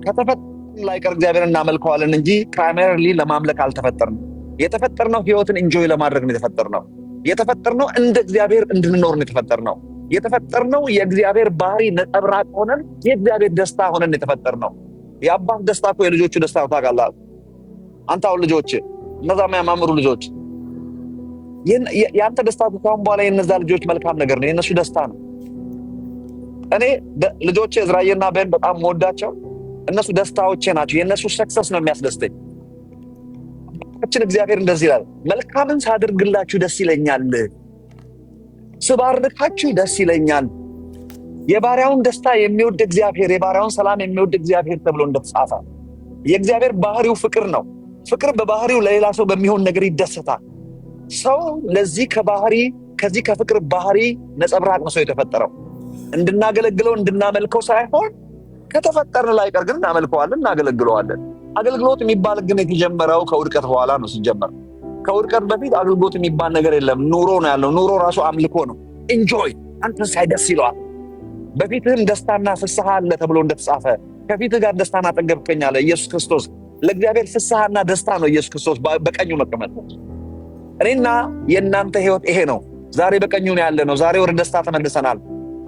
ከተፈጠርን ላይቀር እግዚአብሔርን እናመልከዋለን እንጂ ፕራይመሪሊ ለማምለክ አልተፈጠርንም። የተፈጠርነው ህይወትን ኢንጆይ ለማድረግ ነው የተፈጠርነው። የተፈጠርነው እንደ እግዚአብሔር እንድንኖር ነው የተፈጠርነው። የተፈጠርነው የእግዚአብሔር ባህሪ ነጸብራቅ ሆነን የእግዚአብሔር ደስታ ሆነን የተፈጠርነው። የአባት ደስታ እኮ የልጆቹ ደስታ ነው። ታውቃለህ? አንተ አሁን ልጆች እነዛ የሚያማምሩ ልጆች የአንተ ደስታ ካሁን በኋላ የነዛ ልጆች መልካም ነገር ነው፣ የነሱ ደስታ ነው። እኔ ልጆቼ እዝራዬና ቤን በጣም መወዳቸው እነሱ ደስታዎቼ ናቸው። የነሱ ሰክሰስ ነው የሚያስደስተኝ። አባታችን እግዚአብሔር እንደዚህ ይላል፣ መልካምን ሳደርግላችሁ ደስ ይለኛል፣ ስባርካችሁ ደስ ይለኛል። የባሪያውን ደስታ የሚወድ እግዚአብሔር፣ የባሪያውን ሰላም የሚወድ እግዚአብሔር ተብሎ እንደተጻፈ የእግዚአብሔር ባህሪው ፍቅር ነው። ፍቅር በባህሪው ለሌላ ሰው በሚሆን ነገር ይደሰታል። ሰው ለዚህ ከዚህ ከፍቅር ባህሪ ነጸብራቅ ነው ሰው የተፈጠረው። እንድናገለግለው እንድናመልከው ሳይሆን ከተፈጠርን ላይቀር ግን እናመልከዋለን፣ እናገለግለዋለን። አገልግሎት የሚባል ግን የተጀመረው ከውድቀት በኋላ ነው። ሲጀመር ከውድቀት በፊት አገልግሎት የሚባል ነገር የለም። ኑሮ ነው ያለው። ኑሮ ራሱ አምልኮ ነው። ኢንጆይ አንተን ሳይ ደስ ይለዋል። በፊትህም ደስታና ፍስሐ አለ ተብሎ እንደተጻፈ ከፊትህ ጋር ደስታና ጠገብከኝ አለ ኢየሱስ ክርስቶስ። ለእግዚአብሔር ፍስሐና ደስታ ነው ኢየሱስ ክርስቶስ በቀኙ መቀመጥ። እኔና የእናንተ ህይወት ይሄ ነው። ዛሬ በቀኙ ነው ያለ ነው። ዛሬ ወደ ደስታ ተመልሰናል።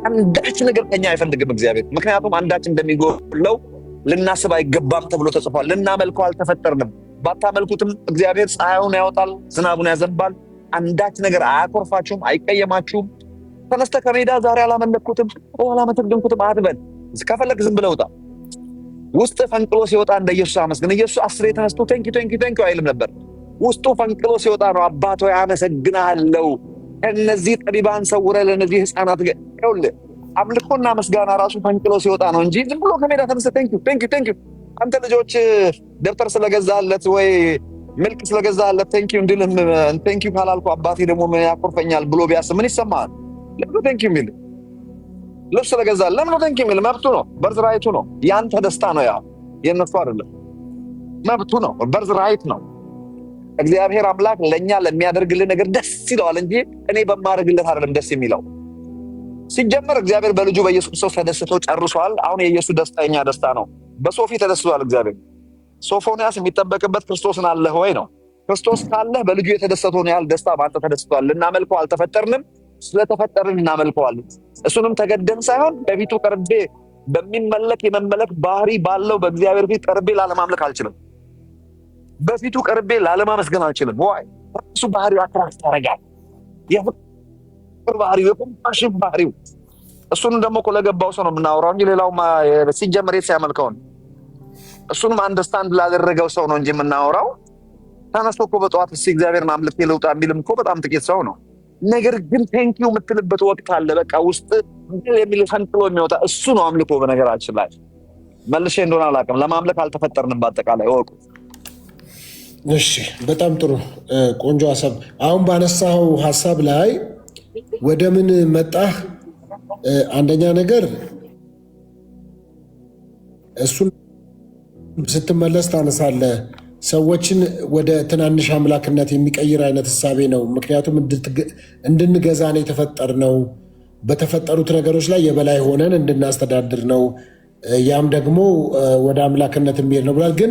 አንዳች ነገር ከኛ አይፈልግም እግዚአብሔር። ምክንያቱም አንዳች እንደሚጎለው ልናስብ አይገባም ተብሎ ተጽፏል። ልናመልከው አልተፈጠርንም። ባታመልኩትም እግዚአብሔር ፀሐዩን ያወጣል፣ ዝናቡን ያዘንባል። አንዳች ነገር አያኮርፋችሁም፣ አይቀየማችሁም። ተነስተ ከሜዳ ዛሬ አላመለኩትም አላመሰገንኩትም አትበል። ከፈለግ ዝም ብለህ ውጣ። ውስጥ ፈንቅሎ ሲወጣ እንደ ኢየሱስ አመስግን። ኢየሱስ 10 ተነስቶ ቴንኪ አይልም ነበር። ውስጡ ፈንቅሎ ሲወጣ ነው አባቶ አመሰግናለሁ፣ ከነዚህ ጠቢባን ሰውረ ለነዚህ ህፃናት ይኸውልህ። አምልኮና ምስጋና ራሱ ፈንቅሎ ሲወጣ ነው እንጂ ዝም ብሎ ከሜዳ ተነስተ ቴንኪ። አንተ ልጆች ደብተር ስለገዛለት ወይ ምልክ ስለገዛለት ቴንኪ እንድልም ቴንኪ ካላልኩ አባቴ ደግሞ ምን ያኮርፈኛል ብሎ ቢያስብ ምን ይሰማል? ለምን ቴንኪ የሚል ልብስ ስለገዛለት ለምን ቴንኪ የሚል መብቱ ነው፣ በርዝ ራይቱ ነው። ያንተ ደስታ ነው፣ ያ የነሱ አይደለም። መብቱ ነው፣ በርዝ ራይት ነው። እግዚአብሔር አምላክ ለኛ ለሚያደርግልን ነገር ደስ ይለዋል እንጂ እኔ በማደርግለት አይደለም ደስ የሚለው። ሲጀመር እግዚአብሔር በልጁ በኢየሱስ ክርስቶስ ተደስቶ ጨርሷል። አሁን የኢየሱስ ደስታ የኛ ደስታ ነው። በሶፊ ተደስቷል እግዚአብሔር። ሶፎንያስ የሚጠበቅበት ክርስቶስን አለህ ወይ ነው። ክርስቶስ ካለህ በልጁ የተደሰተውን ያህል ደስታ በአንተ ተደስቷል። ልናመልከው አልተፈጠርንም፣ ስለተፈጠርን እናመልከዋለን። እሱንም ተገደም ሳይሆን በፊቱ ቀርቤ በሚመለክ የመመለክ ባህሪ ባለው በእግዚአብሔር ፊት ቀርቤ ላለማምለክ አልችልም። በፊቱ ቀርቤ ላለማመስገን አልችልም። ዋይ እሱ ባህሪው አትራክት ያደርጋል። የፍቅር ባህሪው፣ የኮምፓሽን ባህሪው። እሱንም ደግሞ እኮ ለገባው ሰው ነው የምናወራው እንጂ ሌላው ሲጀመር የት ሲያመልከውን እሱንም አንደርስታንድ ላደረገው ሰው ነው እንጂ የምናወራው። ተነስቶ እኮ በጠዋት እስኪ እግዚአብሔርን አምልኬ ልውጣ የሚልም እኮ በጣም ጥቂት ሰው ነው። ነገር ግን ቴንኪው የምትልበት ወቅት አለ። በቃ ውስጥ የሚል ፈንቅሎ የሚወጣ እሱ ነው አምልኮ። በነገራችን ላይ መልሼ እንደሆነ አላውቅም፣ ለማምለክ አልተፈጠርንም በአጠቃላይ ወቁ። እሺ፣ በጣም ጥሩ ቆንጆ ሀሳብ። አሁን ባነሳው ሀሳብ ላይ ወደ ምን መጣህ? አንደኛ ነገር እሱን ስትመለስ ታነሳለህ። ሰዎችን ወደ ትናንሽ አምላክነት የሚቀይር አይነት እሳቤ ነው። ምክንያቱም እንድንገዛ ነው የተፈጠርነው። በተፈጠሩት ነገሮች ላይ የበላይ ሆነን እንድናስተዳድር ነው። ያም ደግሞ ወደ አምላክነት የሚሄድ ነው ብሏል። ግን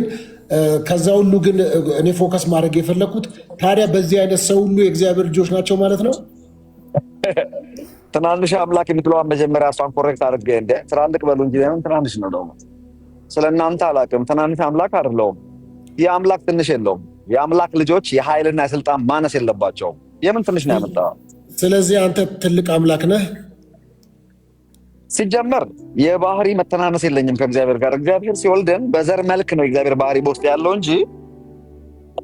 ከዛ ሁሉ ግን እኔ ፎከስ ማድረግ የፈለኩት ታዲያ በዚህ አይነት ሰው ሁሉ የእግዚአብሔር ልጆች ናቸው ማለት ነው? ትናንሽ አምላክ የምትለዋን መጀመሪያ እሷን ኮሬክት አድርገ እንደ ትላልቅ በሉ እንጂ ትናንሽ ነው። ደግሞ ስለ እናንተ አላውቅም። ትናንሽ አምላክ አይደለሁም። የአምላክ ትንሽ የለውም። የአምላክ ልጆች የኃይልና የስልጣን ማነስ የለባቸውም። የምን ትንሽ ነው ያመጣው? ስለዚህ አንተ ትልቅ አምላክ ነህ። ሲጀመር የባህሪ መተናነስ የለኝም ከእግዚአብሔር ጋር። እግዚአብሔር ሲወልደን በዘር መልክ ነው የእግዚአብሔር ባህሪ በውስጥ ያለው እንጂ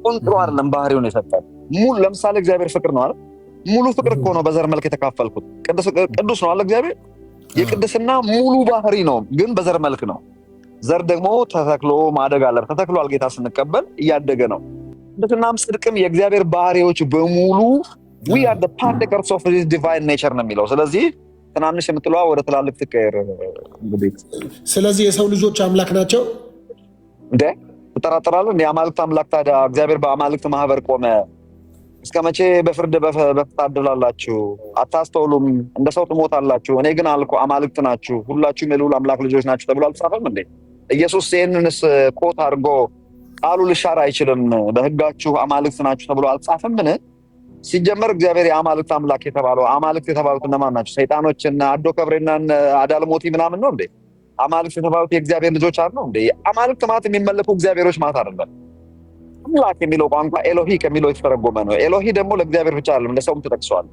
ቁንጥሮ አይደለም ባህሪውን የሰጠን። ሙሉ ለምሳሌ እግዚአብሔር ፍቅር ነው አይደል? ሙሉ ፍቅር እኮ ነው በዘር መልክ የተካፈልኩት። ቅዱስ ነው አለ እግዚአብሔር። የቅድስና ሙሉ ባህሪ ነው፣ ግን በዘር መልክ ነው። ዘር ደግሞ ተተክሎ ማደግ አለ። ተተክሏል። ጌታ ስንቀበል እያደገ ነው። ቅድስናም ጽድቅም የእግዚአብሔር ባህሪዎች በሙሉ we are the partakers of his divine nature ነው የሚለው። ስለዚህ ትናንሽ የምትለዋ ወደ ትላልቅ ትቀየር። እንግዲህ ስለዚህ የሰው ልጆች አምላክ ናቸው እንዴ? ትጠራጠራለህ እንዴ? አማልክት አምላክ ታዲያ እግዚአብሔር በአማልክት ማህበር ቆመ። እስከ መቼ በፍርድ በፍታድላላችሁ? አታስተውሉም? እንደ ሰው ትሞታላችሁ። እኔ ግን አልኩ አማልክት ናችሁ፣ ሁላችሁም የልዑል አምላክ ልጆች ናችሁ ተብሎ አልተጻፈም እንዴ? ኢየሱስ ይህንንስ ኮት አድርጎ ቃሉ ልሻር አይችልም በሕጋችሁ አማልክት ናችሁ ተብሎ አልጻፈምን? ሲጀመር እግዚአብሔር የአማልክት አምላክ የተባለው አማልክት የተባሉት እነማን ናቸው? ሰይጣኖችና አዶ ከብሬና አዳልሞቲ ምናምን ነው እንዴ? አማልክት የተባሉት የእግዚአብሔር ልጆች አይደሉ እንዴ? አማልክት ማለት የሚመለኩ እግዚአብሔሮች ማለት አይደለም። አምላክ የሚለው ቋንቋ ኤሎሂ ከሚለው የተተረጎመ ነው። ኤሎሂ ደግሞ ለእግዚአብሔር ብቻ አይደለም ለሰውም ተጠቅሷል።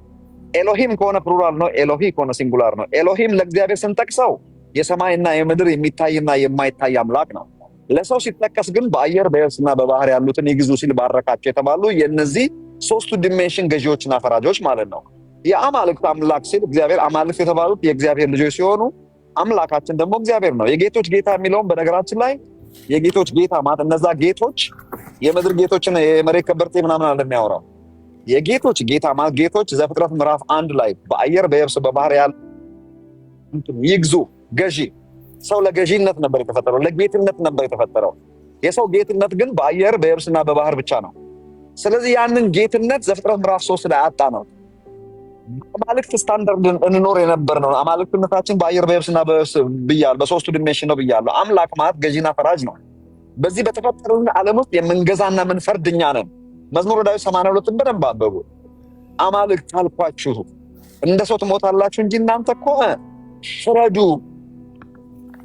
ኤሎሂም ከሆነ ፕሉራል ነው፣ ኤሎሂ ከሆነ ሲንጉላር ነው። ኤሎሂም ለእግዚአብሔር ስንጠቅሰው የሰማይና የምድር የሚታይና የማይታይ አምላክ ነው። ለሰው ሲጠቀስ ግን በአየር በየብስና በባህር ያሉትን ይግዙ ሲል ባረካቸው የተባሉ የእነዚህ ሶስቱ ዲሜንሽን ገዢዎችና ፈራጆች ማለት ነው። የአማልክት አምላክ ሲል እግዚአብሔር አማልክት የተባሉት የእግዚአብሔር ልጆች ሲሆኑ አምላካችን ደግሞ እግዚአብሔር ነው። የጌቶች ጌታ የሚለውም በነገራችን ላይ የጌቶች ጌታ ማለት እነዛ ጌቶች የምድር ጌቶችን የመሬት ከበርቴ ምናምን አለ የሚያወራው። የጌቶች ጌታ ማለት ጌቶች ዘፍጥረት ምዕራፍ 1 ላይ በአየር በየብስ በባህር ያሉ ይግዙ ገዢ። ሰው ለገዢነት ነበር የተፈጠረው፣ ለጌትነት ነበር የተፈጠረው። የሰው ጌትነት ግን በአየር በየብስና በባህር ብቻ ነው። ስለዚህ ያንን ጌትነት ዘፍጥረት ምዕራፍ 3 ላይ አጣ ነው። አማልክት ስታንዳርድ እንኖር የነበር ነው። አማልክትነታችን በአየር በየብስና ብያለሁ፣ በሶስቱ ዲሜንሽን ነው ብያለሁ። አምላክ ማለት ገዢና ፈራጅ ነው። በዚህ በተፈጠረልን ዓለም ውስጥ የምንገዛና የምንፈርድ እኛ ነን። መዝሙረ ዳዊት 82ን በደንብ አንብቡ። አማልክት አልኳችሁ እንደ ሰው ትሞታላችሁ እንጂ እናንተ እኮ ፍረዱ፣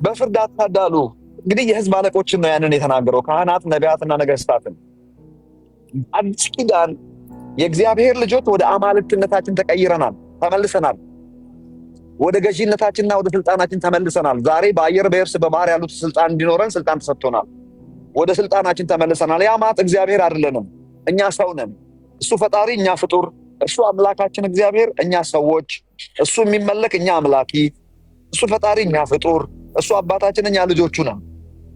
በፍርድ አታዳሉ። እንግዲህ የህዝብ አለቆችን ነው ያንን የተናገረው፣ ካህናት ነቢያትና ነገስታትን። አዲስ ኪዳን የእግዚአብሔር ልጆች ወደ አማልክትነታችን ተቀይረናል፣ ተመልሰናል። ወደ ገዢነታችንና ወደ ስልጣናችን ተመልሰናል። ዛሬ በአየር በየብስ በባህር ያሉት ስልጣን እንዲኖረን ስልጣን ተሰጥቶናል። ወደ ስልጣናችን ተመልሰናል። ያ ማለት እግዚአብሔር አይደለንም፣ እኛ ሰው ነን። እሱ ፈጣሪ፣ እኛ ፍጡር። እሱ አምላካችን እግዚአብሔር፣ እኛ ሰዎች። እሱ የሚመለክ፣ እኛ አምላኪ። እሱ ፈጣሪ፣ እኛ ፍጡር። እሱ አባታችን፣ እኛ ልጆቹ ነን።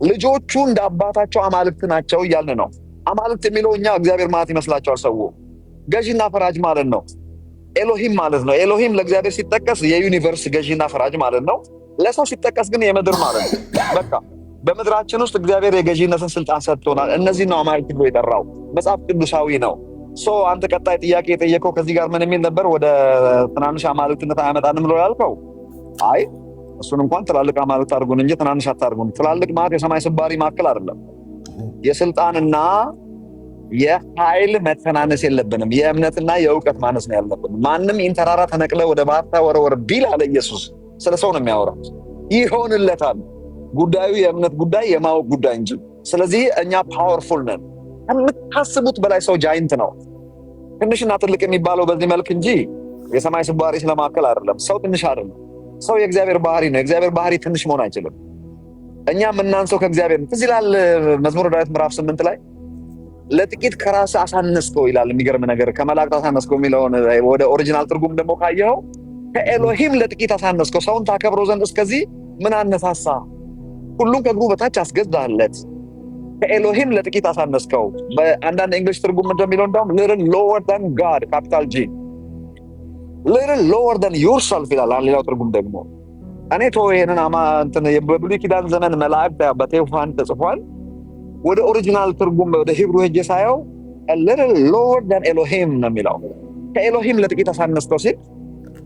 ልጆቹ እንደ አባታቸው አማልክት ናቸው እያልን ነው። አማልክት የሚለው እኛ እግዚአብሔር ማለት ይመስላቸዋል ሰው። ገዢና ፈራጅ ማለት ነው። ኤሎሂም ማለት ነው። ኤሎሂም ለእግዚአብሔር ሲጠቀስ የዩኒቨርስ ገዢና ፈራጅ ማለት ነው። ለሰው ሲጠቀስ ግን የምድር ማለት ነው። በቃ በምድራችን ውስጥ እግዚአብሔር የገዢነትን ስልጣን ሰጥቶናል። እነዚህ ነው አማልክት ብሎ የጠራው። መጽሐፍ ቅዱሳዊ ነው። አንተ ቀጣይ ጥያቄ የጠየቀው ከዚህ ጋር ምን የሚል ነበር? ወደ ትናንሽ አማልክትነት አያመጣንም ብሎ ያልከው። አይ እሱን እንኳን ትላልቅ አማልክት አድርጉን እንጂ ትናንሽ አታድርጉን። ትላልቅ ማለት የሰማይ ስባሪ ማዕከል አይደለም። የስልጣንና የኃይል መተናነስ የለብንም። የእምነትና የእውቀት ማነስ ነው ያለብን። ማንም ኢንተራራ ተነቅለ ወደ ባህር ተወረወረ ቢል አለ ኢየሱስ። ስለ ሰው ነው የሚያወራው። ይሆንለታል። ጉዳዩ የእምነት ጉዳይ የማወቅ ጉዳይ እንጂ። ስለዚህ እኛ ፓወርፉል ነን። ከምታስቡት በላይ ሰው ጃይንት ነው። ትንሽና ትልቅ የሚባለው በዚህ መልክ እንጂ የሰማይ ስባሪ ስለማዕከል አይደለም። ሰው ትንሽ አይደለም። ሰው የእግዚአብሔር ባህሪ ነው። የእግዚአብሔር ባህሪ ትንሽ መሆን አይችልም። እኛ የምናንሰው ከእግዚአብሔር ነው። ትዝ ይላል መዝሙረ ዳዊት ምዕራፍ 8 ላይ ለጥቂት ከራስ አሳነስከው ይላል። የሚገርም ነገር ከመላእክት አሳነስከው የሚለውን ወደ ኦሪጂናል ትርጉም ደግሞ ካየኸው ከኤሎሂም ለጥቂት አሳነስከው፣ ሰውን ታከብረው ዘንድ እስከዚህ ምን አነሳሳ? ሁሉም ከእግሩ በታች አስገዛለት። ከኤሎሂም ለጥቂት አሳነስከው። በአንዳንድ እንግሊሽ ትርጉም እንደሚለው እንደውም little lower than God ካፒታል G little lower than yourself ይላል። ሌላው ትርጉም ደግሞ እኔ ይሄንን በብሉይ ኪዳን ዘመን መላእክት በቴዎፋን ተጽፏል። ወደ ኦሪጂናል ትርጉም ወደ ሂብሩ ሄጄ ሳየው little lower than ኤሎሂም ነው የሚለው። ከኤሎሂም ለጥቂት አሳነስከው ሲል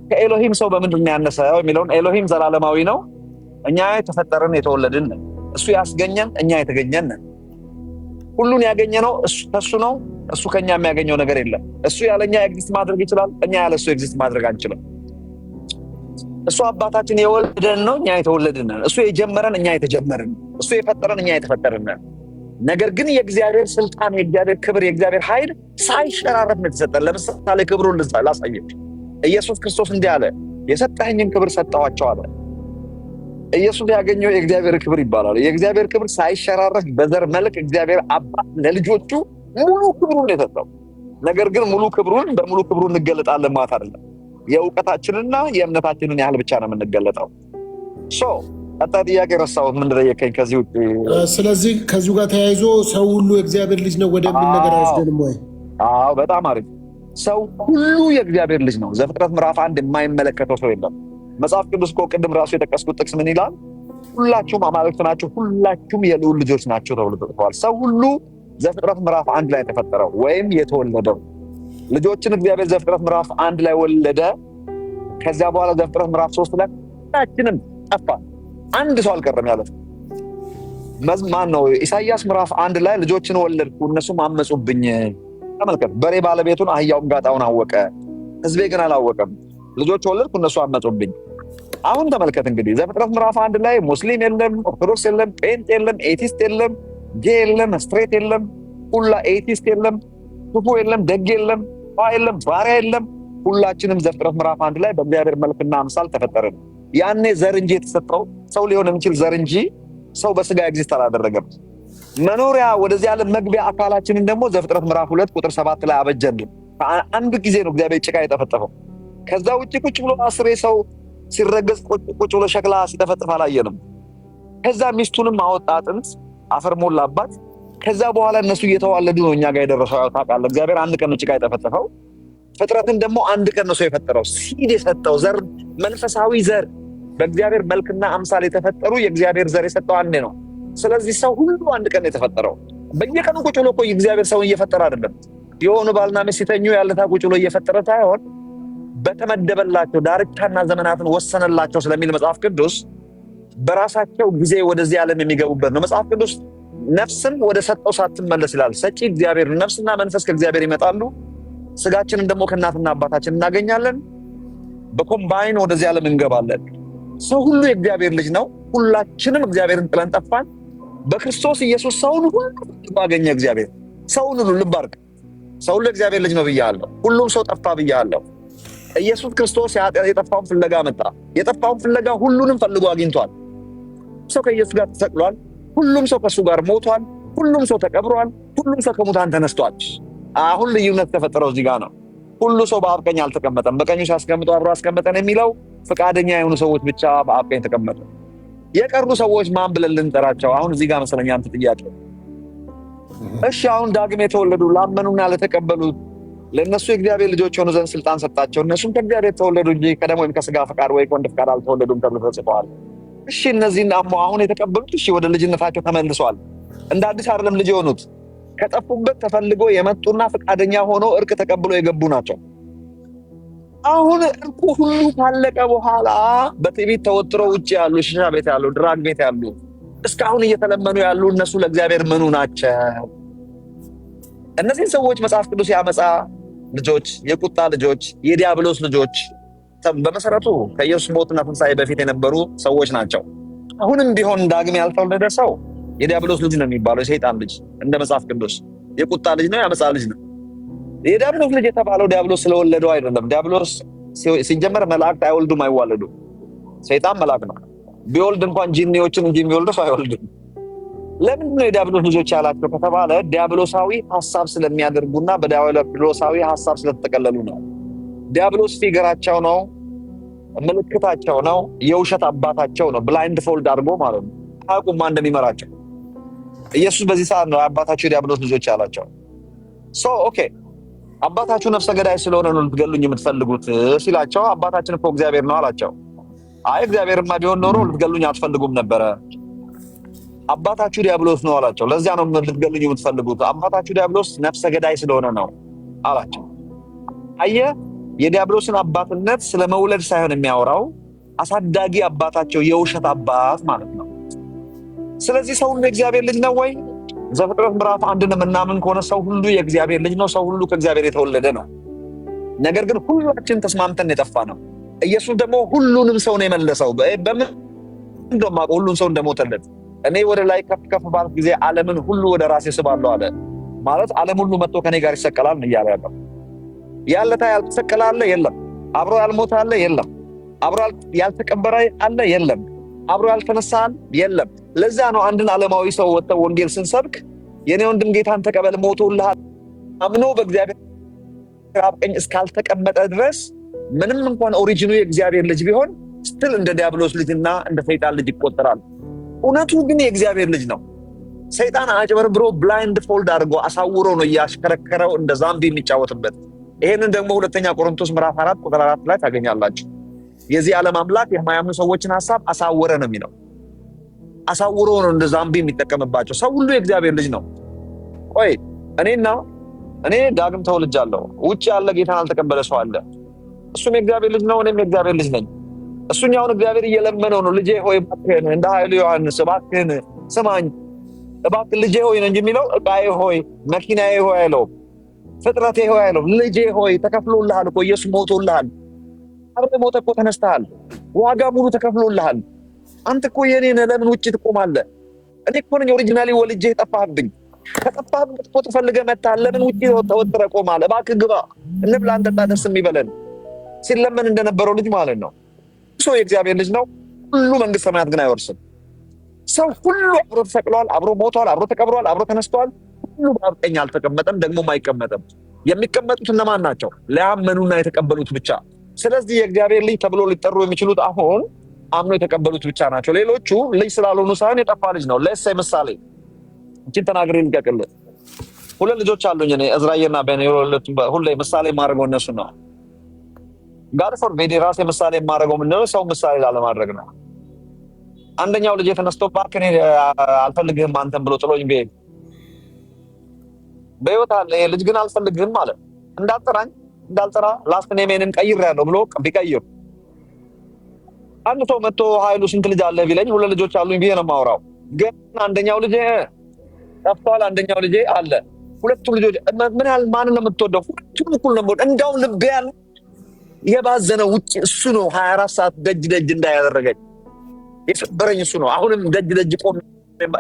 ከኤሎሂም ሰው በምንድን ነው ያነሰው የሚለውን ኤሎሂም ዘላለማዊ ነው። እኛ የተፈጠርን የተወለድን፣ እሱ ያስገኘን፣ እኛ የተገኘን። ሁሉን ያገኘነው ከሱ ነው። እሱ ከኛ የሚያገኘው ነገር የለም። እሱ ያለኛ ኤግዚስት ማድረግ ይችላል፣ እኛ ያለ እሱ ኤግዚስት ማድረግ አንችልም። እሱ አባታችን የወለደን ነው፣ እኛ የተወለድን። እሱ የጀመረን፣ እኛ የተጀመርን። እሱ የፈጠረን፣ እኛ የተፈጠርን። ነገር ግን የእግዚአብሔር ስልጣን፣ የእግዚአብሔር ክብር፣ የእግዚአብሔር ኃይል ሳይሸራረፍ ነው የተሰጠን። ለምሳሌ ክብሩን ላሳየች። ኢየሱስ ክርስቶስ እንዲህ አለ፣ የሰጠኸኝን ክብር ሰጠኋቸው አለ። ኢየሱስ ያገኘው የእግዚአብሔር ክብር ይባላል። የእግዚአብሔር ክብር ሳይሸራረፍ በዘር መልክ እግዚአብሔር አባት ለልጆቹ ሙሉ ክብሩን የሰጠው። ነገር ግን ሙሉ ክብሩን በሙሉ ክብሩ እንገለጣለን ማለት አይደለም። የእውቀታችንና የእምነታችንን ያህል ብቻ ነው የምንገለጠው። ቀጣይ ጥያቄ ረሳሁት። ምን ጠየቀኝ ከዚህ ውጭ? ስለዚህ ከዚሁ ጋር ተያይዞ ሰው ሁሉ የእግዚአብሔር ልጅ ነው ወደሚል ነገር አይወስደንም ወይ? አዎ፣ በጣም አሪፍ። ሰው ሁሉ የእግዚአብሔር ልጅ ነው። ዘፍጥረት ምዕራፍ 1 የማይመለከተው ሰው የለም። መጽሐፍ ቅዱስ እኮ ቅድም ራሱ የጠቀስኩት ጥቅስ ምን ይላል? ሁላችሁም አማልክት ናችሁ፣ ሁላችሁም የልዑል ልጆች ናቸው ተብሎ ተጽፏል። ሰው ሁሉ ዘፍጥረት ምዕራፍ 1 ላይ የተፈጠረው ወይም የተወለደው ልጆችን እግዚአብሔር ዘፍጥረት ምዕራፍ 1 ላይ ወለደ። ከዚያ በኋላ ዘፍጥረት ምዕራፍ 3 ላይ ሁላችንም ጠፋ፣ አንድ ሰው አልቀረም ያለ። ማን ነው? ኢሳይያስ ምዕራፍ 1 ላይ ልጆችን ወለድኩ እነሱም አመጹብኝ። ተመልከት፣ በሬ ባለቤቱን አህያውም ጋጣውን አወቀ፣ ሕዝቤ ግን አላወቀም። ልጆች ወለድኩ እነሱ አመጹብኝ። አሁን ተመልከት እንግዲህ ዘፍጥረት ምዕራፍ 1 ላይ ሙስሊም የለም፣ ኦርቶዶክስ የለም፣ ጴንጤ የለም፣ ኤቲስት የለም፣ ጌ የለም፣ ስትሬት የለም፣ ሁላ ኤቲስት የለም፣ ክፉ የለም፣ ደግ የለም፣ ጨዋ የለም፣ ባሪያ የለም። ሁላችንም ዘፍጥረት ምዕራፍ 1 ላይ በእግዚአብሔር መልክና አምሳል ተፈጠርን። ያኔ ዘር እንጂ የተሰጠው ሰው ሊሆን የሚችል ዘር እንጂ ሰው በስጋ ኤግዚስት አላደረገም። መኖሪያ ወደዚህ ዓለም መግቢያ አካላችንን ደግሞ ዘፍጥረት ምዕራፍ 2 ቁጥር 7 ላይ አበጀልን። አንድ ጊዜ ነው እግዚአብሔር ጭቃ የጠፈጠፈው። ከዛ ውጭ ቁጭ ብሎ አስሬ ሰው ሲረገዝ ቁጭ ብሎ ሸክላ ሲጠፈጥፍ አላየንም። ከዛ ሚስቱንም አወጣ፣ አጥንት አፈር ሞላባት። ከዛ በኋላ እነሱ እየተዋለዱ ነው እኛ ጋር የደረሰው። ታውቃለህ፣ እግዚአብሔር አንድ ቀን ነው ጭቃ የጠፈጠፈው። ፍጥረትን ደግሞ አንድ ቀን ነው ሰው የፈጠረው። ሲድ የሰጠው ዘር፣ መንፈሳዊ ዘር በእግዚአብሔር መልክና አምሳል የተፈጠሩ የእግዚአብሔር ዘር የሰጠው አንዴ ነው። ስለዚህ ሰው ሁሉ አንድ ቀን የተፈጠረው። በየቀኑ ቁጭ ብሎ እኮ እግዚአብሔር ሰውን እየፈጠረ አይደለም። የሆኑ ባልና ሚስት ሲተኙ ያለታ ቁጭ ብሎ እየፈጠረ ሳይሆን በተመደበላቸው ዳርቻና ዘመናትን ወሰነላቸው ስለሚል መጽሐፍ ቅዱስ በራሳቸው ጊዜ ወደዚህ ዓለም የሚገቡበት ነው። መጽሐፍ ቅዱስ ነፍስን ወደ ሰጠው ሳትመለስ ይላል። ሰጪ እግዚአብሔር፣ ነፍስና መንፈስ ከእግዚአብሔር ይመጣሉ። ስጋችንን ደግሞ ከእናትና አባታችን እናገኛለን። በኮምባይን ወደዚህ ዓለም እንገባለን። ሰው ሁሉ የእግዚአብሔር ልጅ ነው። ሁላችንም እግዚአብሔርን ጥለን ጠፋን። በክርስቶስ ኢየሱስ ሰውን ሁሉ አገኘ እግዚአብሔር። ሰውን ሁሉ ልብ አድርግ፣ ሰው ሁሉ የእግዚአብሔር ልጅ ነው ብያለሁ። ሁሉም ሰው ጠፋ ብያለሁ። ኢየሱስ ክርስቶስ የጠፋውን ፍለጋ መጣ። የጠፋውን ፍለጋ ሁሉንም ፈልጎ አግኝቷል። ሰው ከኢየሱስ ጋር ተሰቅሏል። ሁሉም ሰው ከእሱ ጋር ሞቷል። ሁሉም ሰው ተቀብሯል። ሁሉም ሰው ከሙታን ተነስቷል። አሁን ልዩነት ተፈጠረው እዚህ ጋር ነው። ሁሉ ሰው በአብ ቀኝ አልተቀመጠም። በቀኙ ሲያስቀምጠው አብሮ አስቀመጠን የሚለው ፈቃደኛ የሆኑ ሰዎች ብቻ በአብ ቀኝ ተቀመጡ። የቀሩ ሰዎች ማን ብለን ልንጠራቸው? አሁን እዚህ ጋር መሰለኝ አንተ ጥያቄ። እሺ አሁን ዳግም የተወለዱ ላመኑና ለተቀበሉት ለእነሱ የእግዚአብሔር ልጆች የሆኑ ዘንድ ስልጣን ሰጣቸው። እነሱም ከእግዚአብሔር ተወለዱ እንጂ ከደም ወይም ከስጋ ፈቃድ ወይ ከወንድ ፈቃድ አልተወለዱም ተብሎ ተጽፈዋል። እሺ እነዚህን አሁን የተቀበሉት እሺ ወደ ልጅነታቸው ተመልሰዋል። እንደ አዲስ አይደለም ልጅ የሆኑት፣ ከጠፉበት ተፈልጎ የመጡና ፈቃደኛ ሆኖ እርቅ ተቀብሎ የገቡ ናቸው። አሁን እርቁ ሁሉ ካለቀ በኋላ በትዕቢት ተወጥረው ውጭ ያሉ፣ ሽሻ ቤት ያሉ፣ ድራግ ቤት ያሉ፣ እስካሁን እየተለመኑ ያሉ እነሱ ለእግዚአብሔር ምኑ ናቸው? እነዚህን ሰዎች መጽሐፍ ቅዱስ የአመፃ ልጆች፣ የቁጣ ልጆች፣ የዲያብሎስ ልጆች በመሰረቱ ከኢየሱስ ሞትና ትንሣኤ በፊት የነበሩ ሰዎች ናቸው። አሁንም ቢሆን ዳግም ያልተወለደ ሰው የዲያብሎስ ልጅ ነው የሚባለው፣ የሰይጣን ልጅ እንደ መጽሐፍ ቅዱስ። የቁጣ ልጅ ነው፣ የአመፃ ልጅ ነው። የዲያብሎስ ልጅ የተባለው ዲያብሎስ ስለወለደው አይደለም። ዲያብሎስ ሲጀመር መላእክት አይወልዱም፣ አይዋለዱም። ሰይጣን መልአክ ነው። ቢወልድ እንኳን ጂኒዎችን እንጂ የሚወልደው ሰው አይወልድም። ለምንድን ነው የዲያብሎስ ልጆች ያላቸው ከተባለ ዲያብሎሳዊ ሀሳብ ስለሚያደርጉና በዲያብሎሳዊ ሀሳብ ስለተጠቀለሉ ነው። ዲያብሎስ ፊገራቸው ነው፣ ምልክታቸው ነው፣ የውሸት አባታቸው ነው። ብላይንድ ፎልድ አድርጎ ማለት ነው። አያውቁም ማን እንደሚመራቸው። ኢየሱስ በዚህ ሰዓት ነው አባታቸው የዲያብሎስ ልጆች ያላቸው። ኦኬ አባታችሁ ነፍሰ ገዳይ ስለሆነ ነው ልትገሉኝ የምትፈልጉት ሲላቸው፣ አባታችን እኮ እግዚአብሔር ነው አላቸው። አይ እግዚአብሔርማ ቢሆን ኖሮ ልትገሉኝ አትፈልጉም ነበረ። አባታችሁ ዲያብሎስ ነው አላቸው። ለዚያ ነው ልትገሉኝ የምትፈልጉት፣ አባታችሁ ዲያብሎስ ነፍሰ ገዳይ ስለሆነ ነው አላቸው። አየህ፣ የዲያብሎስን አባትነት ስለ መውለድ ሳይሆን የሚያወራው አሳዳጊ አባታቸው የውሸት አባት ማለት ነው። ስለዚህ ሰው ሁሉ የእግዚአብሔር ልጅ ነው ወይ? ዘፍጥረት ምዕራፍ 1 የምናምን ከሆነ ሰው ሁሉ የእግዚአብሔር ልጅ ነው። ሰው ሁሉ ከእግዚአብሔር የተወለደ ነው። ነገር ግን ሁላችን ተስማምተን የጠፋ ነው። ኢየሱስ ደግሞ ሁሉንም ሰው ነው የመለሰው። በምን እንደማውቀው ሁሉም ሰው እንደሞተለት፣ እኔ ወደ ላይ ከፍ ከፍ ባልኩ ጊዜ ዓለምን ሁሉ ወደ ራሴ ስባለሁ አለ። ማለት ዓለም ሁሉ መጥቶ ከኔ ጋር ይሰቀላል ነው እያለ ያለው። ያለታ ያልተሰቀለ አለ? የለም። አብሮ ያልሞተ አለ? የለም። አብሮ ያልተቀበረ አለ? የለም። አብሮ ያልተነሳ የለም። ለዛ ነው አንድን ዓለማዊ ሰው ወጥተው ወንጌል ስንሰብክ የኔ ወንድም ጌታን ተቀበል ሞቶልሃል አምኖ በእግዚአብሔር አብ ቀኝ እስካልተቀመጠ ድረስ ምንም እንኳን ኦሪጂኑ የእግዚአብሔር ልጅ ቢሆን ስትል እንደ ዲያብሎስ ልጅና እንደ ሰይጣን ልጅ ይቆጠራል። እውነቱ ግን የእግዚአብሔር ልጅ ነው። ሰይጣን አጭበርብሮ ብላይንድ ፎልድ አድርጎ አሳውሮ ነው እያሽከረከረው እንደ ዛምቢ የሚጫወትበት። ይሄንን ደግሞ ሁለተኛ ቆሮንቶስ ምዕራፍ 4 ቁጥር 4 ላይ ታገኛላችሁ። የዚህ ዓለም አምላክ የማያምኑ ሰዎችን ሐሳብ አሳወረ ነው የሚለው። አሳውሮ ነው እንደ ዛምቢ የሚጠቀምባቸው። ሰው ሁሉ የእግዚአብሔር ልጅ ነው። ቆይ እኔ ዳግም ተወልጃለሁ። ውጭ ያለ ጌታን አልተቀበለ ሰው አለ። እሱም የእግዚአብሔር ልጅ ነው፣ እኔም የእግዚአብሔር ልጅ ነኝ። እሱኛውን እግዚአብሔር እየለመነው ነው፣ ልጄ ሆይ እባክህን እንደ ኃይሉ ዮሐንስ እባክህን ስማኝ፣ እባክህ ልጄ ሆይ ነው እንጂ የሚለው ዕቃዬ ሆይ መኪናዬ ሆይ አይለውም። ፍጥረቴ ሆይ አይለውም። ልጄ ሆይ ተከፍሎልሃል እኮ ኢየሱስ ሞቶልሃል። አብረህ ሞተህ እኮ ተነስተሃል። ዋጋ ሙሉ ተከፍሎልሃል። አንተ እኮ የኔ ነህ። ለምን ውጭ ትቆማለህ? እኔ እኮ ነኝ ኦሪጂናሊ ወልጄ የጠፋህብኝ። ከጠፋህበት እኮ ትፈልገህ መጥተሃል። ለምን ውጭ ተወጥረህ ቆማለህ? እባክህ ግባ፣ እንብላ፣ እንጠጣ፣ ደስ የሚበለን ሲለመን እንደነበረው ልጅ ማለት ነው። ሰው የእግዚአብሔር ልጅ ነው። ሁሉ መንግስት ሰማያት ግን አይወርስም። ሰው ሁሉ አብሮ ተሰቅሏል፣ አብሮ ሞቷል፣ አብሮ ተቀብሯል፣ አብሮ ተነስቷል። ሁሉ በአብ ቀኝ አልተቀመጠም፣ ደግሞም አይቀመጥም። የሚቀመጡት እነማን ናቸው? ሊያመኑና የተቀበሉት ብቻ። ስለዚህ የእግዚአብሔር ልጅ ተብሎ ሊጠሩ የሚችሉት አሁን አምኖ የተቀበሉት ብቻ ናቸው። ሌሎቹ ልጅ ስላልሆኑ ሳይሆን የጠፋ ልጅ ነው። ለእሴይ ምሳሌ እችን ተናግሬ ልቀቅልህ። 2 ልጆች አሉኝ እኔ እዝራዬና በኔ ሁሌ ምሳሌ የማደርገው እነሱ ነው። ጋድ ፎርቢድ ራሴ ምሳሌ የማደርገው ምንድነው? ሰው ምሳሌ ላለማድረግ ነው። አንደኛው ልጅ ተነስቶ እባክህ እኔ አልፈልግህም አንተን ብሎ ጥሎኝ ቢሄድ በህይወት አለ። ይሄ ልጅ ግን አልፈልግህም ማለት እንዳልጠራ ላስት ኔሜንን ቀይሬያለሁ ብሎ ቢቀይር አንድ ሰው መጥቶ ኃይሉ ስንት ልጅ አለ ቢለኝ 2 ልጆች አሉኝ ብዬ ነው የማወራው። ግን አንደኛው ልጅ ጠፍቷል፣ አንደኛው ልጅ አለ። ሁለቱም ልጆች ምን ያህል ማንን ነው የምትወደው? ሁለቱም እኩል ነው የምወደው። እንዳውም ልቤ ያለ የባዘነው ውጭ እሱ ነው። 24 ሰዓት ደጅ ደጅ እንዳያደረገኝ የሰበረኝ እሱ ነው። አሁንም ደጅ ደጅ ቆም።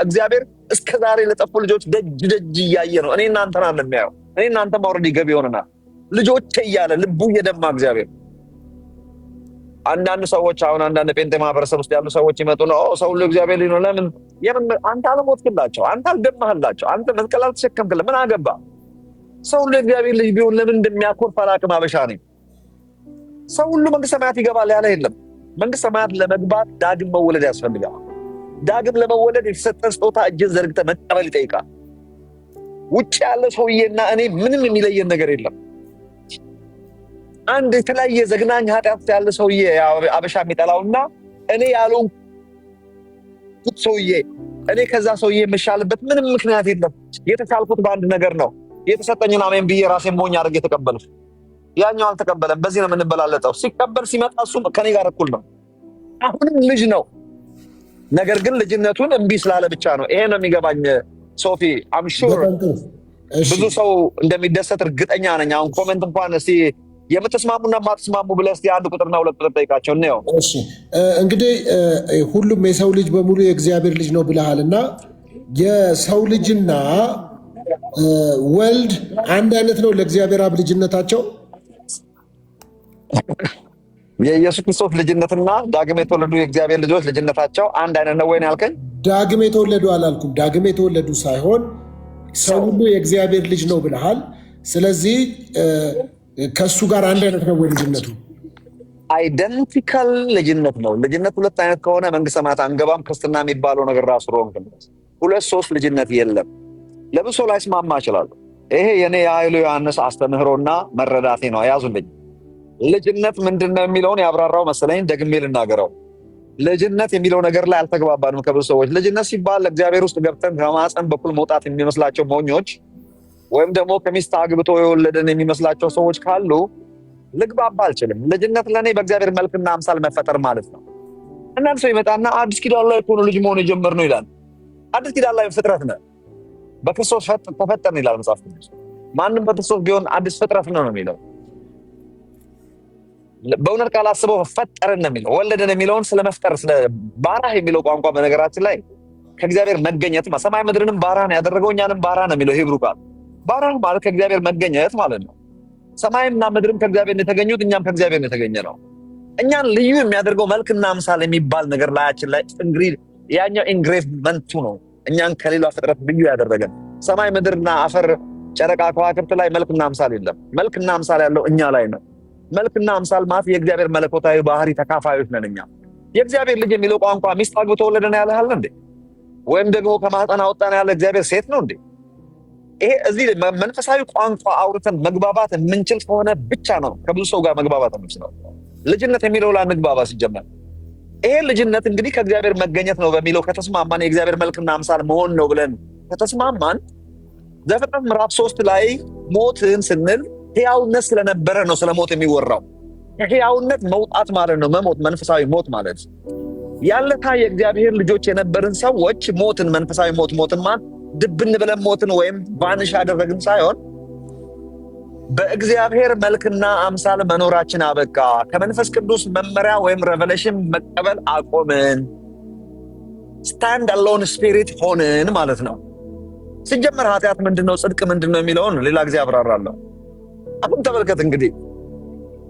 እግዚአብሔር እስከዛሬ ለጠፉ ልጆች ደጅ ደጅ እያየ ነው። እኔ እናንተን አለ የሚያየው። እኔ እናንተም አውረድ ገቢ ሆነናል ልጆቼ እያለ ልቡ እየደማ እግዚአብሔር። አንዳንድ ሰዎች አሁን አንዳንድ ጴንጤ ማህበረሰብ ውስጥ ያሉ ሰዎች ይመጡ ነው ሰው ሁሉ እግዚአብሔር ልጅ ነው። ለምን አንተ አልሞትክላቸው? አንተ አልደማህላቸው? አንተ መስቀል አልተሸከምክልህ? ምን አገባ? ሰው ሁሉ እግዚአብሔር ልጅ ቢሆን ለምን እንደሚያኮርፍ አላውቅም። አበሻ ነኝ። ሰው ሁሉ መንግስት ሰማያት ይገባል ያለ የለም። መንግስት ሰማያት ለመግባት ዳግም መወለድ ያስፈልጋል። ዳግም ለመወለድ የተሰጠን ስጦታ እጅን ዘርግተህ መቀበል ይጠይቃል። ውጭ ያለ ሰውዬና እኔ ምንም የሚለየን ነገር የለም። አንድ የተለያየ ዘግናኝ ኃጢአት ያለ ሰውዬ አበሻ የሚጠላውና እኔ ያለውን ሰውዬ እኔ ከዛ ሰውዬ የምሻልበት ምንም ምክንያት የለም። የተሻልኩት በአንድ ነገር ነው። የተሰጠኝን አሜን ብዬ ራሴን ሞኝ አድርጌ የተቀበልኩ። ያኛው አልተቀበለም። በዚህ ነው የምንበላለጠው። ሲቀበል ሲመጣ እሱ ከኔ ጋር እኩል ነው። አሁንም ልጅ ነው። ነገር ግን ልጅነቱን እምቢ ስላለ ብቻ ነው። ይሄ ነው የሚገባኝ። ሶፊ አምሹር ብዙ ሰው እንደሚደሰት እርግጠኛ ነኝ። አሁን ኮሜንት እንኳን እስቲ የምትስማሙና የማትስማሙ ብለህ እስቲ 1 ቁጥርና 2 ቁጥር ጠይቃቸው ነው። እሺ እንግዲህ ሁሉም የሰው ልጅ በሙሉ የእግዚአብሔር ልጅ ነው ብለሃል እና የሰው ልጅና ወልድ አንድ አይነት ነው ለእግዚአብሔር አብ ልጅነታቸው? የኢየሱስ ክርስቶስ ልጅነትና ዳግም የተወለዱ የእግዚአብሔር ልጆች ልጅነታቸው አንድ አይነት ነው ወይ ነው ያልከኝ? ዳግም የተወለዱ አላልኩም። ዳግም የተወለዱ ሳይሆን ሰው ሁሉ የእግዚአብሔር ልጅ ነው ብለሃል። ስለዚህ ከሱ ጋር አንድ አይነት ነው ወይ ልጅነቱ? አይደንቲካል ልጅነት ነው። ልጅነት 2 አይነት ከሆነ መንግስተ ሰማያት አንገባም። ክርስትና የሚባለው ነገር ራሱ ሮንግ ነው። 2-3 ልጅነት የለም። ለብሶ ላይ ስማማ ይችላል። ይሄ የኔ የኃይሉ ዮሐንስ አስተምህሮና መረዳቴ ነው። ያዙልኝ። ልጅነት ምንድነው የሚለውን ያብራራው መሰለኝ። ደግሜ ልናገረው። ልጅነት የሚለው ነገር ላይ አልተግባባንም ከብዙ ሰዎች። ልጅነት ሲባል እግዚአብሔር ውስጥ ገብተን ከማህፀን በኩል መውጣት የሚመስላቸው ሞኞች ወይም ደግሞ ከሚስት አግብቶ የወለደን የሚመስላቸው ሰዎች ካሉ ልግባባ አልችልም። ልጅነት ለእኔ በእግዚአብሔር መልክና አምሳል መፈጠር ማለት ነው። አንዳንድ ሰው ይመጣና አዲስ ኪዳን ላይ እኮ ነው ልጅ መሆን የጀመርነው ይላል። አዲስ ኪዳን ላይ ፍጥረት ነህ፣ በክርስቶስ ተፈጠርን ይላል መጽሐፍ ቅዱስ። ማንም በክርስቶስ ቢሆን አዲስ ፍጥረት ነው የሚለው። በእውነት ቃል አስበው ፈጠርን ነው የሚለው። ወለደን የሚለውን ስለመፍጠር ስለ ባራህ የሚለው ቋንቋ በነገራችን ላይ ከእግዚአብሔር መገኘት ሰማይ ምድርንም ባራህ ነው ያደረገው፣ እኛንም ባራህ ነው የሚለው ሂብሩ ቃል። ባራህ ማለት ከእግዚአብሔር መገኘት ማለት ነው። ሰማይና ምድርም ከእግዚአብሔር ነው የተገኙት፣ እኛም ከእግዚአብሔር ነው የተገኘ ነው። እኛን ልዩ የሚያደርገው መልክና አምሳል የሚባል ነገር ላያችን ላይ ያኛው ኢንግሬቭመንቱ ነው እኛን ከሌላ ፍጥረት ልዩ ያደረገን። ሰማይ ምድርና አፈር፣ ጨረቃ፣ ከዋክብት ላይ መልክና አምሳል የለም። መልክና አምሳል ያለው እኛ ላይ ነው። መልክና አምሳል ማለት የእግዚአብሔር መለኮታዊ ባህሪ ተካፋዮች ነን እኛ። የእግዚአብሔር ልጅ የሚለው ቋንቋ ሚስት አግብቶ ወለደን ያለሃል እንዴ? ወይም ደግሞ ከማህፀን አወጣን ያለ እግዚአብሔር ሴት ነው እንዴ? ይሄ እዚህ መንፈሳዊ ቋንቋ አውርተን መግባባት የምንችል ከሆነ ብቻ ነው ከብዙ ሰው ጋር መግባባት የምንችለው። ልጅነት የሚለው ላይ እንግባባ ሲጀመር። ይሄ ልጅነት እንግዲህ ከእግዚአብሔር መገኘት ነው በሚለው ከተስማማን፣ የእግዚአብሔር መልክና አምሳል መሆን ነው ብለን ከተስማማን፣ ዘፍጥረት ምዕራፍ 3 ላይ ሞትን ስንል ሕያውነት ስለነበረ ነው ስለ ሞት የሚወራው። ከሕያውነት መውጣት ማለት ነው መሞት፣ መንፈሳዊ ሞት ማለት። ያለታ የእግዚአብሔር ልጆች የነበርን ሰዎች ሞትን፣ መንፈሳዊ ሞትን ማለት ድብን ብለን ሞትን ወይም ቫንሽ አደረግን ሳይሆን በእግዚአብሔር መልክና አምሳል መኖራችን አበቃ። ከመንፈስ ቅዱስ መመሪያ ወይም ሬቨሌሽን መቀበል አቆምን። ስታንድ አሎን ስፒሪት ሆንን ማለት ነው። ሲጀመር ኃጢአት ምንድነው፣ ጽድቅ ምንድነው የሚለውን ሌላ ጊዜ አብራራለሁ። አሁን ተመልከት እንግዲህ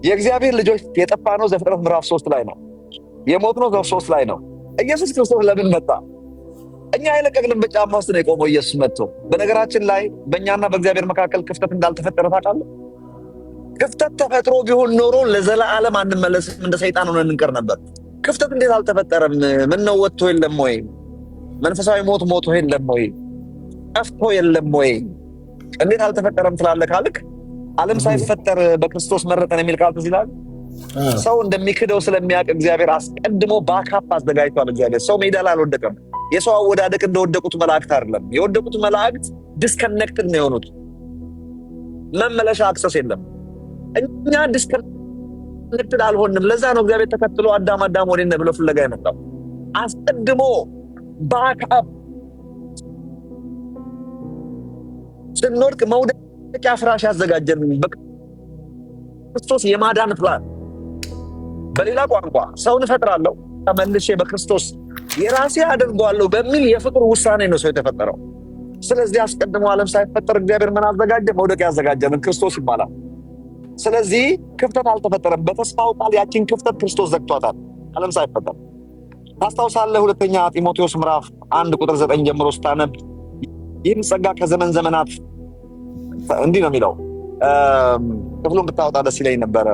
የእግዚአብሔር ልጆች የጠፋነው ዘፍጥረት ምዕራፍ 3 ላይ ነው። የሞትነው ዘፍጥረት 3 ላይ ነው። ኢየሱስ ክርስቶስ ለምን መጣ? እኛ የለቀቅልን በጫማ ውስጥ ነው የቆመው ኢየሱስ መጥቶ። በነገራችን ላይ በእኛና በእግዚአብሔር መካከል ክፍተት እንዳልተፈጠረ ታውቃለህ? ክፍተት ተፈጥሮ ቢሆን ኖሮ ለዘላለም አንመለስም፣ እንደ ሰይጣን ሆነን እንቀር ነበር። ክፍተት እንዴት አልተፈጠረም? ምን ነው ወጥቶ የለም ወይ? መንፈሳዊ ሞቶ የለም ወይ? ጠፍቶ የለም ወይ? እንዴት አልተፈጠረም ትላለህ ካልክ ዓለም ሳይፈጠር በክርስቶስ መረጠን የሚል ቃል ትዝ ይላል። ሰው እንደሚክደው ስለሚያውቅ እግዚአብሔር አስቀድሞ ባካፕ አዘጋጅቷል። እግዚአብሔር ሰው ሜዳ ላይ አልወደቀም። የሰው አወዳደቅ እንደወደቁት መላእክት አይደለም። የወደቁት መላእክት ዲስከኔክትድ ነው የሆኑት። መመለሻ አክሰስ የለም። እኛ ዲስከኔክትድ አልሆንም። ለዛ ነው እግዚአብሔር ተከትሎ አዳም ወዴት ነህ ብሎ ፍለጋ የመጣው። አስቀድሞ ባካፕ ስንወድቅ መውደቂያ ፍራሽ ያዘጋጀን በክርስቶስ የማዳን ፕላን። በሌላ ቋንቋ ሰውን እፈጥራለሁ ተመልሼ በክርስቶስ የራሴ አድርጓለሁ በሚል የፍቅር ውሳኔ ነው ሰው የተፈጠረው። ስለዚህ አስቀድሞ ዓለም ሳይፈጠር እግዚአብሔር ምን አዘጋጀ? መውደቂያ ያዘጋጀን ክርስቶስ ይባላል። ስለዚህ ክፍተት አልተፈጠረም። በተስፋው ቃል ያችን ክፍተት ክርስቶስ ዘግቷታል ዓለም ሳይፈጠር። ታስታውሳለህ? ሁለተኛ ጢሞቴዎስ ምዕራፍ 1 ቁጥር 9 ጀምሮ ስታነብ ይህም ጸጋ ከዘመን ዘመናት እንዲህ ነው የሚለው። ክፍሉን ብታወጣ ደስ ይለኝ ነበረ።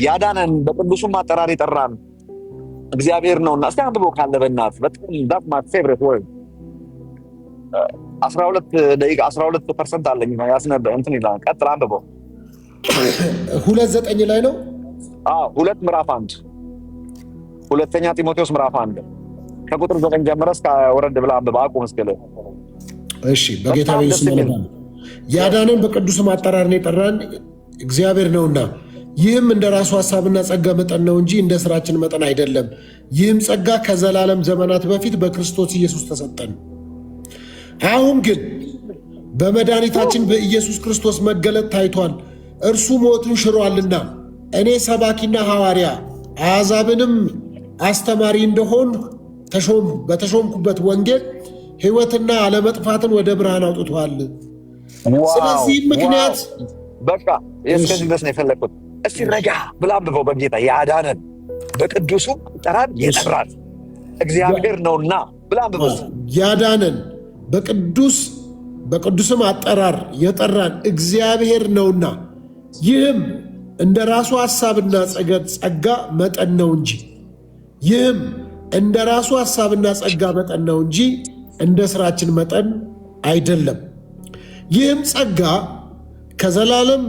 ያዳነን በቅዱሱም አጠራር የጠራን እግዚአብሔር ነውና። እስቲ አንብበው ካለ በእናትህ። በጣም ዳት ማይ ፌቨሪት ወርድ 12 ደቂቃ 12% አለኝ ያስነበ እንትን ይላል። ቀጥል አንብበው። 2:9 ላይ ነው። አዎ 2 ምዕራፍ 1 ሁለተኛ ጢሞቴዎስ ምዕራፍ 1 ከቁጥር 9 ጀምረህ እስከ ወረድ ብለህ አንብበው። አቁም እስከለ እሺ። በጌታ በኢየሱስ ማለት ነው። ያዳነን በቅዱስም አጠራር የጠራን እግዚአብሔር ነውና ይህም እንደ ራሱ ሐሳብና ጸጋ መጠን ነው እንጂ እንደ ስራችን መጠን አይደለም። ይህም ጸጋ ከዘላለም ዘመናት በፊት በክርስቶስ ኢየሱስ ተሰጠን። አሁን ግን በመድኃኒታችን በኢየሱስ ክርስቶስ መገለጥ ታይቷል። እርሱ ሞትን ሽሯልና እኔ ሰባኪና ሐዋርያ አሕዛብንም አስተማሪ እንደሆን በተሾምኩበት ወንጌል ሕይወትና አለመጥፋትን ወደ ብርሃን አውጥቷል። ስለዚህ ምክንያት በቃ እስከዚህ ድረስ ነው የፈለግኩት። እስቲ ረጋ ብላ አንብበው። በጌታ ያዳነን በቅዱሱ አጠራር የጠራን እግዚአብሔር ነውና ብላ አንብበው። ያዳነን በቅዱስም አጠራር የጠራን እግዚአብሔር ነውና ይህም እንደ ራሱ ሐሳብና ጸጋ መጠን ነው እንጂ እንደ ስራችን መጠን አይደለም። ይህም ጸጋ ከዘላለም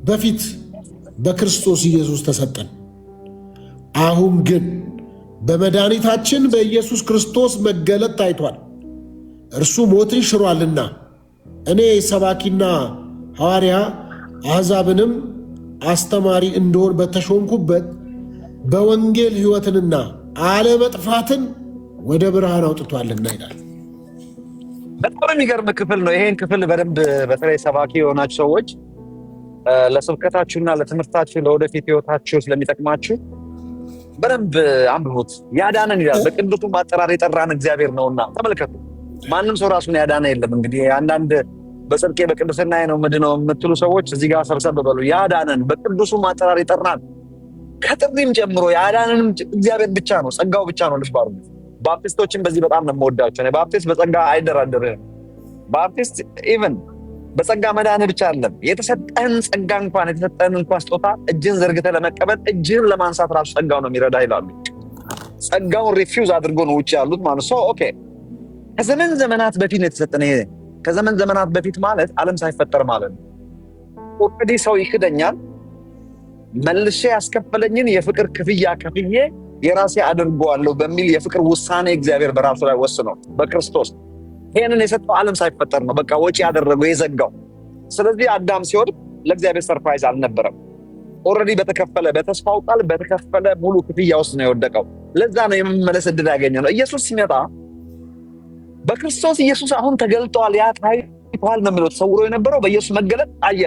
በፊት በክርስቶስ ኢየሱስ ተሰጠን። አሁን ግን በመድኃኒታችን በኢየሱስ ክርስቶስ መገለጥ ታይቷል። እርሱ ሞትን ሽሯልና እኔ ሰባኪና ሐዋርያ አሕዛብንም አስተማሪ እንደሆን በተሾምኩበት በወንጌል ሕይወትንና አለመጥፋትን ወደ ብርሃን አውጥቷልና ይላል። በጣም የሚገርም ክፍል ነው። ይሄን ክፍል በደንብ በተለይ ሰባኪ የሆናችሁ ሰዎች ለስብከታችሁና ለትምህርታችሁ ለወደፊት ሕይወታችሁ ስለሚጠቅማችሁ በደንብ አንብቡት። ያዳነን ይላል በቅዱሱም አጠራር የጠራን እግዚአብሔር ነውና። ተመልከቱ፣ ማንም ሰው ራሱን ያዳነ የለም። እንግዲህ አንዳንድ በጽድቄ በቅድስናዬ ነው ምድነው የምትሉ ሰዎች እዚህ ጋር ሰብሰብ በሉ። ያዳነን በቅዱሱም አጠራር የጠራን ከጥሪም ጀምሮ ያዳነንም እግዚአብሔር ብቻ ነው፣ ጸጋው ብቻ ነው። ልጅ ባሩ ባፕቲስቶችን በዚህ በጣም ነው የምወዳቸው። ባፕቲስት በጸጋ አይደራደርም። ባፕቲስት ኢቨን በጸጋ መዳንህ ብቻ አይደለም የተሰጠህን ጸጋ የተሰጠህን ስጦታ እጅን ዘርግተህ ለመቀበል እጅህን ለማንሳት ራሱ ጸጋው ነው የሚረዳ ይላሉ። ጸጋውን ሪፊውዝ አድርጎ ነው ውጭ ያሉት ማለት ነው። ኦኬ ከዘመን ዘመናት በፊት ነው የተሰጠን። ይሄ ከዘመን ዘመናት በፊት ማለት ዓለም ሳይፈጠር ማለት ነው። ኦልሬዲ ሰው ይክደኛል፣ መልሼ ያስከፈለኝን የፍቅር ክፍያ ከፍዬ የራሴ አድርገዋለሁ በሚል የፍቅር ውሳኔ እግዚአብሔር በራሱ ላይ ወስኖ በክርስቶስ ይሄንን የሰጠው ዓለም ሳይፈጠር ነው። በቃ ወጪ ያደረገው የዘጋው። ስለዚህ አዳም ሲወድቅ ለእግዚአብሔር ሰርፕራይዝ አልነበረም። ኦልሬዲ በተከፈለ በተስፋው ቃል በተከፈለ ሙሉ ክፍያ ውስጥ ነው የወደቀው። ለዛ ነው የመመለስ ዕድል ያገኘው። ኢየሱስ ሲመጣ በክርስቶስ ኢየሱስ አሁን ተገልጧል፣ ያ ታይቷል ነው የሚለው። ተሰውሮ የነበረው በኢየሱስ መገለጥ አየ።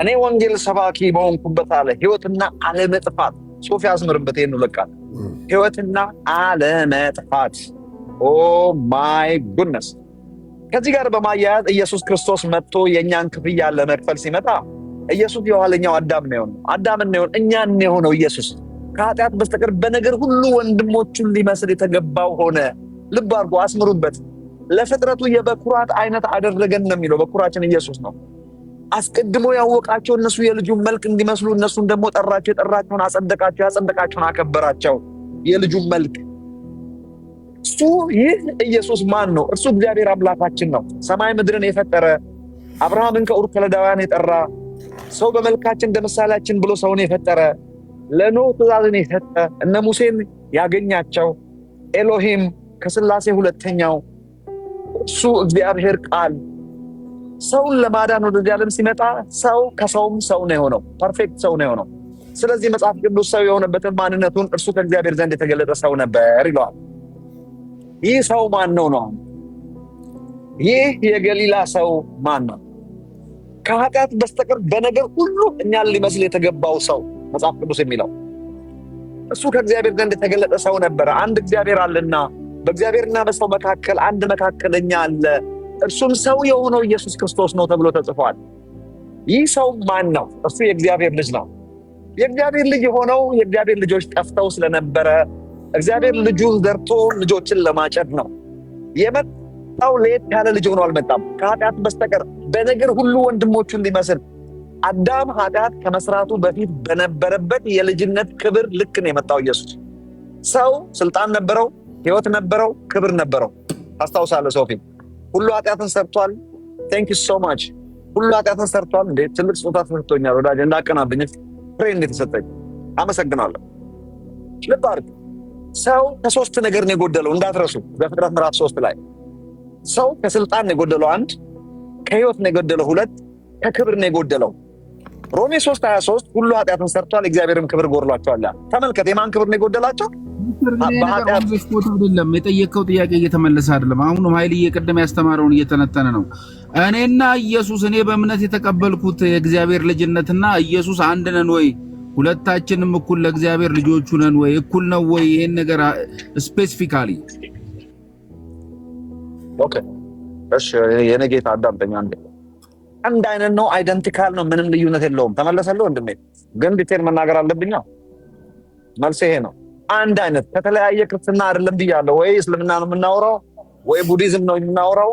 እኔ ወንጌል ሰባኪ በሆንኩበት አለ ሕይወትና አለመጥፋት። ሶፊያ አስምርበት ይሄን ለቃል ሕይወትና አለመጥፋት። ኦ ማይ ጉድነስ። ከዚህ ጋር በማያያዝ ኢየሱስ ክርስቶስ መጥቶ የእኛን ክፍያ ለመክፈል ሲመጣ ኢየሱስ የኋለኛው አዳም ነው የሆነው። አዳምን ነው የሆነው፣ እኛን ነው የሆነው። ኢየሱስ ከኃጢአት በስተቀር በነገር ሁሉ ወንድሞቹን ሊመስል የተገባው ሆነ። ልብ አድርጎ አስምሩበት። ለፍጥረቱ የበኩራት አይነት አደረገን ነው የሚለው። በኩራችን ኢየሱስ ነው። አስቀድሞ ያወቃቸው እነሱ የልጁን መልክ እንዲመስሉ እነሱን ደግሞ ጠራቸው። የጠራቸውን አጸደቃቸው፣ ያጸደቃቸውን አከበራቸው። የልጁን መልክ እሱ ይህ ኢየሱስ ማን ነው? እርሱ እግዚአብሔር አምላካችን ነው። ሰማይ ምድርን የፈጠረ አብርሃምን ከኡር ከለዳውያን የጠራ ሰው በመልካችን እንደ ምሳሌያችን ብሎ ሰውን የፈጠረ ለኖህ ትእዛዝን የሰጠ እነ ሙሴን ያገኛቸው ኤሎሂም ከስላሴ ሁለተኛው እሱ እግዚአብሔር ቃል ሰውን ለማዳን ወደዚህ ዓለም ሲመጣ ሰው ከሰውም ሰው ነው የሆነው። ፐርፌክት ሰው ነው የሆነው። ስለዚህ መጽሐፍ ቅዱስ ሰው የሆነበትን ማንነቱን እርሱ ከእግዚአብሔር ዘንድ የተገለጠ ሰው ነበር ይለዋል። ይህ ሰው ማን ነው ነው? ይህ የገሊላ ሰው ማን ነው? ከኃጢአት በስተቀር በነገር ሁሉ እኛን ሊመስል የተገባው ሰው መጽሐፍ ቅዱስ የሚለው እሱ ከእግዚአብሔር ዘንድ የተገለጠ ሰው ነበረ። አንድ እግዚአብሔር አለና በእግዚአብሔርና በሰው መካከል አንድ መካከለኛ አለ፣ እርሱም ሰው የሆነው ኢየሱስ ክርስቶስ ነው ተብሎ ተጽፏል። ይህ ሰው ማን ነው? እርሱ የእግዚአብሔር ልጅ ነው። የእግዚአብሔር ልጅ የሆነው የእግዚአብሔር ልጆች ጠፍተው ስለነበረ እግዚአብሔር ልጁን ዘርቶ ልጆችን ለማጨድ ነው የመጣው። ለየት ያለ ልጅ ሆኖ አልመጣም ከኃጢአት በስተቀር በነገር ሁሉ ወንድሞቹን ሊመስል። አዳም ኃጢአት ከመስራቱ በፊት በነበረበት የልጅነት ክብር ልክ ነው የመጣው ኢየሱስ። ሰው ስልጣን ነበረው፣ ሕይወት ነበረው፣ ክብር ነበረው። ታስታውሳለህ ሶፊ? ሁሉ ኃጢአትን ሰርቷል። ቴንክ ዩ ሶ ማች። ሁሉ ኃጢአትን ሰርቷል። እንዴ ትልቅ ስጦታ ተሰጥቶኛል ወዳጅ፣ እንዳቀናብኝ ፍሬ እንዴት ተሰጠኝ። አመሰግናለሁ። ልብ አድርግ። ሰው ከሶስት ነገር ነው የጎደለው እንዳትረሱ። በፍጥረት ምዕራፍ 3 ላይ ሰው ከስልጣን ነው የጎደለው 1፣ ከሕይወት ነው የጎደለው 2፣ ከክብር ነው የጎደለው። ሮሜ 3:23 ሁሉ ኃጢአትን ሰርቷል እግዚአብሔርም ክብር ጎድሏቸዋል። ተመልከት፣ የማን ክብር ነው የጎደላቸው? በኃጢአት አይደለም። የጠየቀው ጥያቄ እየተመለሰ አይደለም። አሁንም ኃይል እየቀደመ ያስተማረውን እየተነተነ ነው። እኔና ኢየሱስ፣ እኔ በእምነት የተቀበልኩት የእግዚአብሔር ልጅነትና ኢየሱስ አንድ ነን ወይ? ሁለታችንም እኩል ለእግዚአብሔር ልጆቹ ነን ወይ? እኩል ነው ወይ? ይሄን ነገር ስፔሲፊካሊ ኦኬ። እሺ የኔ ጌታ አዳምጠኝ አንዴ። አንድ አይነት ነው፣ አይደንቲካል ነው፣ ምንም ልዩነት የለውም። ተመለሰልህ ወንድሜ። ግን ዲቴል መናገር አለብኝ። መልስ ይሄ ነው። አንድ አይነት ከተለያየ ክርስትና አይደለም ብያለሁ። ወይ እስልምና ነው የምናወራው፣ ወይ ቡዲዝም ነው የምናወራው፣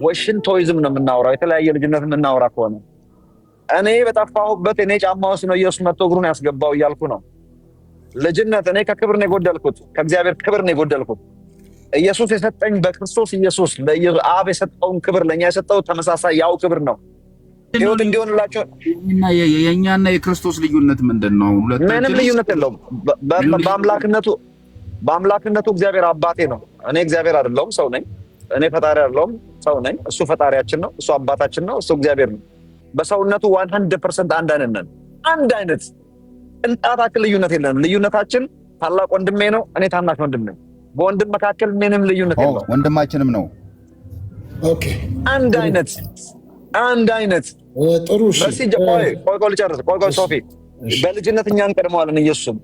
ወይ ሽንቶይዝም ነው የምናወራው። የተለያየ ልጅነት የምናወራ ከሆነ እኔ በጠፋሁበት እኔ ጫማ ውስጥ ነው ኢየሱስ መጥቶ እግሩን ያስገባው እያልኩ ነው። ልጅነት እኔ ከክብር ነው የጎደልኩት፣ ከእግዚአብሔር ክብር ነው የጎደልኩት። ኢየሱስ የሰጠኝ በክርስቶስ ኢየሱስ ለአብ የሰጠውን ክብር ለእኛ የሰጠው ተመሳሳይ ያው ክብር ነው። ሕይወት እንዲሆንላቸው የእኛና የክርስቶስ ልዩነት ምንድን ነው? ምንም ልዩነት የለውም። በአምላክነቱ እግዚአብሔር አባቴ ነው። እኔ እግዚአብሔር አይደለሁም፣ ሰው ነኝ። እኔ ፈጣሪ አይደለሁም፣ ሰው ነኝ። እሱ ፈጣሪያችን ነው፣ እሱ አባታችን ነው፣ እሱ እግዚአብሔር ነው። በሰውነቱ 100% አንድ አይነት ነን። አንድ አይነት ቅንጣታችን ልዩነት የለንም። ልዩነታችን ታላቅ ወንድሜ ነው፣ እኔ ታናሽ ወንድም ነኝ። በወንድም መካከል ምንም ልዩነት የለውም። ወንድማችንም ነው። ኦኬ አንድ አይነት ጥሩ። እሺ ቆይ ልጨርስ። ቆይ ሶፊ፣ በልጅነት እኛ እንቀድመዋለን። ኢየሱስም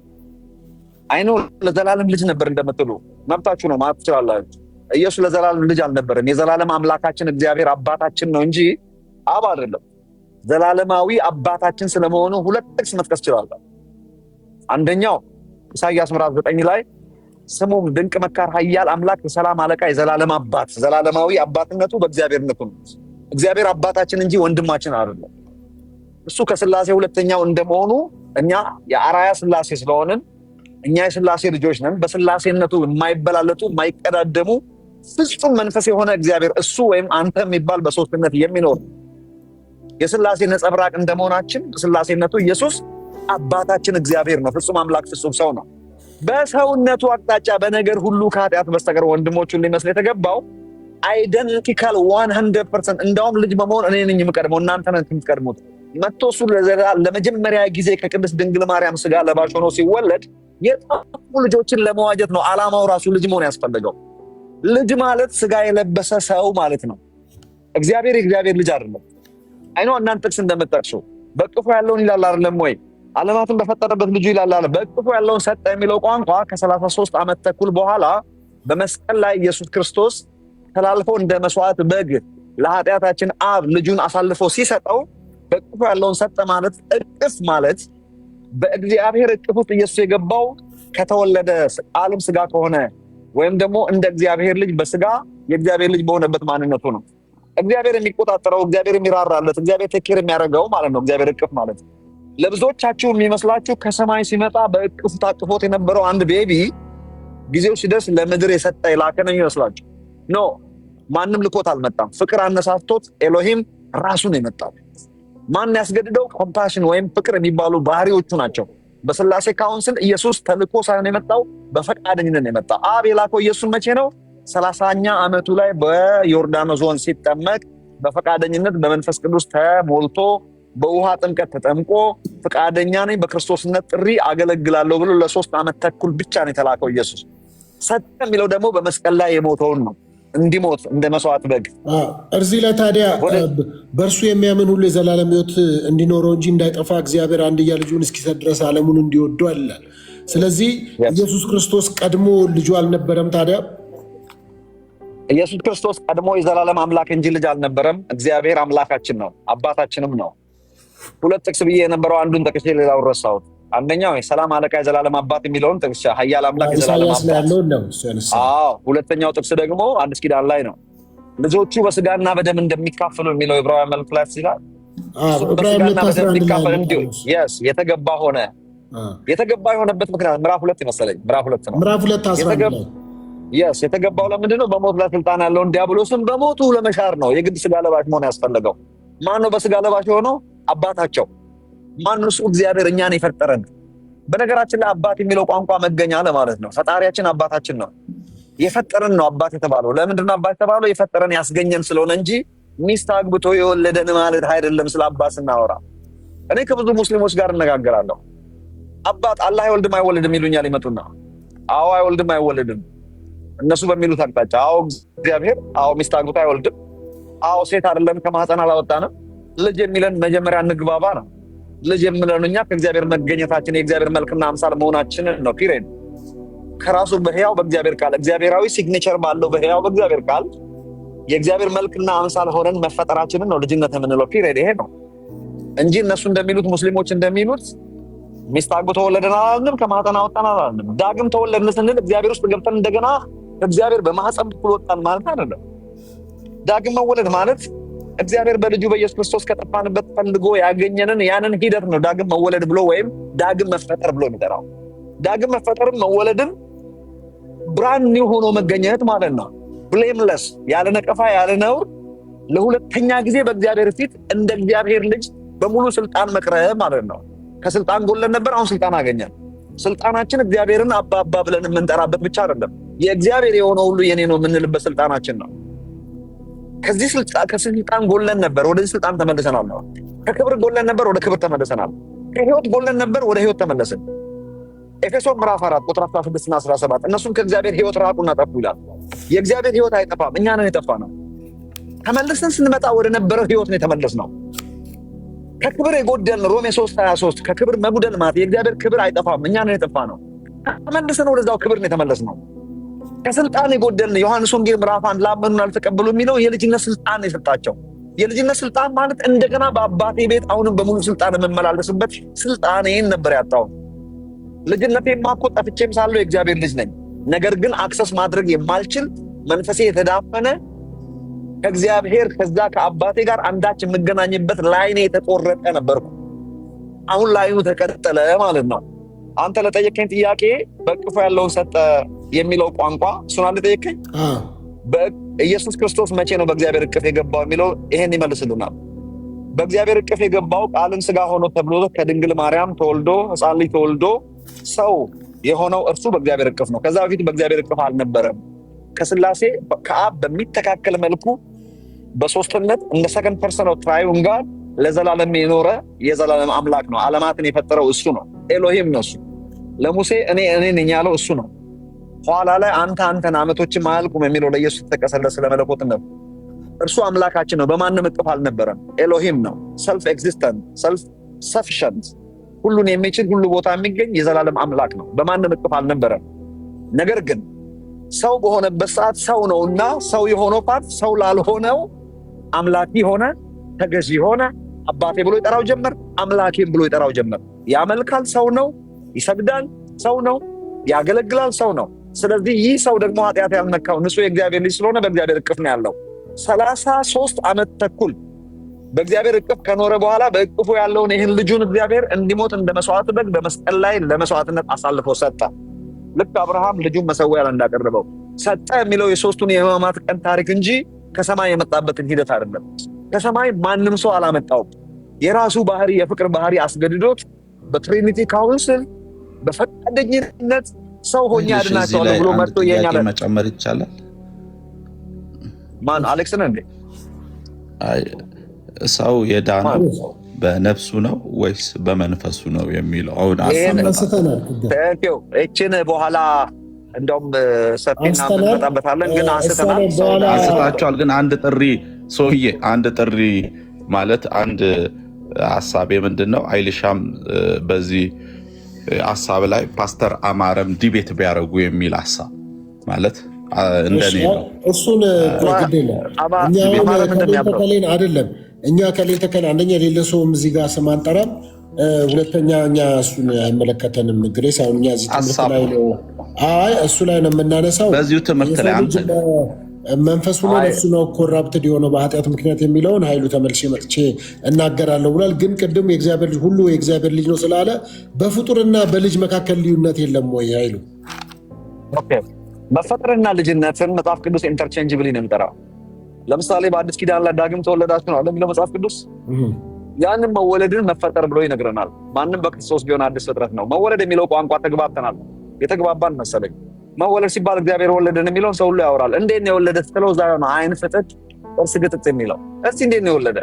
አይኖ ለዘላለም ልጅ ነበር እንደምትሉ መብታችሁ ነው ማለት ትችላላችሁ። ኢየሱስ ለዘላለም ልጅ አልነበረም። የዘላለም አምላካችን እግዚአብሔር አባታችን ነው እንጂ አብ አይደለም። ዘላለማዊ አባታችን ስለመሆኑ 2 ጥቅስ መጥቀስ ይችላል። አንደኛው ኢሳይያስ ምዕራፍ 9 ላይ ስሙም ድንቅ መካር፣ ኃያል አምላክ፣ የሰላም አለቃ፣ የዘላለም አባት። ዘላለማዊ አባትነቱ በእግዚአብሔርነቱ ነው። እግዚአብሔር አባታችን እንጂ ወንድማችን አይደለም። እሱ ከስላሴ ሁለተኛው እንደመሆኑ እኛ የአራያ ስላሴ ስለሆንን እኛ የስላሴ ልጆች ነን። በስላሴነቱ የማይበላለጡ የማይቀዳደሙ ፍጹም መንፈስ የሆነ እግዚአብሔር እሱ ወይም አንተ የሚባል በሶስትነት የሚኖር የስላሴ ነጸብራቅ እንደመሆናችን በስላሴነቱ ኢየሱስ አባታችን እግዚአብሔር ነው። ፍጹም አምላክ፣ ፍጹም ሰው ነው። በሰውነቱ አቅጣጫ በነገር ሁሉ ከኃጢአት በስተቀር ወንድሞቹን ሊመስል የተገባው አይደንቲካል 100%። እንዳውም ልጅ በመሆን እኔ ነኝ የምቀድመው፣ እናንተ ናችሁ የምትቀድሙት። መጥቶ እሱ ለመጀመሪያ ጊዜ ከቅድስት ድንግል ማርያም ስጋ ለባሽ ሆኖ ሲወለድ የጠፉ ልጆችን ለመዋጀት ነው ዓላማው። ራሱ ልጅ መሆን ያስፈልገው። ልጅ ማለት ስጋ የለበሰ ሰው ማለት ነው። እግዚአብሔር የእግዚአብሔር ልጅ አይደለም። አይኖ እናንተ ጥቅስ እንደምትጠቅሱ በቅፉ ያለውን ይላል አይደለም ወይ? ዓለማትን በፈጠረበት ልጁ ይላል አለ። በቅፉ ያለውን ሰጠ የሚለው ቋንቋ ከ33 ዓመት ተኩል በኋላ በመስቀል ላይ ኢየሱስ ክርስቶስ ተላልፎ እንደ መስዋዕት በግ ለኃጢአታችን አብ ልጁን አሳልፎ ሲሰጠው በቅፉ ያለውን ሰጠ ማለት እቅፍ ማለት በእግዚአብሔር እቅፍ ውስጥ ኢየሱስ የገባው ከተወለደ ዓለም ስጋ ከሆነ ወይም ደግሞ እንደ እግዚአብሔር ልጅ በስጋ የእግዚአብሔር ልጅ በሆነበት ማንነቱ ነው። እግዚአብሔር የሚቆጣጠረው፣ እግዚአብሔር የሚራራለት፣ እግዚአብሔር ቴኬር የሚያደርገው ማለት ነው። እግዚአብሔር እቅፍ ማለት ለብዙዎቻችሁ የሚመስላችሁ ከሰማይ ሲመጣ በእቅፉ ታቅፎት የነበረው አንድ ቤቢ ጊዜው ሲደርስ ለምድር የሰጠ የላከ ነው ይመስላችሁ። ኖ፣ ማንም ልኮት አልመጣም። ፍቅር አነሳስቶት ኤሎሂም ራሱ ነው የመጣው። ማን ያስገድደው? ኮምፓሽን ወይም ፍቅር የሚባሉ ባህሪዎቹ ናቸው። በስላሴ ካውንስል ኢየሱስ ተልኮ ሳይሆን የመጣው በፈቃደኝነት ነው የመጣው። አብ የላከው ኢየሱስ መቼ ነው? 30ኛ ዓመቱ ላይ በዮርዳኖስ ወንዝ ሲጠመቅ በፈቃደኝነት በመንፈስ ቅዱስ ተሞልቶ በውሃ ጥምቀት ተጠምቆ ፈቃደኛ ነኝ በክርስቶስነት ጥሪ አገለግላለሁ ብሎ ለ3 ዓመት ተኩል ብቻ ነው የተላከው ኢየሱስ። ሰጠ የሚለው ደግሞ በመስቀል ላይ የሞተውን ነው፣ እንዲሞት እንደ መስዋዕት በግ። እዚህ ላይ ታዲያ በእርሱ የሚያምን ሁሉ የዘላለም ሕይወት እንዲኖረው እንጂ እንዳይጠፋ እግዚአብሔር አንድያ ልጁን እስኪሰጥ ድረስ ዓለሙን እንዲወደው ይላል። ስለዚህ ኢየሱስ ክርስቶስ ቀድሞ ልጁ አልነበረም። ታዲያ ኢየሱስ ክርስቶስ ቀድሞ የዘላለም አምላክ እንጂ ልጅ አልነበረም። እግዚአብሔር አምላካችን ነው፣ አባታችንም ነው። 2 ጥቅስ ብዬ የነበረው አንዱን ጠቅሼ ሌላው ረሳሁት። አንደኛው የሰላም አለቃ የዘላለም አባት የሚለውን ጠቅሼ ኃያል አምላክ የዘላለም አባት ነው። ሁለተኛው ጥቅስ ደግሞ አዲስ ኪዳን ላይ ነው። ልጆቹ በስጋና በደም እንደሚካፈሉ የሚለው ዕብራውያን መልእክት ላይ ይላል። በስጋና በደም የሚካፈል እንዲሁ የተገባ ሆነ። የተገባ የሆነበት ምክንያት ምዕራፍ 2 ይመስለኝ፣ ምዕራፍ 2 ነው። ምዕራፍ 2 የተገባው ለምንድን ነው? በሞት ላይ ስልጣን ያለውን ዲያብሎስን በሞቱ ለመሻር ነው። የግድ ስጋ ለባሽ መሆን ያስፈለገው። ማን ነው በስጋ ለባሽ የሆነው? አባታቸው። ማን እሱ? እግዚአብሔር እኛን የፈጠረን። በነገራችን ላይ አባት የሚለው ቋንቋ መገኛ ለማለት ነው። ፈጣሪያችን አባታችን ነው። የፈጠረን ነው አባት የተባለው። ለምንድን ነው አባት የተባለው? የፈጠረን ያስገኘን ስለሆነ እንጂ ሚስት አግብቶ የወለደን ማለት አይደለም። ስለ አባት ስናወራ እኔ ከብዙ ሙስሊሞች ጋር እነጋገራለሁ። አባት አላህ አይወልድም አይወልድም ይሉኛል። ይመጡና አዎ አይወልድም አይወልድም እነሱ በሚሉት አቅጣጫ። አዎ እግዚአብሔር አዎ ሚስት አግብቶ አይወልድም። አዎ ሴት አይደለም ከማህፀን አላወጣንም። ልጅ የሚለን መጀመሪያ እንግባባ ነው። ልጅ የሚለን እኛ ከእግዚአብሔር መገኘታችን የእግዚአብሔር መልክና አምሳል መሆናችንን ነው። ፒሬድ ከራሱ በሕያው በእግዚአብሔር ቃል እግዚአብሔራዊ ሲግኔቸር ባለው በሕያው በእግዚአብሔር ቃል የእግዚአብሔር መልክና አምሳል ሆነን መፈጠራችንን ነው ልጅነት የምንለው። ፒሬድ ይሄ ነው እንጂ እነሱ እንደሚሉት ሙስሊሞች እንደሚሉት ሚስት አግብቶ ተወለደን አላልንም፣ ከማህፀን አወጣን አላልንም። ዳግም ተወለድን ስንል እግዚአብሔር ውስጥ ገብተን እንደገና እግዚአብሔር በማህፀን በኩል ወጣን ማለት አይደለም። ዳግም መወለድ ማለት እግዚአብሔር በልጁ በኢየሱስ ክርስቶስ ከጠፋንበት ፈልጎ ያገኘንን ያንን ሂደት ነው ዳግም መወለድ ብሎ ወይም ዳግም መፈጠር ብሎ የሚጠራው። ዳግም መፈጠርም መወለድም ብራንድ ኒው ሆኖ መገኘት ማለት ነው። ብሌምለስ፣ ያለ ነቀፋ ያለ ነውር፣ ለሁለተኛ ጊዜ በእግዚአብሔር ፊት እንደ እግዚአብሔር ልጅ በሙሉ ስልጣን መቅረብ ማለት ነው። ከስልጣን ጎለን ነበር፣ አሁን ስልጣን አገኘን። ስልጣናችን እግዚአብሔርን አባ አባ ብለን የምንጠራበት ብቻ አይደለም፣ የእግዚአብሔር የሆነው ሁሉ የኔ ነው የምንልበት ስልጣናችን ነው። ከስልጣን ጎለን ነበር፣ ወደዚህ ስልጣን ተመልሰናል። ከክብር ጎለን ነበር፣ ወደ ክብር ተመልሰናል። ከህይወት ጎለን ነበር፣ ወደ ህይወት ተመለስን። ኤፌሶን ምዕራፍ 4 ቁጥር 16 እና 17 እነሱም ከእግዚአብሔር ህይወት ራቁና ጠፉ ይላል። የእግዚአብሔር ህይወት አይጠፋም፣ እኛ ነን የጠፋነው። ተመልሰን ስንመጣ ወደ ነበረው ህይወት ነው የተመለስነው። ከክብር የጎደልን ሮሜ 3:23 ከክብር መጉደል ማለት የእግዚአብሔር ክብር አይጠፋም፣ እኛ ነን የጠፋነው። ተመልሰን ወደዛው ክብር ነው የተመለስነው። ከስልጣን የጎደልን ዮሐንስ ወንጌል ምዕራፍ 1 ላመኑና አልተቀበሉ የሚለው የልጅነት ስልጣን ነው የሰጣቸው። የልጅነት ስልጣን ማለት እንደገና በአባቴ ቤት አሁንም በሙሉ ስልጣን የምመላለስበት ስልጣኔን ነበር ያጣው። ልጅነቴማ እኮ ጠፍቼም ሳለሁ የእግዚአብሔር ልጅ ነኝ። ነገር ግን አክሰስ ማድረግ የማልችል መንፈሴ የተዳፈነ ከእግዚአብሔር ከዛ ከአባቴ ጋር አንዳች የምገናኝበት ላይኔ የተቆረጠ ነበርኩ። አሁን ላይኑ ተቀጠለ ማለት ነው። አንተ ለጠየቀኝ ጥያቄ በእቅፉ ያለውን ሰጠ የሚለው ቋንቋ እሱን አለ ጠየቀኝ። ኢየሱስ ክርስቶስ መቼ ነው በእግዚአብሔር እቅፍ የገባው የሚለው ይሄን ይመልስልናል። በእግዚአብሔር እቅፍ የገባው ቃልን ስጋ ሆኖ ተብሎ ከድንግል ማርያም ተወልዶ ሕፃን ልጅ ተወልዶ ሰው የሆነው እርሱ በእግዚአብሔር እቅፍ ነው። ከዛ በፊት በእግዚአብሔር እቅፍ አልነበረም። ከስላሴ ከአብ በሚተካከል መልኩ በሶስትነት እንደ ሰከንድ ፐርሰን ኦፍ ትራዩን ጋር ለዘላለም የኖረ የዘላለም አምላክ ነው። ዓለማትን የፈጠረው እሱ ነው። ኤሎሂም ነው እሱ። ለሙሴ እኔ ነኝ ያለው እሱ ነው። ኋላ ላይ አንተን ዓመቶችም አያልቁም የሚለው ለኢየሱስ የተጠቀሰለት ስለ መለኮትነት እርሱ አምላካችን ነው። በማንም እቅፍ አልነበረም። ኤሎሂም ነው። ሰልፍ ኤግዚስተንት፣ ሰልፍ ሰፊሸንት፣ ሁሉን የሚችል ሁሉ ቦታ የሚገኝ የዘላለም አምላክ ነው። በማንም እቅፍ አልነበረም። ነገር ግን ሰው በሆነበት ሰዓት ሰው ነውና ሰው የሆነው ፓርት ሰው ላልሆነው አምላኪ ሆነ፣ ተገዢ ሆነ። አባቴ ብሎ ይጠራው ጀመር፣ አምላኬም ብሎ ይጠራው ጀመር። ያመልካል፣ ሰው ነው። ይሰግዳል፣ ሰው ነው። ያገለግላል፣ ሰው ነው። ስለዚህ ይህ ሰው ደግሞ ኃጢአት ያልነካው ንጹሕ የእግዚአብሔር ልጅ ስለሆነ በእግዚአብሔር እቅፍ ነው ያለው። 33 ዓመት ተኩል በእግዚአብሔር እቅፍ ከኖረ በኋላ በእቅፉ ያለውን ይህን ልጁን እግዚአብሔር እንዲሞት እንደ መስዋዕት በግ በመስቀል ላይ ለመስዋዕትነት አሳልፎ ሰጠ። ልክ አብርሃም ልጁን መሰዊያ ላይ እንዳቀረበው ሰጠ የሚለው የሶስቱን የሕማማት ቀን ታሪክ እንጂ ከሰማይ የመጣበትን ሂደት አይደለም። ከሰማይ ማንም ሰው አላመጣውም። የራሱ ባህሪ፣ የፍቅር ባህሪ አስገድዶት በትሪኒቲ ካውንስል በፈቃደኝነት ሰው ሆኜ አድናቸዋለሁ ብሎ መጥቶ የኛለ መጨመር ይቻላል። ማን አሌክስ ነው እንዴ? ሰው የዳነው በነፍሱ ነው ወይስ በመንፈሱ ነው የሚለው አሁን እችን በኋላ እንደውም ሰፊና እንመጣበታለን። ግን አንስታችኋል። ግን አንድ ጥሪ ሰውዬ አንድ ጥሪ ማለት አንድ ሀሳቤ ምንድን ነው? አይልሻም በዚህ ሀሳብ ላይ ፓስተር አማረም ዲቤት ቢያደርጉ የሚል ሀሳብ ማለት እንደኔ ነው። እሱን ግድ የለም አይደለም። እኛ ከሌለ ተከለ አንደኛ የሌለ ሰውም እዚህ ጋር ስም አንጠራም። ሁለተኛ እኛ እሱን አይመለከተንም። ግሬስ አሁን እኛ እዚህ ትምህርት ላይ ነው። እሱ ላይ ነው የምናነሳው። በዚሁ ትምህርት ላይ አንተ መንፈሱ ነው እሱ ነው ኮራፕትድ የሆነው በኃጢአት ምክንያት የሚለውን ኃይሉ ተመልሼ መጥቼ እናገራለሁ ብሏል። ግን ቅድም የእግዚአብሔር ልጅ ሁሉ የእግዚአብሔር ልጅ ነው ስላለ በፍጡርና በልጅ መካከል ልዩነት የለም ወይ ኃይሉ? መፈጠርና ልጅነትን መጽሐፍ ቅዱስ ኢንተርቼንጅብሊ ነው የሚጠራው። ለምሳሌ በአዲስ ኪዳን ላይ ዳግም ተወለዳችሁ ነው የሚለው መጽሐፍ ቅዱስ። ያንን መወለድን መፈጠር ብሎ ይነግረናል። ማንም በክርስቶስ ቢሆን አዲስ ፍጥረት ነው። መወለድ የሚለው ቋንቋ ተግባብተናል። የተግባባን መሰለኝ። መወለድ ሲባል እግዚአብሔር ወለደን የሚለውን ሰው ሁሉ ያወራል። እንዴት ነው የወለደ ስትለው እዛ ነው አይን ፍጥጥ እርስ ግጥጥ የሚለው። እስቲ እንዴት ነው የወለደ?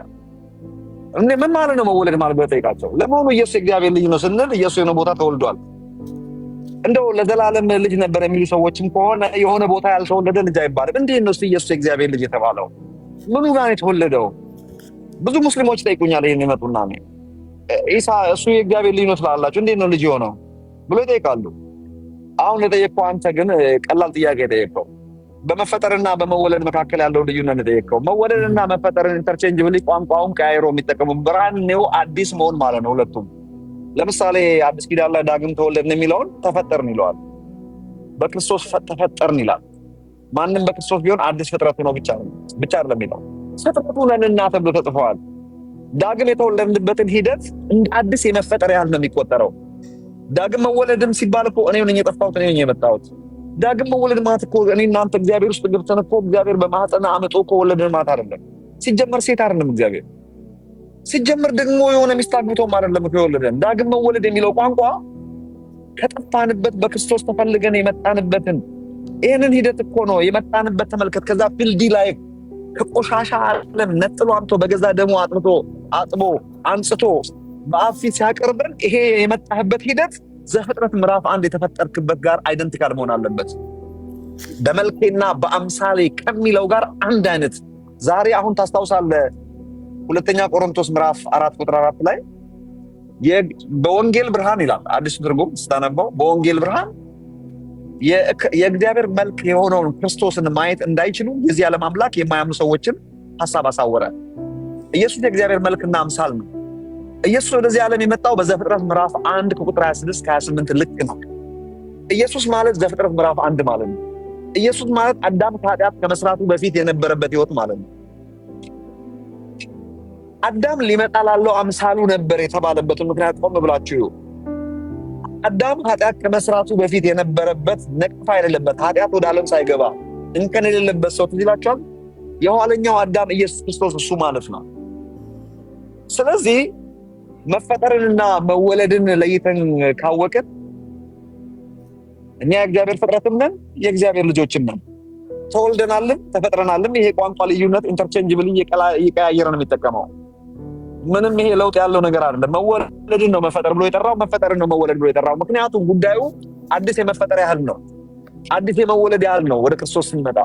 ምን ማለት ነው መወለድ ማለት በጠይቃቸው። ለመሆኑ ኢየሱስ የእግዚአብሔር ልጅ ነው ስንል ኢየሱስ የሆነ ቦታ ተወልዷል። እንደው ለዘላለም ልጅ ነበር የሚሉ ሰዎችም ከሆነ የሆነ ቦታ ያልተወለደ ልጅ አይባልም። እንዴት ነው ኢየሱስ የእግዚአብሔር ልጅ የተባለው? ምኑ ጋር የተወለደው? ብዙ ሙስሊሞች ጠይቁኛል። ይሄን ይመጡና ኢሳ እሱ የእግዚአብሔር ልጅ ነው ስላላችሁ እንዴት ነው ልጅ የሆነው ብሎ ይጠይቃሉ። አሁን የጠየቀው አንተ ግን ቀላል ጥያቄ የጠየቀው በመፈጠርና በመወለድ መካከል ያለው ልዩነት የጠየቀው። መወለድና መፈጠርን ኢንተርቼንጅብሊ ቋንቋውን ቀያይሮ የሚጠቀሙ ብርሃን ነው አዲስ መሆን ማለት ነው ሁለቱም። ለምሳሌ አዲስ ኪዳን ላይ ዳግም ተወለድን የሚለውን ተፈጠርን ይለዋል። በክርስቶስ ተፈጠርን ይላል። ማንም በክርስቶስ ቢሆን አዲስ ፍጥረት ነው ብቻ አይደለም የሚለው ፍጥረቱ ነንና ተብሎ ተጽፈዋል። ዳግም የተወለድንበትን ሂደት እንደ አዲስ የመፈጠር ያህል ነው የሚቆጠረው። ዳግም መወለድም ሲባል እኮ እኔ ነኝ የጠፋሁት፣ እኔ ነኝ የመጣሁት። ዳግም መወለድ ማለት እኮ እኔ እናንተ እግዚአብሔር ውስጥ ገብተን እኮ እግዚአብሔር በማህፀን አምጦ እኮ ወለድን ማለት አይደለም። ሲጀመር ሴት አይደለም እግዚአብሔር። ሲጀመር ደግሞ የሆነ ሚስት አግብቶም አይደለም እኮ የወለደን። ዳግም መወለድ የሚለው ቋንቋ ከጠፋንበት በክርስቶስ ተፈልገን የመጣንበትን ይህንን ሂደት እኮ ነው የመጣንበት። ተመልከት። ከዛ ፊልዲ ላይፍ ከቆሻሻ ዓለም ነጥሎ አምጥቶ በገዛ ደሙ አጥቦ አንጽቶ በአብ ፊት ሲያቀርበን ይሄ የመጣህበት ሂደት ዘፍጥረት ምዕራፍ 1 የተፈጠርክበት ጋር አይደንቲካል መሆን አለበት። በመልኬና በአምሳሌ ከሚለው ጋር አንድ አይነት። ዛሬ አሁን ታስታውሳለህ ሁለተኛ ቆሮንቶስ ምዕራፍ 4 ቁጥር 4 ላይ በወንጌል ብርሃን ይላል አዲስ ትርጉም ስታነበው፣ በወንጌል ብርሃን የእግዚአብሔር መልክ የሆነውን ክርስቶስን ማየት እንዳይችሉ የዚህ ዓለም አምላክ የማያምኑ ሰዎችን ሐሳብ አሳወረ። ኢየሱስ የእግዚአብሔር መልክና አምሳል ነው። ኢየሱስ ወደዚህ ዓለም የመጣው በዘፍጥረት ምዕራፍ 1 ከቁጥር 26 ከ28 ልክ ነው። ኢየሱስ ማለት ዘፍጥረት ምዕራፍ 1 ማለት ነው። ኢየሱስ ማለት አዳም ኃጢአት ከመስራቱ በፊት የነበረበት ህይወት ማለት ነው። አዳም ሊመጣ ላለው አምሳሉ ነበር የተባለበትን ምክንያት ቆም ብላችሁ አዳም ኃጢአት ከመስራቱ በፊት የነበረበት ነቅፋ የሌለበት ኃጢአት ወደ ዓለም ሳይገባ እንከን የሌለበት ሰው ትዝ ይላችኋል። የኋለኛው አዳም ኢየሱስ ክርስቶስ እሱ ማለት ነው። ስለዚህ መፈጠርንና መወለድን ለይተን ካወቅን እኛ የእግዚአብሔር ፍጥረትም ነን፣ የእግዚአብሔር ልጆችም ነን። ተወልደናልም ተፈጥረናልም። ይሄ ቋንቋ ልዩነት ኢንተርቼንጅብሊ እየቀያየረ ነው የሚጠቀመው። ምንም ይሄ ለውጥ ያለው ነገር አይደለም። መወለድን ነው መፈጠር ብሎ የጠራው፣ መፈጠርን ነው መወለድ ብሎ የጠራው። ምክንያቱም ጉዳዩ አዲስ የመፈጠር ያህል ነው፣ አዲስ የመወለድ ያህል ነው። ወደ ክርስቶስ ስንመጣ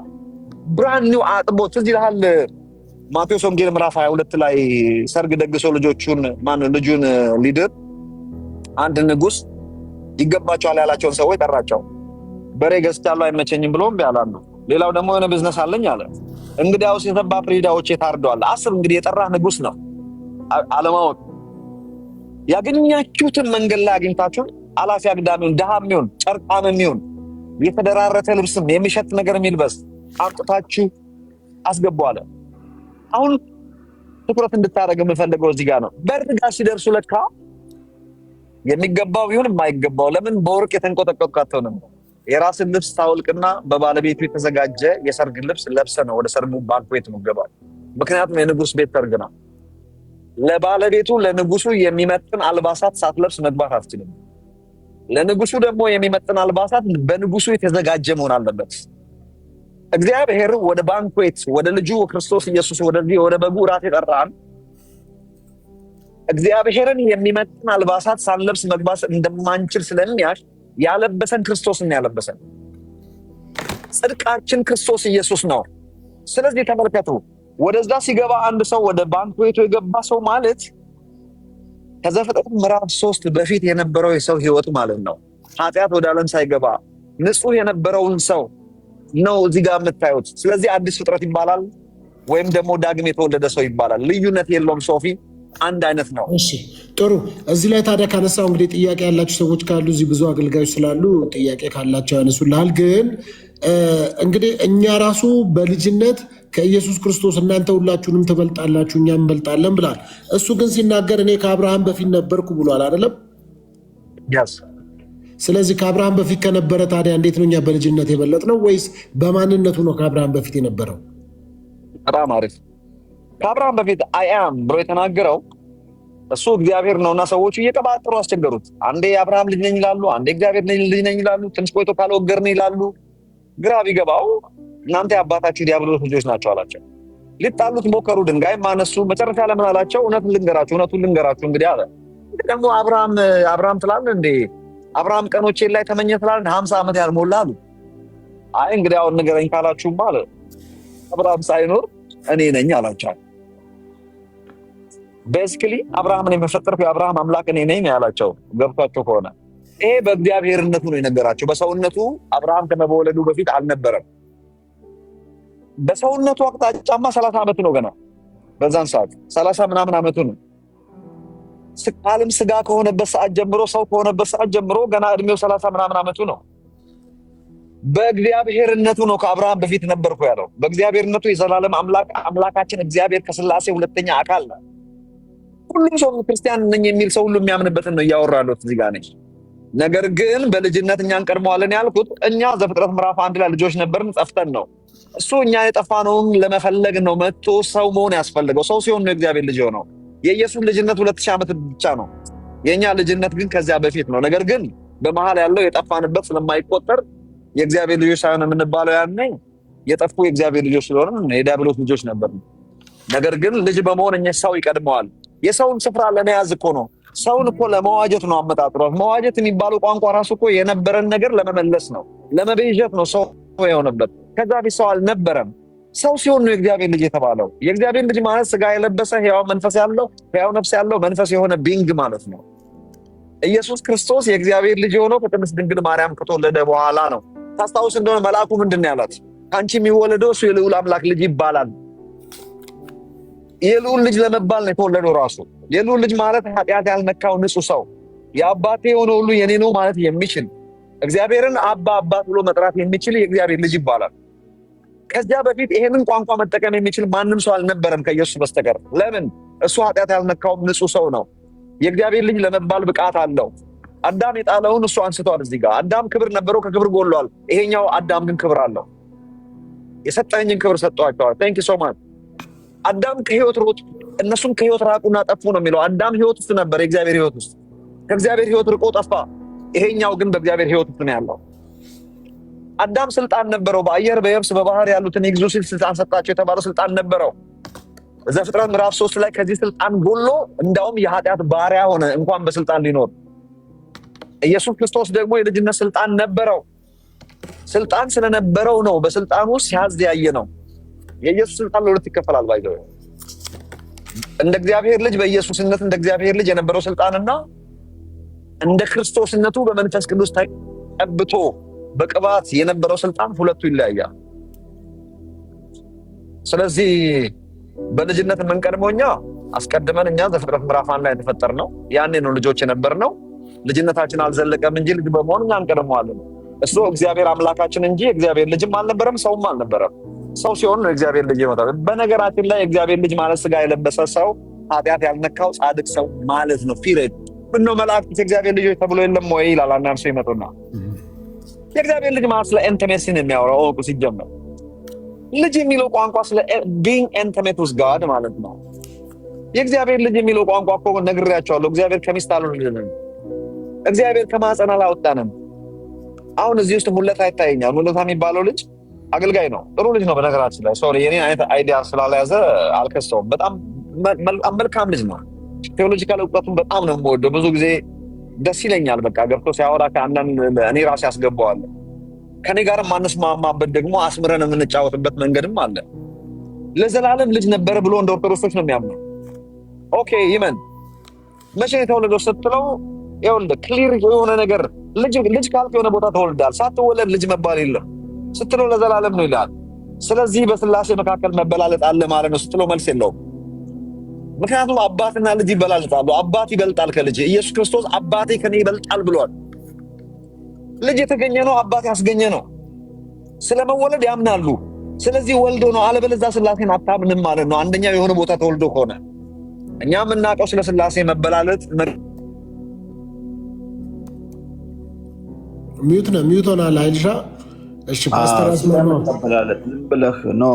ብራንድ ኒው አጥቦ ትዝ ይልሃል ማቴዎስ ወንጌል ምዕራፍ 22 ላይ ሰርግ ደግሶ ልጁን ሊድር አንድ ንጉስ ይገባቸዋል ያላቸውን ሰዎች ጠራቸው። በሬ ገዝቻለሁ አይመቸኝም ብሎ እምቢ አላሉ። ሌላው ደግሞ የሆነ ቢዝነስ አለኝ አለ። እንግዲያውስ የሰባ ፍሪዳዎች ታርደዋል። አስብ እንግዲህ የጠራህ ንጉስ ነው። አለማወቅ ያገኛችሁትን መንገድ ላይ አግኝታችሁ አላፊ አግዳሚውን ድሃም ይሁን ጨርቃም ይሁን የተደራረተ ልብስም የሚሸት ነገር የሚልበስ አምጥታችሁ አስገቡ አለ። አሁን ትኩረት እንድታደርግ የምፈልገው እዚህ ጋር ነው። በር ጋር ሲደርሱ ለካ የሚገባው ይሁን የማይገባው ለምን በወርቅ የተንቆጠቆጥክ አትሆንም? የራስን ልብስ ታወልቅና በባለቤቱ የተዘጋጀ የሰርግ ልብስ ለብሰ ነው ወደ ሰርጉ ባንኩዌት የምትገባው። ምክንያቱም የንጉስ ቤት ሰርግ ነው። ለባለቤቱ ለንጉሱ የሚመጥን አልባሳት ሳትለብስ መግባት አትችልም። ለንጉሱ ደግሞ የሚመጥን አልባሳት በንጉሱ የተዘጋጀ መሆን አለበት። እግዚአብሔር ወደ ባንኩዌት ወደ ልጁ ክርስቶስ ኢየሱስ ወደ በጉ ራት የጠራን እግዚአብሔርን የሚመጥን አልባሳት ሳንለብስ መግባት እንደማንችል ስለሚያሽ ያለበሰን ክርስቶስን ያለበሰን ጽድቃችን ክርስቶስ ኢየሱስ ነው። ስለዚህ ተመልከቱ፣ ወደዛ ሲገባ አንድ ሰው ወደ ባንኩዌቱ የገባ ሰው ማለት ከዘፍጥረት ምዕራፍ 3 በፊት የነበረው የሰው ህይወት ማለት ነው። ኃጢአት ወደ ዓለም ሳይገባ ንጹህ የነበረውን ሰው ነው እዚህ ጋር የምታዩት። ስለዚህ አዲስ ፍጥረት ይባላል ወይም ደግሞ ዳግም የተወለደ ሰው ይባላል። ልዩነት የለውም። ሶፊ አንድ አይነት ነው። እሺ ጥሩ። እዚህ ላይ ታዲያ ካነሳው እንግዲህ ጥያቄ ያላችሁ ሰዎች ካሉ እዚህ ብዙ አገልጋዮች ስላሉ ጥያቄ ካላቸው ያነሱልሃል። ግን እንግዲህ እኛ ራሱ በልጅነት ከኢየሱስ ክርስቶስ እናንተ ሁላችሁንም ትበልጣላችሁ እኛም እንበልጣለን ብሏል። እሱ ግን ሲናገር እኔ ከአብርሃም በፊት ነበርኩ ብሏል አይደለም? ስለዚህ ከአብርሃም በፊት ከነበረ ታዲያ እንዴት ነው እኛ በልጅነት የበለጥ ነው? ወይስ በማንነቱ ነው ከአብርሃም በፊት የነበረው? በጣም አሪፍ። ከአብርሃም በፊት አይ አም ብሎ የተናገረው እሱ እግዚአብሔር ነውና ሰዎቹ እየቀባጠሩ አስቸገሩት። አንዴ የአብርሃም ልጅ ነኝ ይላሉ፣ አንዴ እግዚአብሔር ልጅ ነኝ ይላሉ። ትንሽ ቆይቶ ካልወገርን ይላሉ። ግራ ቢገባው እናንተ የአባታችሁ ዲያብሎስ ልጆች ናቸው አላቸው። ሊጣሉት ሞከሩ፣ ድንጋይ ማነሱ። መጨረሻ ለምን አላቸው? እውነቱን ልንገራችሁ እንግዲህ አለ። ደግሞ አብርሃም ትላለህ እንዴ? አብርሃም ቀኖቼን ላይ ተመኘ ትላለህ? 50 ዓመት ያልሞላ አሉ። አይ እንግዲህ አሁን ንገረኝ ካላችሁም አለ አብርሃም ሳይኖር እኔ ነኝ አላቸው። ቤዚክሊ አብርሃምን የመፈጠርኩ የአብርሃም አምላክ እኔ ነኝ ያላቸው ገብቷቸው ከሆነ ይሄ በእግዚአብሔርነቱ ነው የነገራቸው። በሰውነቱ አብርሃም ከመወለዱ በፊት አልነበረም። በሰውነቱ አቅጣጫማ 30 ዓመቱ ነው ገና በዛን ሰዓት 30 ምናምን ዓመቱ ነው። ዓለም ስጋ ከሆነበት ሰዓት ጀምሮ ሰው ከሆነበት ሰዓት ጀምሮ ገና እድሜው 30 ምናምን ዓመቱ ነው። በእግዚአብሔርነቱ ነው ከአብርሃም በፊት ነበርኩ ያለው። በእግዚአብሔርነቱ የዘላለም አምላካችን እግዚአብሔር ከስላሴ ሁለተኛ አካል ነው። ሁሉም ሰው ክርስቲያን ነኝ የሚል ሰው ሁሉ የሚያምንበትን ነው እያወራሉት እዚህ ጋር ነኝ። ነገር ግን በልጅነት እኛን ቀድመዋለን ያልኩት እኛ ዘፍጥረት ምዕራፍ 1 ላይ ልጆች ነበርን፣ ጠፍተን ነው። እሱ እኛ የጠፋነውን ለመፈለግ ነው መጥቶ ሰው መሆን ያስፈልገው። ሰው ሲሆን ነው እግዚአብሔር ልጅ ሆነው። የኢየሱስ ልጅነት 2000 ዓመት ብቻ ነው። የኛ ልጅነት ግን ከዚያ በፊት ነው። ነገር ግን በመሃል ያለው የጠፋንበት ስለማይቆጠር የእግዚአብሔር ልጆች ሳይሆን የምንባለው ያኔ የጠፉ የእግዚአብሔር ልጆች ስለሆነ የዲያብሎስ ልጆች ነበር። ነገር ግን ልጅ በመሆን እኛ ሰው ይቀድመዋል። የሰውን ስፍራ ለመያዝ እኮ ነው። ሰውን እኮ ለመዋጀት ነው አመጣጥሮ። መዋጀት የሚባለው ቋንቋ ራሱ እኮ የነበረን ነገር ለመመለስ ነው፣ ለመቤዠት ነው ሰው የሆነበት። ከዛ ፊት ሰው አልነበረም። ሰው ሲሆን ነው የእግዚአብሔር ልጅ የተባለው። የእግዚአብሔር ልጅ ማለት ስጋ የለበሰ ሕያው መንፈስ ያለው ሕያው ነፍስ ያለው መንፈስ የሆነ ቢንግ ማለት ነው። ኢየሱስ ክርስቶስ የእግዚአብሔር ልጅ የሆነው ከቅድስት ድንግል ማርያም ከተወለደ በኋላ ነው። ታስታውስ እንደሆነ መልአኩ ምንድን ነው ያላት? ከአንቺ የሚወለደው እሱ የልዑል አምላክ ልጅ ይባላል። የልዑል ልጅ ለመባል ነው የተወለደው ራሱ። የልዑል ልጅ ማለት ኃጢአት ያልነካው ንጹህ ሰው፣ የአባቴ የሆነ ሁሉ የኔ ነው ማለት የሚችል እግዚአብሔርን አባት ብሎ መጥራት የሚችል የእግዚአብሔር ልጅ ይባላል። ከዚያ በፊት ይሄንን ቋንቋ መጠቀም የሚችል ማንም ሰው አልነበረም ከኢየሱስ በስተቀር። ለምን? እሱ ኃጢአት ያልነካው ንጹህ ሰው ነው። የእግዚአብሔር ልጅ ለመባል ብቃት አለው። አዳም የጣለውን እሱ አንስቷል። እዚህ ጋር አዳም ክብር ነበረው፣ ከክብር ጎሏል። ይሄኛው አዳም ግን ክብር አለው። የሰጠኝን ክብር ሰጥቷቸዋል። ቴንክ ዩ ሶ ማች። አዳም ከህይወት ሮጥ፣ እነሱም ከህይወት ራቁና ጠፉ ነው የሚለው። አዳም ህይወት ውስጥ ነበር፣ የእግዚአብሔር ህይወት ውስጥ። ከእግዚአብሔር ህይወት ርቆ ጠፋ። ይሄኛው ግን በእግዚአብሔር ህይወት ውስጥ ነው ያለው። አዳም ስልጣን ነበረው፣ በአየር በየብስ በባህር ያሉትን ይግዙ ሲል ስልጣን ሰጣቸው የተባለው ስልጣን ነበረው። ዘፍጥረት ምዕራፍ 3 ላይ ከዚህ ስልጣን ጎሎ እንዳውም የኃጢአት ባሪያ ሆነ እንኳን በስልጣን ሊኖር። ኢየሱስ ክርስቶስ ደግሞ የልጅነት ስልጣን ነበረው። ስልጣን ስለነበረው ነው በስልጣኑ ሲያዝ ያየ ነው። የኢየሱስ ስልጣን ለሁለት ይከፈላል። ባይዘው እንደ እግዚአብሔር ልጅ በኢየሱስነት እንደ እግዚአብሔር ልጅ የነበረው ስልጣንና እንደ ክርስቶስነቱ በመንፈስ ቅዱስ ተቀብቶ በቅባት የነበረው ስልጣን ሁለቱ ይለያያል። ስለዚህ በልጅነት የምንቀድመው እኛ አስቀድመን እኛ ዘፍጥረት ምዕራፍ 1 ላይ የተፈጠርነው ያኔ ነው ልጆች የነበርነው። ልጅነታችን አልዘለቀም እንጂ ልጅ በመሆን እኛ እንቀድመዋለን። እሱ እግዚአብሔር አምላካችን እንጂ እግዚአብሔር ልጅም አልነበረም ሰውም አልነበረም። ሰው ሲሆን ነው እግዚአብሔር ልጅ ይመጣል። በነገራችን ላይ እግዚአብሔር ልጅ ማለት ስጋ የለበሰ ሰው ኃጢአት ያልነካው ጻድቅ ሰው ማለት ነው። ፊሬድ ምነው መላእክት የእግዚአብሔር ልጆች ተብሎ የለም ወይ ይላል። አንዳንድ ሰው ይመጡና የእግዚአብሔር ልጅ ማለት ስለ ኢንቲሜሲ ነው የሚያወራው። እኮ ሲጀመር ልጅ የሚለው ቋንቋ ስለ being intimate with God ማለት ነው። የእግዚአብሔር ልጅ የሚለው ቋንቋ እኮ ነግሬያቸዋለሁ። እግዚአብሔር ከሚስት አልወለደንም። እግዚአብሔር ከማህፀን አላወጣንም። አሁን እዚህ ውስጥ ሙለታ ይታየኛል። ሙለታ የሚባለው ልጅ አገልጋይ ነው። ጥሩ ልጅ ነው። በነገራችን ላይ ሶሪ የኔ አይነት አይዲያ ስላልያዘ አልከሰውም። በጣም መልካም ልጅ ነው። ቴዎሎጂካል እውቀቱን በጣም ነው የምወደው። ብዙ ጊዜ ደስ ይለኛል። በቃ ገብቶ ሲያወራ ከአንዳንድ እኔ ራሴ ያስገባዋለሁ። ከኔ ጋር ማንስማማበት ደግሞ አስምረን የምንጫወትበት መንገድም አለ። ለዘላለም ልጅ ነበረ ብሎ እንደ ኦርቶዶክሶች ነው የሚያምነው። ኦኬ ይመን መቼ የተወለደው ስትለው ይኸውልህ ክሊር የሆነ ነገር ልጅ ካልክ የሆነ ቦታ ተወልዳል። ሳትወለድ ልጅ መባል የለም ስትለው ለዘላለም ነው ይላል። ስለዚህ በስላሴ መካከል መበላለጥ አለ ማለት ነው ስትለው መልስ የለውም። ምክንያቱም አባትና ልጅ ይበላለጣሉ። አባት ይበልጣል ከልጅ። ኢየሱስ ክርስቶስ አባቴ ከኔ ይበልጣል ብሏል። ልጅ የተገኘ ነው፣ አባት ያስገኘ ነው። ስለመወለድ ያምናሉ። ስለዚህ ወልዶ ነው። አለበለዚያ ስላሴን አታምንም ማለት ነው። አንደኛው የሆነ ቦታ ተወልዶ ከሆነ እኛ የምናውቀው ስለ ስላሴ መበላለጥ ሚዩት ሆናል አይልሻ። እሺ ፓስተር አስማማው መበላለጥ ምን ብለህ ነው?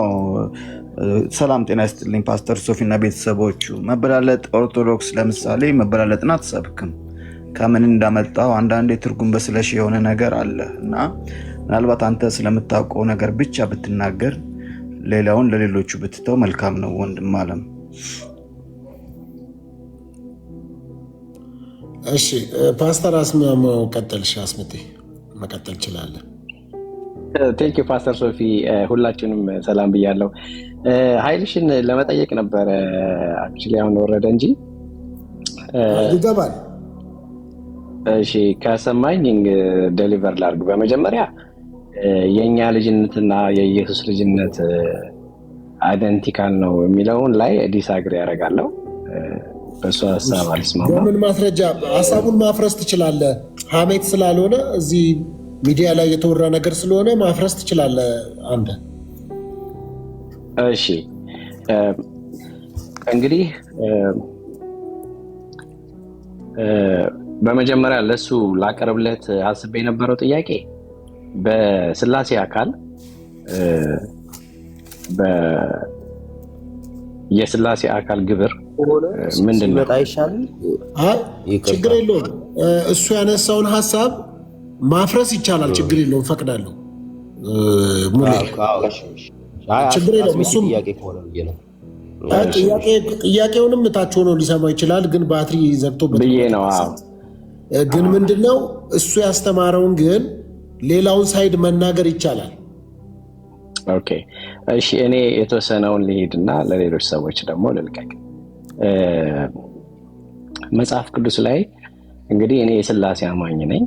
ሰላም ጤና ይስጥልኝ ፓስተር ሶፊና ቤተሰቦቹ። መበላለጥ ኦርቶዶክስ ለምሳሌ መበላለጥን አትሰብክም። ከምን እንዳመጣው አንዳንዴ ትርጉም በስለሽ የሆነ ነገር አለ እና ምናልባት አንተ ስለምታውቀው ነገር ብቻ ብትናገር ሌላውን ለሌሎቹ ብትተው መልካም ነው ወንድም አለም። እሺ ፓስተር አስማማው ቀጥልሽ። አስመጤ መቀጠል ይችላል። ቴንክ ዩ ፓስተር ሶፊ። ሁላችሁንም ሰላም ብያለሁ። ኃይልሽን ለመጠየቅ ነበረ አክቹሊ አሁን ወረደ እንጂ ይገባል። እሺ ከሰማኝ ዴሊቨር ላድርግ። በመጀመሪያ የኛ ልጅነትና የኢየሱስ ልጅነት አይደንቲካል ነው የሚለውን ላይ ዲስአግሪ ያደርጋለሁ። በሱ ሐሳብ አልስማማም። በምን ማስረጃ ሐሳቡን ማፍረስ ትችላለህ? ሐሜት ስላልሆነ እዚህ ሚዲያ ላይ የተወራ ነገር ስለሆነ ማፍረስ ትችላለህ አንተ። እሺ እንግዲህ በመጀመሪያ ለሱ ላቀርብለት አስቤ የነበረው ጥያቄ በስላሴ አካል የስላሴ አካል ግብር ምንድን ነው? ችግር የለውም። እሱ ያነሳውን ሐሳብ ማፍረስ ይቻላል። ችግር የለውም። ፈቅዳለሁ። ሙሌ ችግር የለውም። እሱም ጥያቄውንም ታች ሆኖ ሊሰማ ይችላል፣ ግን ባትሪ ዘግቶበት ብዬ ነው። ግን ምንድነው እሱ ያስተማረውን ግን ሌላውን ሳይድ መናገር ይቻላል። ኦኬ እሺ፣ እኔ የተወሰነውን ልሄድና ለሌሎች ሰዎች ደግሞ ልልቀቅ። መጽሐፍ ቅዱስ ላይ እንግዲህ እኔ የስላሴ አማኝ ነኝ።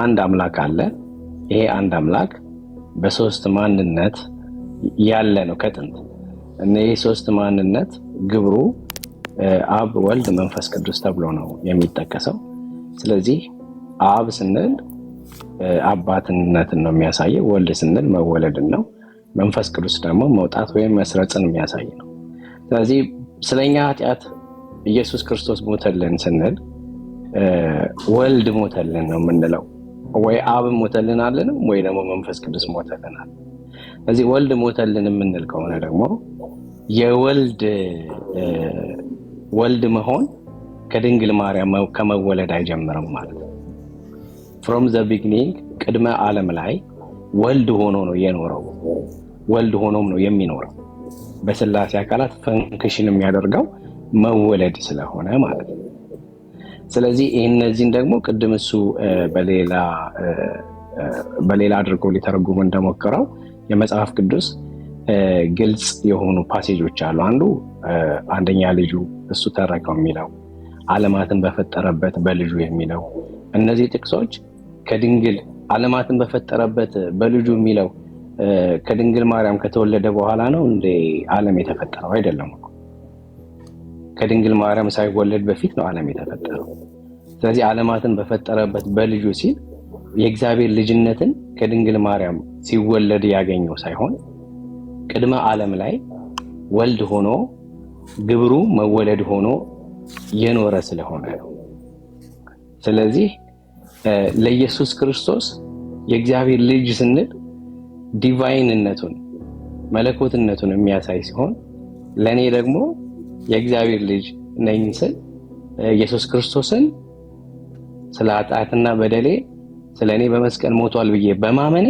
አንድ አምላክ አለ። ይሄ አንድ አምላክ በሶስት ማንነት ያለ ነው ከጥንት። እነዚህ ሶስት ማንነት ግብሩ አብ፣ ወልድ፣ መንፈስ ቅዱስ ተብሎ ነው የሚጠቀሰው። ስለዚህ አብ ስንል አባትነትን ነው የሚያሳየው፣ ወልድ ስንል መወለድን ነው፣ መንፈስ ቅዱስ ደግሞ መውጣት ወይም መስረጽን የሚያሳይ ነው። ስለዚህ ስለኛ ኃጢአት ኢየሱስ ክርስቶስ ሞተልን ስንል ወልድ ሞተልን ነው የምንለው። ወይ አብ ሞተልን አለንም ወይ ደግሞ መንፈስ ቅዱስ ሞተልን አለ። ስለዚህ ወልድ ሞተልን የምንል ከሆነ ደግሞ የወልድ ወልድ መሆን ከድንግል ማርያም ከመወለድ አይጀምርም ማለት ነው። ፍሮም ዘ ቢግኒንግ ቅድመ ዓለም ላይ ወልድ ሆኖ ነው የኖረው፣ ወልድ ሆኖም ነው የሚኖረው። በስላሴ አካላት ፈንክሽን የሚያደርገው መወለድ ስለሆነ ማለት ነው። ስለዚህ እነዚህን ደግሞ ቅድም እሱ በሌላ አድርጎ ሊተረጉም እንደሞከረው የመጽሐፍ ቅዱስ ግልጽ የሆኑ ፓሴጆች አሉ። አንዱ አንደኛ ልጁ እሱ ተረከው የሚለው ዓለማትን በፈጠረበት በልጁ የሚለው እነዚህ ጥቅሶች ከድንግል ዓለማትን በፈጠረበት በልጁ የሚለው ከድንግል ማርያም ከተወለደ በኋላ ነው እንደ ዓለም የተፈጠረው አይደለም እኮ። ከድንግል ማርያም ሳይወለድ በፊት ነው ዓለም የተፈጠረው። ስለዚህ ዓለማትን በፈጠረበት በልጁ ሲል የእግዚአብሔር ልጅነትን ከድንግል ማርያም ሲወለድ ያገኘው ሳይሆን ቅድመ ዓለም ላይ ወልድ ሆኖ ግብሩ መወለድ ሆኖ የኖረ ስለሆነ ነው። ስለዚህ ለኢየሱስ ክርስቶስ የእግዚአብሔር ልጅ ስንል ዲቫይንነቱን መለኮትነቱን የሚያሳይ ሲሆን ለኔ ደግሞ የእግዚአብሔር ልጅ ነኝ ስል ኢየሱስ ክርስቶስን ስለ ኃጢአትና በደሌ ስለኔ በመስቀል ሞቷል ብዬ በማመኔ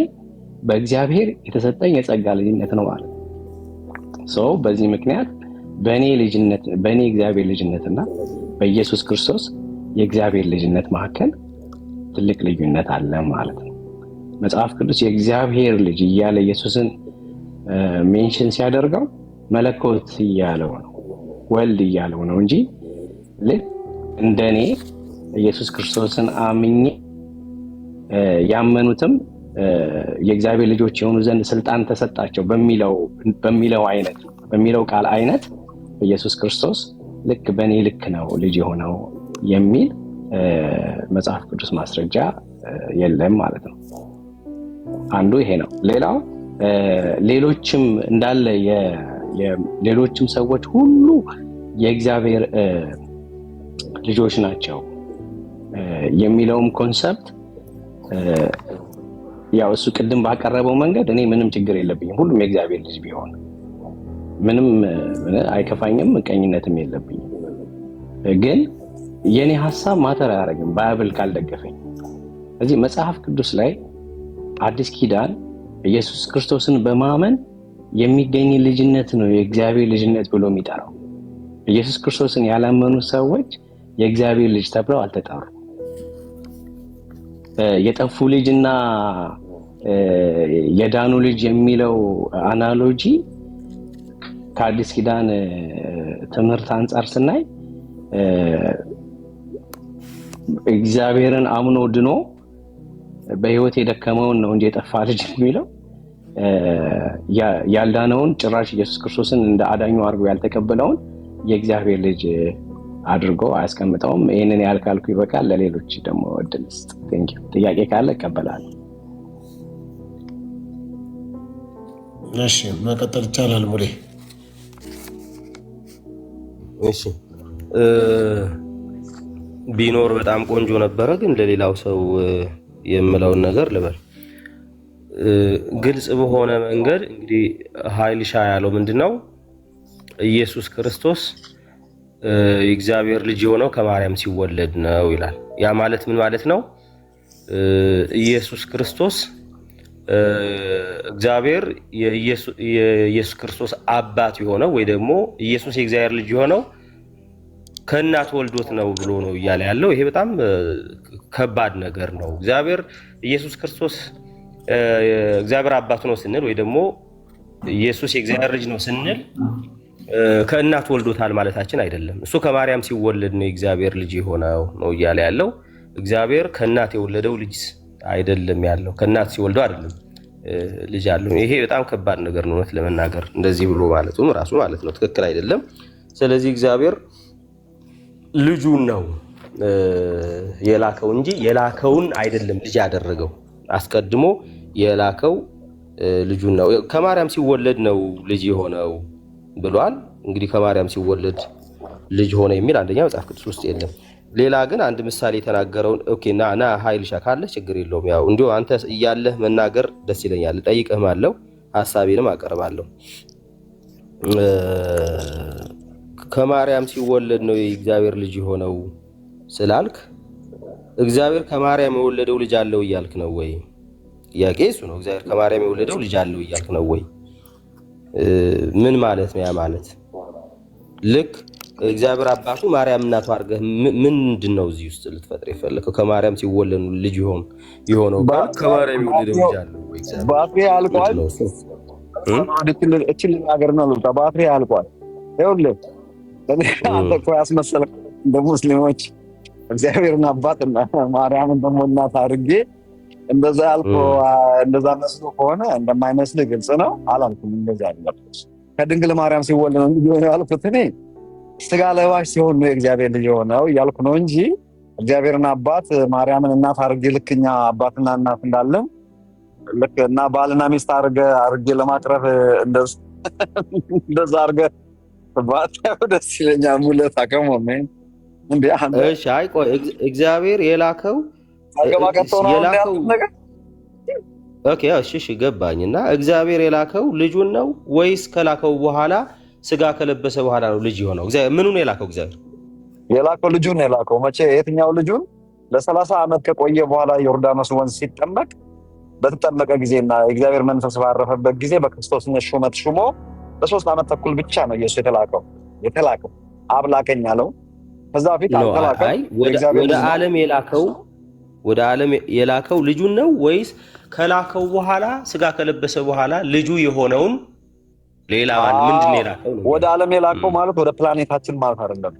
በእግዚአብሔር የተሰጠኝ የጸጋ ልጅነት ነው ማለት ነው። በዚህ ምክንያት በእኔ እግዚአብሔር ልጅነትና በኢየሱስ ክርስቶስ የእግዚአብሔር ልጅነት መካከል ትልቅ ልዩነት አለ ማለት ነው። መጽሐፍ ቅዱስ የእግዚአብሔር ልጅ እያለ ኢየሱስን ሜንሽን ሲያደርገው መለኮት እያለው ነው፣ ወልድ እያለው ነው እንጂ ልክ እንደኔ ኢየሱስ ክርስቶስን አምኜ ያመኑትም የእግዚአብሔር ልጆች የሆኑ ዘንድ ስልጣን ተሰጣቸው በሚለው ቃል አይነት ኢየሱስ ክርስቶስ ልክ በእኔ ልክ ነው ልጅ የሆነው የሚል መጽሐፍ ቅዱስ ማስረጃ የለም ማለት ነው። አንዱ ይሄ ነው። ሌላው ሌሎችም እንዳለ ሌሎችም ሰዎች ሁሉ የእግዚአብሔር ልጆች ናቸው የሚለውም ኮንሰፕት ያው እሱ ቅድም ባቀረበው መንገድ እኔ ምንም ችግር የለብኝም። ሁሉም የእግዚአብሔር ልጅ ቢሆን ምንም አይከፋኝም፣ ምቀኝነትም የለብኝም። ግን የኔ ሐሳብ ማተር አያደርግም ባይብል ካልደገፈኝ። እዚህ መጽሐፍ ቅዱስ ላይ አዲስ ኪዳን ኢየሱስ ክርስቶስን በማመን የሚገኝ ልጅነት ነው የእግዚአብሔር ልጅነት ብሎ የሚጠራው። ኢየሱስ ክርስቶስን ያላመኑ ሰዎች የእግዚአብሔር ልጅ ተብለው አልተጠሩ። የጠፉ ልጅና የዳኑ ልጅ የሚለው አናሎጂ ከአዲስ ኪዳን ትምህርት አንጻር ስናይ እግዚአብሔርን አምኖ ድኖ በህይወት የደከመውን ነው እንጂ የጠፋ ልጅ የሚለው ያልዳነውን ጭራሽ ኢየሱስ ክርስቶስን እንደ አዳኙ አድርጎ ያልተቀበለውን የእግዚአብሔር ልጅ አድርጎ አያስቀምጠውም። ይህንን ያልካልኩ ይበቃል። ለሌሎች ደግሞ እድል ስጥ። ጥያቄ ካለ እቀበላለሁ። እሺ መቀጠል ይቻላል። ሙሌ እሺ ቢኖር በጣም ቆንጆ ነበረ፣ ግን ለሌላው ሰው የምለውን ነገር ልበል። ግልጽ በሆነ መንገድ እንግዲህ ኃይልሻ ያለው ምንድነው? ኢየሱስ ክርስቶስ የእግዚአብሔር ልጅ የሆነው ከማርያም ሲወለድ ነው ይላል። ያ ማለት ምን ማለት ነው? ኢየሱስ ክርስቶስ እግዚአብሔር የኢየሱስ ክርስቶስ አባት የሆነው ወይ ደግሞ ኢየሱስ የእግዚአብሔር ልጅ የሆነው ከእናት ወልዶት ነው ብሎ ነው እያለ ያለው። ይሄ በጣም ከባድ ነገር ነው። እግዚአብሔር ኢየሱስ ክርስቶስ እግዚአብሔር አባቱ ነው ስንል ወይ ደግሞ ኢየሱስ የእግዚአብሔር ልጅ ነው ስንል ከእናት ወልዶታል ማለታችን አይደለም። እሱ ከማርያም ሲወለድ ነው የእግዚአብሔር ልጅ የሆነው ነው እያለ ያለው። እግዚአብሔር ከእናት የወለደው ልጅ አይደለም ያለው፣ ከእናት ሲወልደው አይደለም ልጅ ያለው። ይሄ በጣም ከባድ ነገር ነው እውነት ለመናገር እንደዚህ ብሎ ማለቱም ራሱ ማለት ነው ትክክል አይደለም። ስለዚህ እግዚአብሔር ልጁን ነው የላከው እንጂ የላከውን አይደለም ልጅ ያደረገው። አስቀድሞ የላከው ልጁን ነው። ከማርያም ሲወለድ ነው ልጅ የሆነው ብሏል። እንግዲህ ከማርያም ሲወለድ ልጅ ሆነ የሚል አንደኛ መጽሐፍ ቅዱስ ውስጥ የለም። ሌላ ግን አንድ ምሳሌ የተናገረውን ና ኃይልሻ ካለ ችግር የለውም። ያው እንዲሁ አንተ እያለህ መናገር ደስ ይለኛል። ጠይቅህም አለው ሀሳቤንም አቀርባለሁ። ከማርያም ሲወለድ ነው የእግዚአብሔር ልጅ የሆነው ስላልክ እግዚአብሔር ከማርያም የወለደው ልጅ አለው እያልክ ነው ወይ? ጥያቄ እሱ ነው። እግዚአብሔር ከማርያም የወለደው ልጅ አለው እያልክ ነው ወይ? ምን ማለት ነው? ያ ማለት ልክ እግዚአብሔር አባቱ ማርያም እናቱ አድርገህ ምንድነው እዚህ ውስጥ ልትፈጥር የፈለከው? ከማርያም ሲወለድ ልጅ የሆነው ጋር ከማርያም ይወለድ ልጅ አለ ወይ? ባትሪ አልቋል። እቺ ሀገር ነው ልታ ባትሪ አልቋል። ይኸውልህ አንተ እኮ ያስመሰልክ እንደ ሙስሊሞች እግዚአብሔርን አባትና ማርያምን ደግሞ እናት አድርጌ እንደዛ ያልኩ እንደዛ መስሎ ከሆነ እንደማይመስል ግልጽ ነው። አላልኩም እንደዛ አይደለም። ከድንግል ማርያም ሲወለድ ነው ልጅ የሆነው ያልኩት እኔ ስጋ ለባሽ ሲሆን ነው እግዚአብሔር ልጅ የሆነው እያልኩ ነው እንጂ እግዚአብሔርን አባት ማርያምን እናት አድርጌ ልክኛ አባትና እናት እንዳለን ልክ እና ባልና ሚስት አድርጌ ለማቅረብ እንደዛ አድርገህ ባታየው ደስ ይለኛል። ሙለት አቀመመ እንዴ አንተ እሺ፣ አይ ቆይ እግዚአብሔር የላከው ኦኬ፣ እሺ ገባኝና እግዚአብሔር የላከው ልጁን ነው ወይስ ከላከው በኋላ ስጋ ከለበሰ በኋላ ነው ልጅ የሆነው? እግዚአብሔር ምኑን የላከው? እግዚአብሔር የላከው ልጁን የላከው መቼ? የትኛው ልጁን? ለ30 ዓመት ከቆየ በኋላ ዮርዳኖስ ወንዝ ሲጠመቅ በተጠመቀ ጊዜና የእግዚአብሔር መንፈስ ባረፈበት ጊዜ በክርስቶስነት ሹመት ሹሞ ለ3 ዓመት ተኩል ብቻ ነው ኢየሱስ የተላከው አብ ላከኝ አለው። ከዛ በፊት አልተላከም። ወደ ዓለም የላከው ልጁን ነው ወይስ ከላከው በኋላ ስጋ ከለበሰ በኋላ ልጁ የሆነውን ሌላ ምንድን ነው የላከው? ወደ ዓለም የላከው ማለት ወደ ፕላኔታችን ማለት አይደለም።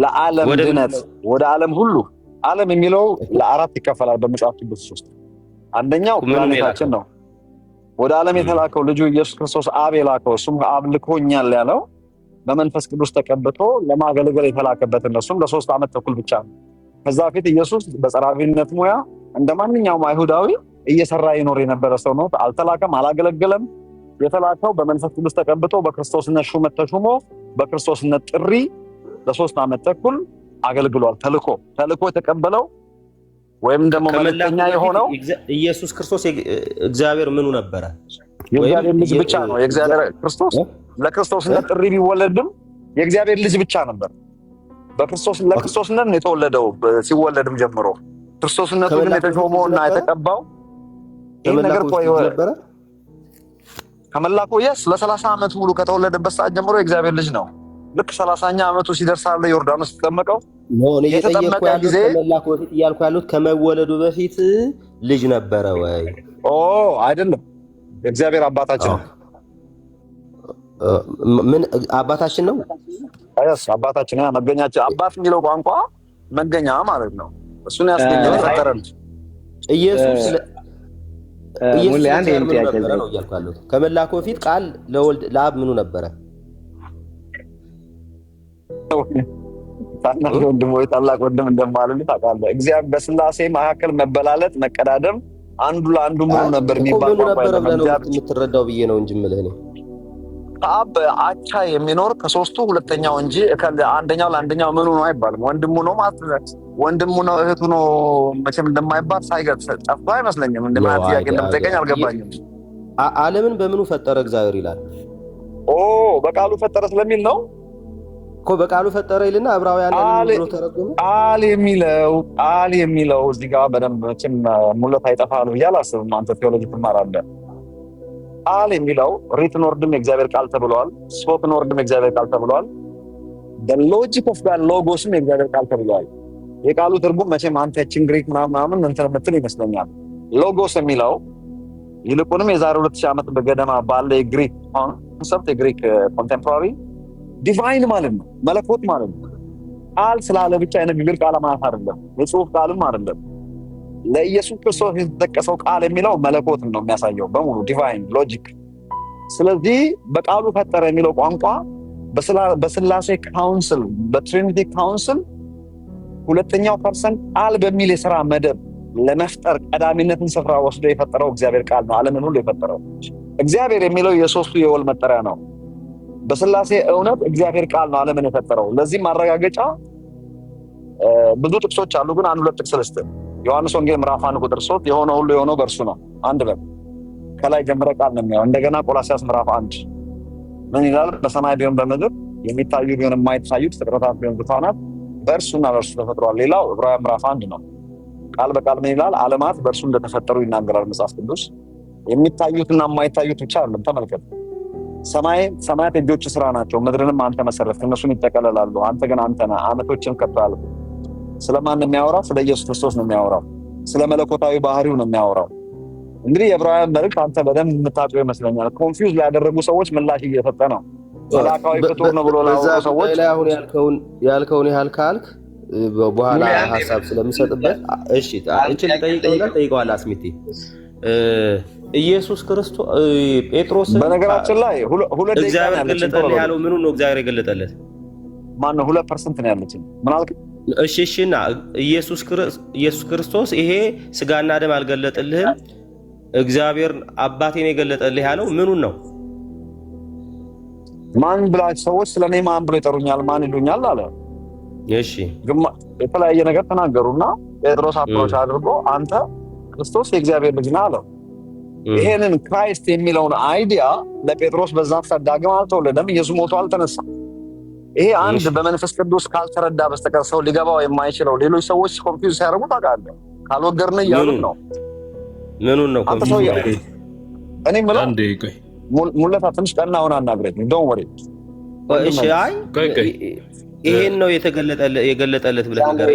ለዓለም ድነት ወደ ዓለም ሁሉ። ዓለም የሚለው ለአራት ይከፈላል በመጽሐፍ ቅዱስ ውስጥ። አንደኛው ፕላኔታችን ነው። ወደ ዓለም የተላከው ልጁ ኢየሱስ ክርስቶስ አብ የላከው እሱም አብ ልኮኛል ያለው በመንፈስ ቅዱስ ተቀብቶ ለማገልገል የተላከበት እነሱም ለ3 ዓመት ተኩል ብቻ ነው። ከዛ በፊት ኢየሱስ በጸራቢነት ሙያ እንደማንኛውም አይሁዳዊ እየሰራ ይኖር የነበረ ሰው ነው። አልተላከም፣ አላገለገለም። የተላከው በመንፈስ ቅዱስ ተቀብቶ በክርስቶስነት ሹመት ተሹሞ በክርስቶስነት ጥሪ ለ3 ዓመት ተኩል አገልግሏል። ተልኮ የተቀበለው ወይም ደግሞ መልእክተኛ የሆነው ኢየሱስ ክርስቶስ እግዚአብሔር ምኑ ነበረ? የእግዚአብሔር ልጅ ብቻ ነው። የእግዚአብሔር ክርስቶስ ለክርስቶስነት ጥሪ ቢወለድም የእግዚአብሔር ልጅ ብቻ ነበር። ለክርስቶስነት ነው የተወለደው። ሲወለድም ጀምሮ ክርስቶስነቱን የተሾመውና የተቀባው ይህ ነገር ነበረ። ከመላኩ ለ30 ዓመት ሙሉ ከተወለደበት ሰዓት ጀምሮ የእግዚአብሔር ልጅ ነው። ልክ 30ኛ ዓመቱ ሲደርስ አለ ዮርዳኖስ ተጠመቀው። የተጠመቀ ጊዜ ከመላኩ በፊት እያልኩ ያሉት ከመወለዱ በፊት ልጅ ነበረ ወይ? አይደለም፣ የእግዚአብሔር አባታችን ነው። ምን አባታችን ነው? አባታችን ነው። መገኛችን አባት የሚለው ቋንቋ መገኛ ማለት ነው። እሱን ያስገኘው ፈጠረን ኢየሱስ ነው እያልኩ ያሉት። ከመላኩ በፊት ቃል ለአብ ምኑ ነበረ? ታናሽ ወንድም ወይ ታላቅ ወንድም እንደማለት ታውቃለህ። እግዚአብሔር በስላሴ መካከል መበላለጥ መቀዳደም አንዱ ለአንዱ ምኑ ነበር የሚባል የምትረዳው ብዬ ነው እንጂ የምልህ እኔ ከአብ አቻ የሚኖር ከሶስቱ ሁለተኛው እንጂ አንደኛው ለአንደኛው ምኑ ነው አይባልም። ወንድሙ ነው ማለት ወንድሙ ነው እህቱ ነው መቼም እንደማይባል ሳይገልጽ ጠፍቶ አይመስለኝም። እንደማለት ጥያቄ እንደምጠይቀኝ አልገባኝም። ዓለምን በምኑ ፈጠረ እግዚአብሔር ይላል? በቃሉ ፈጠረ ስለሚል ነው እኮ በቃሉ ፈጠረ ይልና ዕብራውያን ብሎ ተረጎመ። ቃል የሚለው እዚህ ጋር በደንብ መቼም ሙለት አይጠፋሉ ብዬ አላስብም። አንተ ቴዎሎጂ ትማራለህ። ቃል የሚለው ሪትን ወርድም የእግዚአብሔር ቃል ተብሏል። ስፖክን ወርድም የእግዚአብሔር ቃል ተብሏል። ሎጂክ ኦፍ ጋድ ሎጎስም የእግዚአብሔር ቃል ተብሏል። የቃሉ ትርጉም መቼም አንተ ያችን ግሪክ ምናምን እንትን የምትል ይመስለኛል። ሎጎስ የሚለው ይልቁንም የዛሬ 2000 ዓመት በገደማ ባለ የግሪክ ኮንሰፕት የግሪክ ኮንቴምፖራሪ ዲቫይን ማለት ነው፣ መለኮት ማለት ነው። ቃል ስላለ ብቻ የንግግር ቃል ማለት አይደለም፣ የጽሁፍ ቃልም አይደለም። ለኢየሱስ ክርስቶስ የተጠቀሰው ቃል የሚለው መለኮትን ነው የሚያሳየው በሙሉ ዲቫይን ሎጂክ። ስለዚህ በቃሉ ፈጠረ የሚለው ቋንቋ በስላሴ ካውንስል በትሪኒቲ ካውንስል ሁለተኛው ፐርሰን ቃል በሚል የሥራ መደብ ለመፍጠር ቀዳሚነትን ስፍራ ወስዶ የፈጠረው እግዚአብሔር ቃል ነው ዓለምን ሁሉ የፈጠረው። እግዚአብሔር የሚለው የሶስቱ የወል መጠሪያ ነው። በስላሴ እውነት እግዚአብሔር ቃል ነው ዓለምን የፈጠረው። ለዚህም ማረጋገጫ ብዙ ጥቅሶች አሉ፣ ግን አንድ ሁለት ጥቅስ ልስጥ። ዮሐንስ ወንጌል ምዕራፍ 1 ቁጥር 3 የሆነ ሁሉ የሆነው በእርሱ ነው። አንድ በል ከላይ ጀምረ ቃል ነው የሚያው። እንደገና ቆላስይስ ምዕራፍ 1 ምን ይላል? በሰማይ ቢሆን በምድር የሚታዩ ቢሆን የማይታዩት ፍጥረታት ቢሆን ዙፋናት በእርሱና በእርሱ ተፈጥሯል። ሌላው ዕብራውያን ምዕራፍ 1 ነው። ቃል በቃል ምን ይላል? ዓለማት በእርሱ እንደተፈጠሩ ይናገራል መጽሐፍ ቅዱስ። የሚታዩትና የማይታዩት ብቻ አይደለም። ተመልከት፣ ሰማያት የእጆች ስራ ናቸው፣ ምድርንም አንተ መሰረትክ፣ እነሱም ይጠቀለላሉ፣ አንተ ግን አንተ ነህ፣ ዓመቶችን ከፍ ያልክ። ስለማን ነው የሚያወራው? ስለ ኢየሱስ ክርስቶስ ነው የሚያወራው። ስለ መለኮታዊ ባህሪው ነው የሚያወራው። እንግዲህ የዕብራውያን መልእክት አንተ በደንብ የምታውቀው ይመስለኛል። ኮንፊውዝ ላደረጉ ሰዎች ምላሽ እየሰጠ ነው። መላካዊ ፍጡር ነው ብሎ ላወሩ ሰዎች አሁን ያልከውን ያህል ካልክ በኋላ ሀሳብ ስለምሰጥበት እሺ፣ እንችን ጠይቀዋል አስሚቲ ኢየሱስ ክርስቶስ ጴጥሮስ በነገራችን ላይ ሁለት ደቂቃ እግዚአብሔር ገለጠልህ ያለው ምኑ ነው? እግዚአብሔር የገለጠለት ማን ነው? 2% ነው ያለችኝ። ምን አልክ? እሺና ኢየሱስ ክርስቶስ ይሄ ስጋና ደም አልገለጠልህም፣ እግዚአብሔር አባቴን የገለጠልህ ያለው ምኑን ነው? ማን ብላችሁ ሰዎች ስለኔ ማን ብሎ ይጠሩኛል? ማን ይሉኛል አለ። እሺ የተለያየ ነገር ተናገሩና ጴጥሮስ አፕሮች አድርጎ አንተ ክርስቶስ የእግዚአብሔር ልጅ ነህ አለው። ይሄንን ክራይስት የሚለውን አይዲያ ለጴጥሮስ በዛን ሰዓት ዳግም አልተወለደም፣ ኢየሱስ ሞቶ አልተነሳም። ይሄ አንድ በመንፈስ ቅዱስ ካልተረዳ በስተቀር ሰው ሊገባው የማይችለው ሌሎች ሰዎች ኮንፊውዝ ሲያደርጉ ታውቃለህ። ካልወገርን እያሉ ነው። ምኑን ነው ኮንፊውዝ? እኔ የምለው ሙለታ ትንሽ ቀና ሆነ አናግረኝ። ዶንት ወሪ። እሺ አይ ይሄን ነው የገለጠለት ብለህ ነገር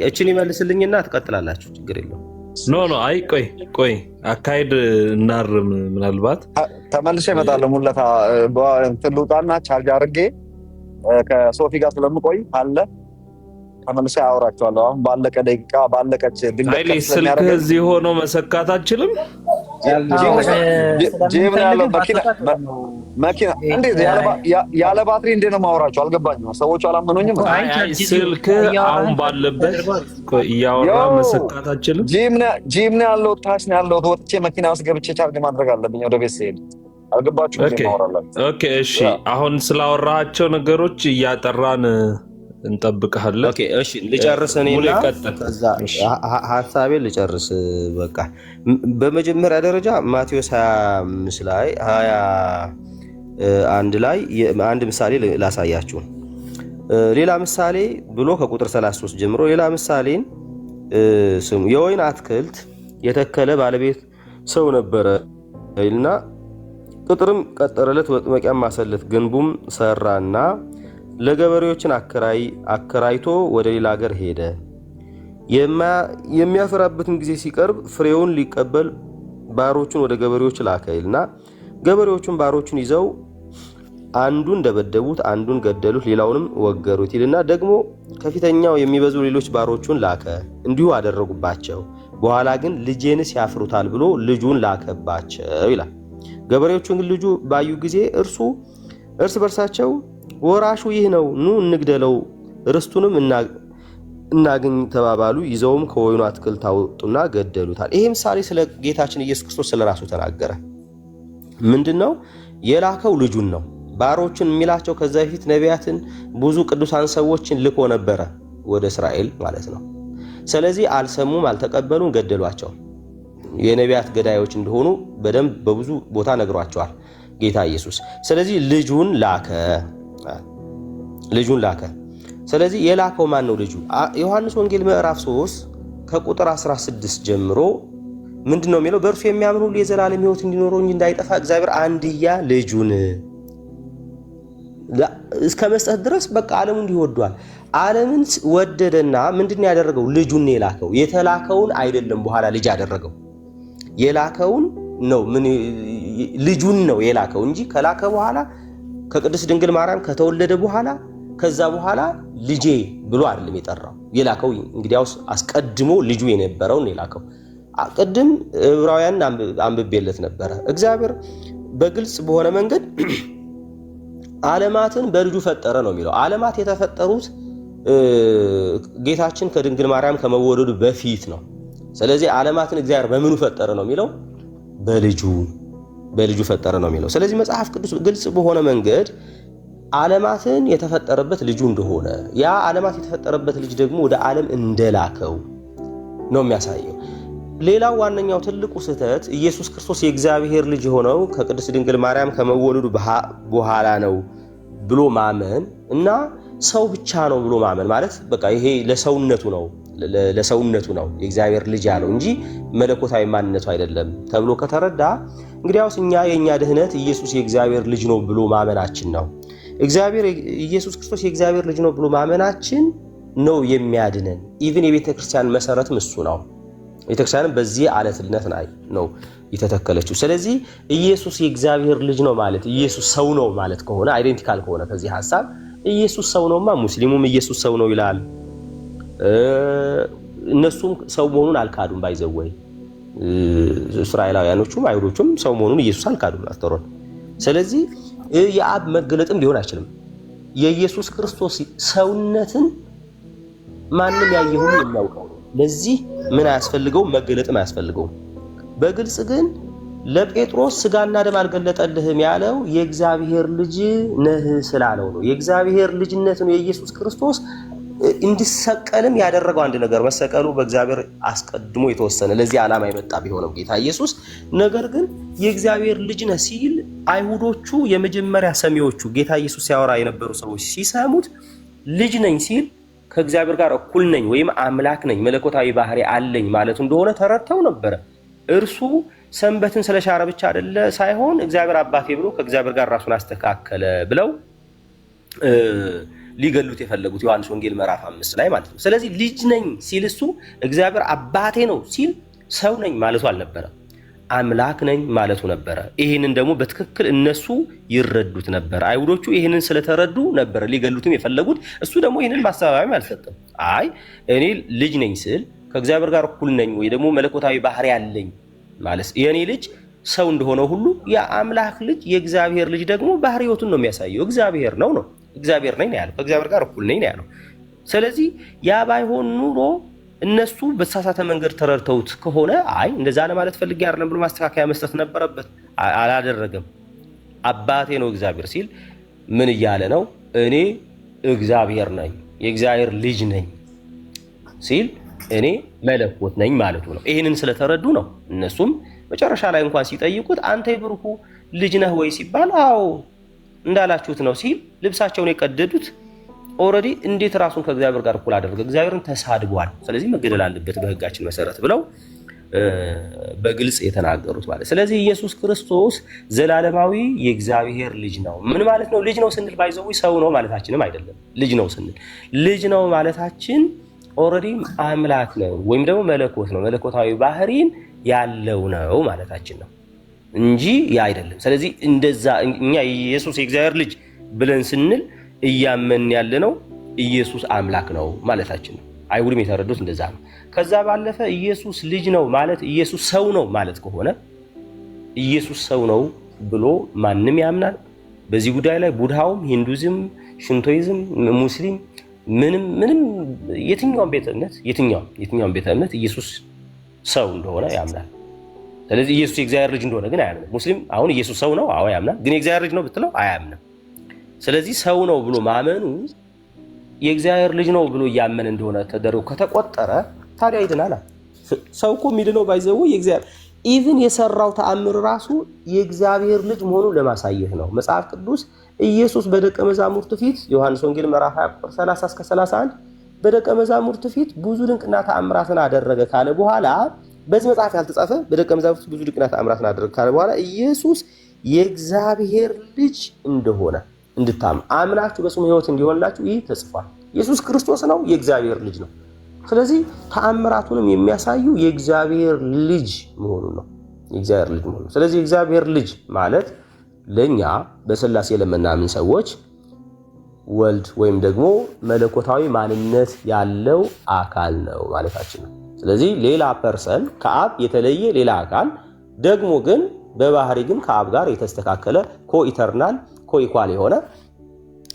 እችን ይመልስልኝና ትቀጥላላችሁ። ችግር የለውም። አይ ቆይ አካሄድ እናርም። ምናልባት ተመልሼ እመጣለሁ። ሙለታ እንትን ልውጣና ቻርጅ አድርጌ ከሶፊ ጋር ስለምቆይ አለ ተመልሼ አወራቸዋለሁ። አሁን ባለቀ ደቂቃ ባለቀች ድንገት ስልክ እዚህ ሆኖ መሰካት አልችልም። ጂም ያለው መኪና እንዴት ያለ ባትሪ እንዴት ነው የማወራቸው? አልገባኝም። ሰዎቹ አላመኑኝም። ስልክ አሁን ባለበት እያወራ መሰካት አልችልም። ጂም ነው ያለው፣ ታች ነው ያለው። ወጥቼ መኪና ውስጥ ገብቼ ቻርጅ ማድረግ አለብኝ ወደ ቤት ስሄድ። አልገባችሁም? ኦኬ እሺ። አሁን ስላወራሃቸው ነገሮች እያጠራን እንጠብቅሃለን። ኦኬ እሺ፣ ልጨርስ እኔና ከዛ ሐሳቤን ልጨርስ። በቃ በመጀመሪያ ደረጃ ማቴዎስ 25 ላይ 21 ላይ አንድ ምሳሌ ላሳያችሁ። ሌላ ምሳሌ ብሎ ከቁጥር 33 ጀምሮ ሌላ ምሳሌን ስሙ። የወይን አትክልት የተከለ ባለቤት ሰው ነበረ እና ቅጥርም ቀጠረለት፣ መጥመቂያም ማሰለት፣ ግንቡም ሰራና ለገበሬዎችን አከራይቶ ወደ ሌላ ሀገር ሄደ። የሚያፈራበትን ጊዜ ሲቀርብ ፍሬውን ሊቀበል ባሮቹን ወደ ገበሬዎች ላከልና ገበሬዎቹን ባሮቹን ይዘው አንዱን ደበደቡት፣ አንዱን ገደሉት፣ ሌላውንም ወገሩት ይልና ደግሞ ከፊተኛው የሚበዙ ሌሎች ባሮቹን ላከ። እንዲሁ አደረጉባቸው። በኋላ ግን ልጄንስ ያፍሩታል ብሎ ልጁን ላከባቸው ይላል። ገበሬዎቹን ግን ልጁ ባዩ ጊዜ እርስ በርሳቸው ወራሹ ይህ ነው፣ ኑ እንግደለው፣ ርስቱንም እናገኝ ተባባሉ። ይዘውም ከወይኑ አትክልት አወጡና ገደሉታል። ይሄ ምሳሌ ስለ ጌታችን ኢየሱስ ክርስቶስ ስለራሱ ተናገረ። ምንድነው? የላከው ልጁን ነው። ባሮችን የሚላቸው ከዛ በፊት ነቢያትን፣ ብዙ ቅዱሳን ሰዎችን ልኮ ነበረ ወደ እስራኤል ማለት ነው። ስለዚህ አልሰሙም፣ አልተቀበሉም፣ ገደሏቸው። የነቢያት ገዳዮች እንደሆኑ በደንብ በብዙ ቦታ ነግሯቸዋል ጌታ ኢየሱስ። ስለዚህ ልጁን ላከ። ስለዚህ የላከው ማን ነው? ልጁ። ዮሐንስ ወንጌል ምዕራፍ 3 ከቁጥር 16 ጀምሮ ምንድነው የሚለው? በእርሱ የሚያምን ሁሉ የዘላለም ሕይወት እንዲኖረው እንጂ እንዳይጠፋ እግዚአብሔር አንድያ ልጁን እስከ መስጠት ድረስ በቃ ዓለሙ እንዲወዷል። ዓለምን ወደደና ምንድነው ያደረገው? ልጁን ነው የላከው። የተላከውን አይደለም በኋላ ልጅ ያደረገው፣ የላከውን ነው። ልጁን ነው የላከው እንጂ ከላከ በኋላ ከቅድስት ድንግል ማርያም ከተወለደ በኋላ ከዛ በኋላ ልጄ ብሎ አይደለም የጠራው። የላከው እንግዲያውስ አስቀድሞ ልጁ የነበረውን የላከው። ቅድም ዕብራውያን አንብቤለት ነበረ። እግዚአብሔር በግልጽ በሆነ መንገድ ዓለማትን በልጁ ፈጠረ ነው የሚለው። ዓለማት የተፈጠሩት ጌታችን ከድንግል ማርያም ከመወለዱ በፊት ነው። ስለዚህ ዓለማትን እግዚአብሔር በምኑ ፈጠረ ነው የሚለው? በልጁ ፈጠረ ነው የሚለው። ስለዚህ መጽሐፍ ቅዱስ ግልጽ በሆነ መንገድ ዓለማትን የተፈጠረበት ልጁ እንደሆነ፣ ያ ዓለማት የተፈጠረበት ልጅ ደግሞ ወደ ዓለም እንደላከው ነው የሚያሳየው። ሌላው ዋነኛው ትልቁ ስህተት ኢየሱስ ክርስቶስ የእግዚአብሔር ልጅ የሆነው ከቅድስት ድንግል ማርያም ከመወለዱ በኋላ ነው ብሎ ማመን እና ሰው ብቻ ነው ብሎ ማመን ማለት በቃ ይሄ ለሰውነቱ ነው ለሰውነቱ ነው የእግዚአብሔር ልጅ ያለው እንጂ መለኮታዊ ማንነቱ አይደለም ተብሎ ከተረዳ እንግዲያውስ የኛ ድህነት ኢየሱስ የእግዚአብሔር ልጅ ነው ብሎ ማመናችን ነው። ኢየሱስ ክርስቶስ የእግዚአብሔር ልጅ ነው ብሎ ማመናችን ነው የሚያድነን። ኢቭን የቤተ ክርስቲያን መሰረትም እሱ ነው። ቤተ ክርስቲያንም በዚህ አለትነት ነው የተተከለችው። ስለዚህ ኢየሱስ የእግዚአብሔር ልጅ ነው ማለት ኢየሱስ ሰው ነው ማለት ከሆነ አይዴንቲካል ከሆነ ከዚህ ሐሳብ ኢየሱስ ሰው ነውማ ሙስሊሙም ኢየሱስ ሰው ነው ይላል። እነሱም ሰው መሆኑን አልካዱም። ባይዘወይ እስራኤላውያኖቹም አይሁዶቹም ሰው መሆኑን ኢየሱስ አልካዱም አስተሮን። ስለዚህ የአብ መገለጥም ሊሆን አይችልም። የኢየሱስ ክርስቶስ ሰውነትን ማንም ያየው ሁሉ የሚያውቀው ነው። ለዚህ ምን አያስፈልገው? መገለጥም አያስፈልገው። በግልጽ ግን ለጴጥሮስ ስጋና ደም አልገለጠልህም ያለው የእግዚአብሔር ልጅ ነህ ስላለው ነው። የእግዚአብሔር ልጅነትን የኢየሱስ ክርስቶስ እንዲሰቀልም ያደረገው አንድ ነገር መሰቀሉ በእግዚአብሔር አስቀድሞ የተወሰነ ለዚህ ዓላማ የመጣ ቢሆንም ጌታ ኢየሱስ ነገር ግን የእግዚአብሔር ልጅ ነህ ሲል አይሁዶቹ የመጀመሪያ ሰሚዎቹ ጌታ ኢየሱስ ሲያወራ የነበሩ ሰዎች ሲሰሙት ልጅ ነኝ ሲል ከእግዚአብሔር ጋር እኩል ነኝ ወይም አምላክ ነኝ መለኮታዊ ባህሪ አለኝ ማለቱ እንደሆነ ተረድተው ነበር። እርሱ ሰንበትን ስለሻረ ብቻ አይደለ ሳይሆን እግዚአብሔር አባቴ ብሎ ከእግዚአብሔር ጋር ራሱን አስተካከለ ብለው ሊገሉት የፈለጉት ዮሐንስ ወንጌል ምዕራፍ 5 ላይ ማለት ነው። ስለዚህ ልጅ ነኝ ሲል እሱ እግዚአብሔር አባቴ ነው ሲል ሰው ነኝ ማለቱ አልነበረም፣ አምላክ ነኝ ማለቱ ነበረ። ይሄንን ደግሞ በትክክል እነሱ ይረዱት ነበር። አይሁዶቹ ይሄንን ስለተረዱ ነበር ሊገሉትም የፈለጉት። እሱ ደግሞ ይሄንን ማስተባበያም አልሰጠም። አይ እኔ ልጅ ነኝ ስል ከእግዚአብሔር ጋር እኩል ነኝ ወይ ደግሞ መለኮታዊ ባህሪ አለኝ ማለት የኔ ልጅ ሰው እንደሆነ ሁሉ የአምላክ ልጅ የእግዚአብሔር ልጅ ደግሞ ባህሪዎቱን ነው የሚያሳየው። እግዚአብሔር ነው እግዚአብሔር ነኝ ያለው ከእግዚአብሔር ጋር እኩል ነኝ ያለው። ስለዚህ ያ ባይሆን ኑሮ እነሱ በተሳሳተ መንገድ ተረድተውት ከሆነ አይ እንደዛ ለማለት ፈልጌ አይደለም ብሎ ማስተካከያ መስጠት ነበረበት። አላደረገም። አባቴ ነው እግዚአብሔር ሲል ምን እያለ ነው? እኔ እግዚአብሔር ነኝ የእግዚአብሔር ልጅ ነኝ ሲል እኔ መለኮት ነኝ ማለቱ ነው። ይሄንን ስለተረዱ ነው እነሱም መጨረሻ ላይ እንኳን ሲጠይቁት አንተ የብሩኩ ልጅ ነህ ወይ ሲባል አዎ እንዳላችሁት ነው ሲል ልብሳቸውን የቀደዱት ኦልሬዲ እንዴት ራሱን ከእግዚአብሔር ጋር እኩል አደረገ? እግዚአብሔርን ተሳድቧል። ስለዚህ መገደል አለበት በሕጋችን መሰረት ብለው በግልጽ የተናገሩት ማለት። ስለዚህ ኢየሱስ ክርስቶስ ዘላለማዊ የእግዚአብሔር ልጅ ነው። ምን ማለት ነው? ልጅ ነው ስንል ባይዘው ሰው ነው ማለታችንም አይደለም። ልጅ ነው ስንል ልጅ ነው ማለታችን ኦልሬዲ አምላክ ነው ወይም ደግሞ መለኮት ነው መለኮታዊ ባህሪን ያለው ነው ማለታችን ነው እንጂ ያ አይደለም። ስለዚህ እንደዛ እኛ ኢየሱስ የእግዚአብሔር ልጅ ብለን ስንል እያመን ያለነው ኢየሱስ አምላክ ነው ማለታችን ነው። አይሁድም የተረዱት እንደዛ ነው። ከዛ ባለፈ ኢየሱስ ልጅ ነው ማለት ኢየሱስ ሰው ነው ማለት ከሆነ ኢየሱስ ሰው ነው ብሎ ማንም ያምናል። በዚህ ጉዳይ ላይ ቡድሃውም፣ ሂንዱይዝም፣ ሽንቶይዝም፣ ሙስሊም ምንም የትኛውም ቤተ እምነት ኢየሱስ ሰው እንደሆነ ያምናል። ስለዚህ ኢየሱስ የእግዚአብሔር ልጅ እንደሆነ ግን አያምንም። ሙስሊም አሁን ኢየሱስ ሰው ነው አዎ ያምናል፣ ግን የእግዚአብሔር ልጅ ነው ብትለው አያምንም። ስለዚህ ሰው ነው ብሎ ማመኑ የእግዚአብሔር ልጅ ነው ብሎ እያመን እንደሆነ ተደርጎ ከተቆጠረ ታዲያ ይድናል። ሰው እኮ የሚድነው ባይዘው የእግዚአብሔር ኢቭን የሰራው ተአምር ራሱ የእግዚአብሔር ልጅ መሆኑን ለማሳየት ነው። መጽሐፍ ቅዱስ ኢየሱስ በደቀ መዛሙርቱ ፊት ዮሐንስ ወንጌል ምዕራፍ 20 30 እስከ 31 በደቀ መዛሙርቱ ፊት ብዙ ድንቅና ተአምራትን አደረገ ካለ በኋላ በዚህ መጽሐፍ ያልተጻፈ በደቀ መዛሙርቱ ብዙ ድንቅና ተአምራትን አደረገ ካለ በኋላ ኢየሱስ የእግዚአብሔር ልጅ እንደሆነ እንድታምኑ አምናችሁ በስሙ ሕይወት እንዲሆንላችሁ ይህ ተጽፏል። ኢየሱስ ክርስቶስ ነው የእግዚአብሔር ልጅ ነው። ስለዚህ ተአምራቱንም የሚያሳዩ የእግዚአብሔር ልጅ መሆኑን ነው የእግዚአብሔር ልጅ መሆኑን። ስለዚህ የእግዚአብሔር ልጅ ማለት ለኛ በሥላሴ ለምናምን ሰዎች ወልድ ወይም ደግሞ መለኮታዊ ማንነት ያለው አካል ነው ማለታችን ነው። ስለዚህ ሌላ ፐርሰን ከአብ የተለየ ሌላ አካል ደግሞ ግን በባህሪ ግን ከአብ ጋር የተስተካከለ ኮኢተርናል ኮኢኳል የሆነ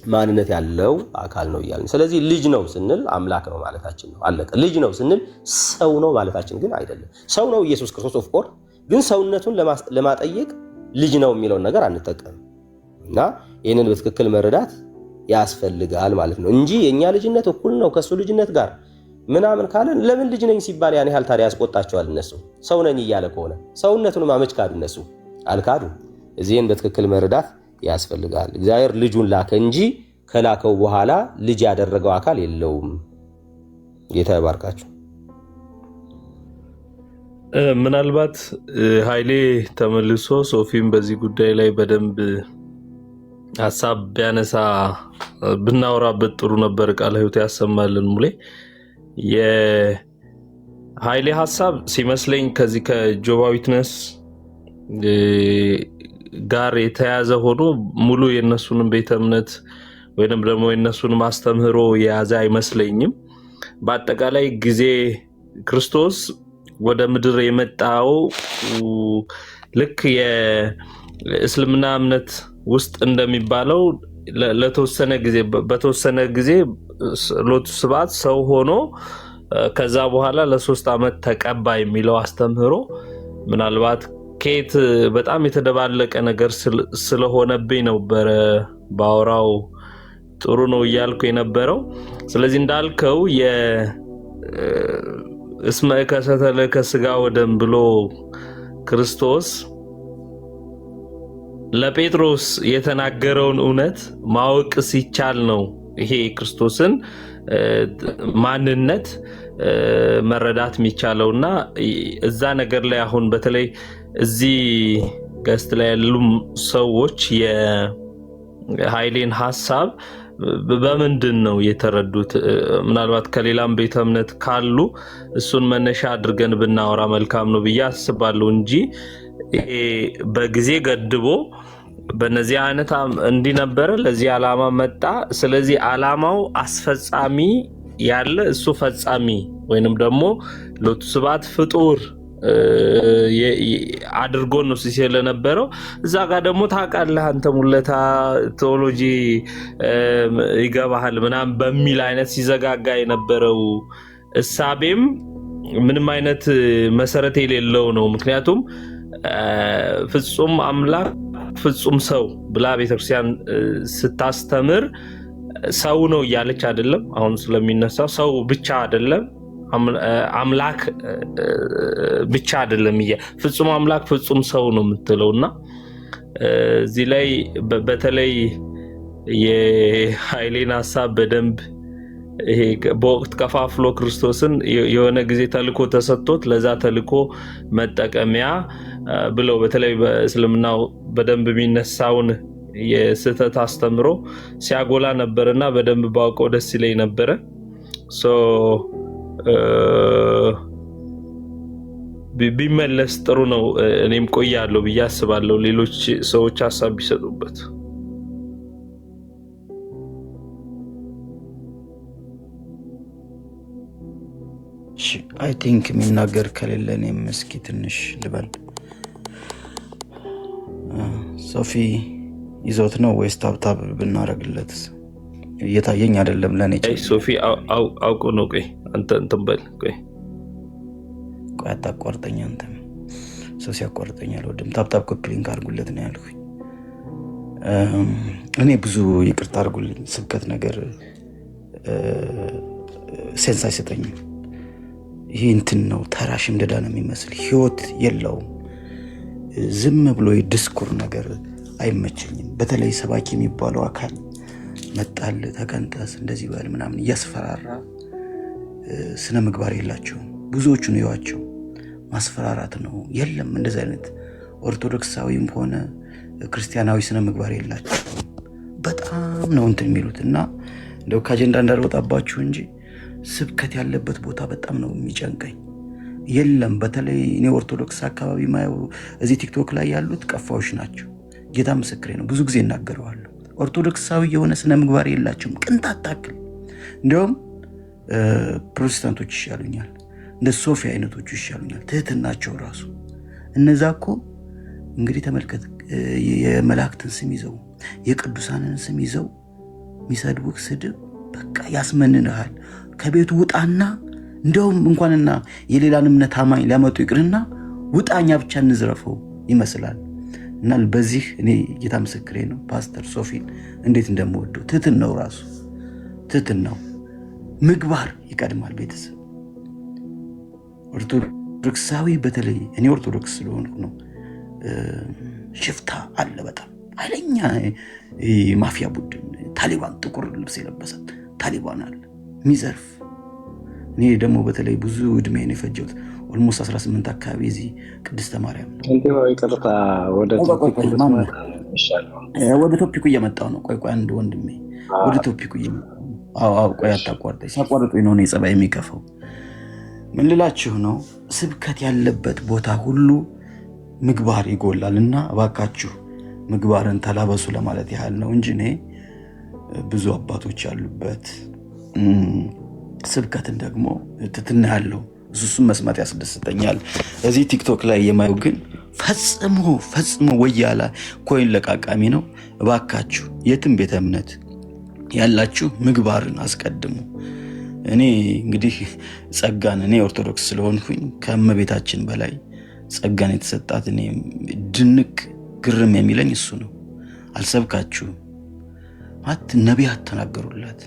ማንነት ያለው አካል ነው እያልን። ስለዚህ ልጅ ነው ስንል አምላክ ነው ማለታችን ነው። አለቀ። ልጅ ነው ስንል ሰው ነው ማለታችን ግን አይደለም። ሰው ነው ኢየሱስ ክርስቶስ ኦፍ ኮርስ፣ ግን ሰውነቱን ለማጠየቅ ልጅ ነው የሚለውን ነገር አንጠቀምም እና ይህንን በትክክል መረዳት ያስፈልጋል ማለት ነው እንጂ የእኛ ልጅነት እኩል ነው ከእሱ ልጅነት ጋር ምናምን ካለን ለምን ልጅ ነኝ ሲባል ያን ያህል ታዲያ ያስቆጣቸዋል። እነሱ ሰው ነኝ እያለ ከሆነ ሰውነቱን ማመች ካዱ እነሱ አልካዱ። እዚህን በትክክል መረዳት ያስፈልጋል። እግዚአብሔር ልጁን ላከ እንጂ ከላከው በኋላ ልጅ ያደረገው አካል የለውም። ጌታ ይባርካችሁ። ምናልባት ኃይሌ ተመልሶ ሶፊም በዚህ ጉዳይ ላይ በደንብ ሀሳብ ቢያነሳ ብናወራበት ጥሩ ነበር። ቃለ ሕይወት ያሰማልን። ሙሌ የኃይሌ ሀሳብ ሲመስለኝ ከዚህ ከጆባ ዊትነስ ጋር የተያዘ ሆኖ ሙሉ የነሱንም ቤተ እምነት ወይንም ደግሞ የነሱንም አስተምህሮ የያዘ አይመስለኝም። በአጠቃላይ ጊዜ ክርስቶስ ወደ ምድር የመጣው ልክ የእስልምና እምነት ውስጥ እንደሚባለው ለተወሰነ ጊዜ በተወሰነ ጊዜ ሎቱ ስብሐት ሰው ሆኖ ከዛ በኋላ ለ3 ዓመት ተቀባ የሚለው አስተምህሮ ምናልባት ከየት በጣም የተደባለቀ ነገር ስለሆነብኝ ነበር ባወራው ጥሩ ነው እያልኩ የነበረው። ስለዚህ እንዳልከው እስመ ከሰተለ ከስጋ ወደም ብሎ ክርስቶስ ለጴጥሮስ የተናገረውን እውነት ማወቅ ሲቻል ነው ይሄ ክርስቶስን ማንነት መረዳት የሚቻለውና እዛ ነገር ላይ አሁን በተለይ እዚህ ገስት ላይ ያሉ ሰዎች የኃይሌን ሐሳብ በምንድን ነው የተረዱት? ምናልባት ከሌላም ቤተ እምነት ካሉ እሱን መነሻ አድርገን ብናወራ መልካም ነው ብዬ አስባለሁ እንጂ በጊዜ ገድቦ በነዚህ አይነት እንዲነበረ ለዚህ ዓላማ መጣ። ስለዚህ ዓላማው አስፈጻሚ ያለ እሱ ፈጻሚ ወይንም ደግሞ ሎቱ ስብሐት ፍጡር አድርጎ ነው ሲል የነበረው። እዛ ጋር ደግሞ ታውቃለህ አንተ ሙለታ ቴዎሎጂ ይገባሃል ምናምን በሚል አይነት ሲዘጋጋ የነበረው እሳቤም ምንም አይነት መሰረት የሌለው ነው። ምክንያቱም ፍጹም አምላክ ፍጹም ሰው ብላ ቤተክርስቲያን ስታስተምር ሰው ነው እያለች አይደለም። አሁን ስለሚነሳው ሰው ብቻ አይደለም አምላክ ብቻ አይደለም ፍጹም አምላክ ፍጹም ሰው ነው የምትለውና እዚህ ላይ በተለይ የኃይሌን ሐሳብ በደንብ ይሄ በወቅት ከፋፍሎ ክርስቶስን የሆነ ጊዜ ተልኮ ተሰጥቶት ለዛ ተልኮ መጠቀሚያ ብለው በተለይ በእስልምናው በደንብ የሚነሳውን የስህተት አስተምሮ ሲያጎላ ነበርና በደንብ ባውቀው ደስ ይለኝ ነበረ። ቢመለስ ጥሩ ነው። እኔም ቆያለሁ ብዬ አስባለሁ ሌሎች ሰዎች ሐሳብ ቢሰጡበት። አይ ቲንክ የሚናገር ከሌለ እኔም እስኪ ትንሽ ልበል። ሶፊ ይዞት ነው ወይስ ታብታብ ብናረግለት? እየታየኝ አይደለም ለኔ። ሶፊ አውቆ ነው። ቆይ አንተ እንትን በል። ቆይ አታቋርጠኝ። አንተም ሰው ሲያቋርጠኝ አልወድም። ታብታብ ኮፕሊንግ አድርጉለት ነው ያልኩኝ። እኔ ብዙ ይቅርታ አድርጉልኝ፣ ስብከት ነገር ሴንስ አይሰጠኝም። ይሄ እንትን ነው፣ ተራ ሽምደዳ ነው የሚመስል፣ ህይወት የለውም። ዝም ብሎ የዲስኩር ነገር አይመቸኝም። በተለይ ሰባኪ የሚባለው አካል መጣል ተቀንጠስ እንደዚህ በል ምናምን እያስፈራራ ስነ ምግባር የላቸውም። ብዙዎቹን ይዋቸው ማስፈራራት ነው። የለም እንደዚህ አይነት ኦርቶዶክሳዊም ሆነ ክርስቲያናዊ ስነ ምግባር የላቸውም። በጣም ነው እንትን የሚሉትና እንደው ከአጀንዳ እንዳልወጣባችሁ እንጂ ስብከት ያለበት ቦታ በጣም ነው የሚጨንቀኝ። የለም በተለይ እኔ ኦርቶዶክስ አካባቢ ማየው እዚህ ቲክቶክ ላይ ያሉት ቀፋዎች ናቸው። ጌታ ምስክሬ ነው። ብዙ ጊዜ እናገረዋለሁ። ኦርቶዶክሳዊ የሆነ ስነ ምግባር የላቸውም ቅንጣት ታክል። እንዲያውም ፕሮቴስታንቶች ይሻሉኛል፣ እንደ ሶፊ አይነቶቹ ይሻሉኛል። ትህትናቸው ራሱ እነዛ እኮ እንግዲህ ተመልከት፣ የመላእክትን ስም ይዘው የቅዱሳንን ስም ይዘው የሚሰድቡክ ስድብ በቃ ያስመንንሃል። ከቤቱ ውጣና እንደውም እንኳንና የሌላን እምነት አማኝ ሊያመጡ ይቅርና ውጣኛ ብቻ እንዝረፈው ይመስላል። እና በዚህ እኔ ጌታ ምስክሬ ነው ፓስተር ሶፊን እንዴት እንደምወደው። ትህትናው ራሱ ትህትናው ምግባር ይቀድማል። ቤተሰብ ኦርቶዶክሳዊ በተለይ እኔ ኦርቶዶክስ ስለሆንኩ ነው። ሽፍታ አለ፣ በጣም ኃይለኛ ማፊያ ቡድን ታሊባን፣ ጥቁር ልብስ የለበሰ ታሊባን አለ የሚዘርፍ እኔ ደግሞ በተለይ ብዙ እድሜ ነው የፈጀሁት። ኦልሞስት 18 አካባቢ እዚህ ቅድስተ ማርያም ነው። ይቅርታ ወደ ቶፒኩ እየመጣሁ ነው። ቆይ አንድ ወንድሜ ወደ ቶፒኩ እየመጣሁ ነው። ቆይ አታቋርጠኝ። ሳቋርጠኝ ነው እኔ ጸባይ የሚከፋው። ምን ልላችሁ ነው? ስብከት ያለበት ቦታ ሁሉ ምግባር ይጎላል እና እባካችሁ ምግባርን ተላበሱ ለማለት ያህል ነው እንጂ እኔ ብዙ አባቶች ያሉበት ስብከትን ደግሞ ትትና ያለው እሱም መስማት ያስደስተኛል። እዚህ ቲክቶክ ላይ የማየው ግን ፈጽሞ ወያላ ኮይን ለቃቃሚ ነው። እባካችሁ የትም ቤተ እምነት ያላችሁ ምግባርን አስቀድሙ። እኔ እንግዲህ ጸጋን እኔ ኦርቶዶክስ ስለሆንኩኝ ከእመቤታችን በላይ ጸጋን የተሰጣት እኔ ድንቅ ግርም የሚለኝ እሱ ነው። አልሰብካችሁም ማለት ነቢያት ተናገሩላት፣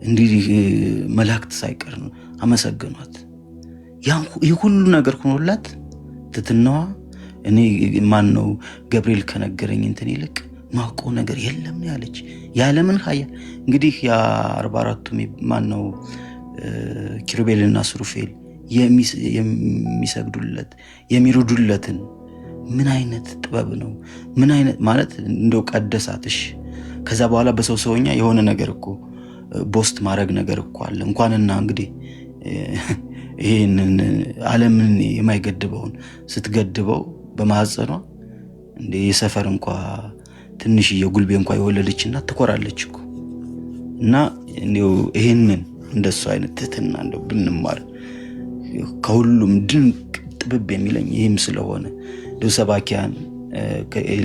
እንዲህ መላእክት ሳይቀር ነው አመሰግኗት። ይህ ሁሉ ነገር ሆኖላት ትትናዋ እኔ ማን ነው ገብርኤል ከነገረኝ እንትን ይልቅ ማውቀው ነገር የለም ነው ያለች። ያለምን ሀያ እንግዲህ ያ 44ቱ ማን ነው ኪሩቤልና ሱሩፌል የሚሰግዱለት የሚሩዱለትን ምን አይነት ጥበብ ነው? ምን አይነት ማለት እንደው ቀደሳትሽ። ከዛ በኋላ በሰው ሰውኛ የሆነ ነገር እኮ ቦስት ማድረግ ነገር እኮ አለ። እንኳንና እንግዲህ ይሄንን ዓለምን የማይገድበውን ስትገድበው በማህፀኗ እንደ የሰፈር እንኳ ትንሽ የጉልቤ እንኳ የወለደችና ትኮራለች እኮ። እና እንደው ይሄንን እንደሱ አይነት ትህትና እንደው ብንማር ከሁሉም ድንቅ ጥበብ የሚለኝ ይህም ስለሆነ እንደው ሰባኪያን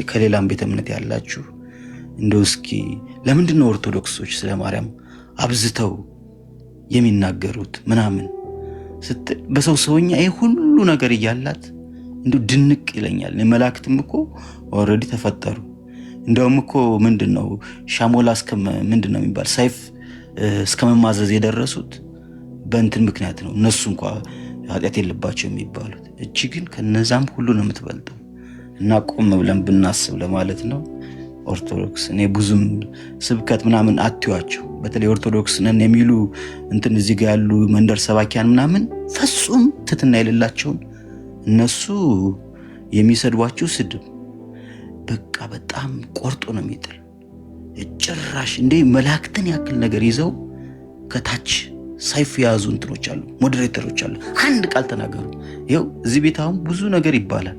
ከሌላም ቤተ እምነት ያላችሁ እንደው እስኪ ለምንድነው ኦርቶዶክሶች ስለ ማርያም አብዝተው የሚናገሩት ምናምን ስትል በሰው ሰውኛ ይሄ ሁሉ ነገር እያላት እንደው ድንቅ ይለኛል። መላእክትም እኮ ኦልሬዲ ተፈጠሩ። እንደውም እኮ ምንድነው ሻሞላ ምንድነው የሚባል ሰይፍ እስከመማዘዝ የደረሱት በእንትን ምክንያት ነው። እነሱ እንኳ ኃጢአት የለባቸው የሚባሉት፣ እቺ ግን ከነዛም ሁሉ ነው የምትበልጠው። እና ቆም ብለን ብናስብ ለማለት ነው። ኦርቶዶክስ እኔ ብዙም ስብከት ምናምን አትዩዋቸው። በተለይ ኦርቶዶክስ ነን የሚሉ እንትን እዚህ ጋር ያሉ መንደር ሰባኪያን ምናምን ፍጹም ትትና የሌላቸውን እነሱ የሚሰድቧችሁ ስድብ በቃ በጣም ቆርጦ ነው የሚጥል። ጭራሽ እንደ መላእክትን ያክል ነገር ይዘው ከታች ሰይፍ የያዙ እንትኖች አሉ፣ ሞዴሬተሮች አሉ። አንድ ቃል ተናገሩ። ይኸው እዚህ ቤት አሁን ብዙ ነገር ይባላል።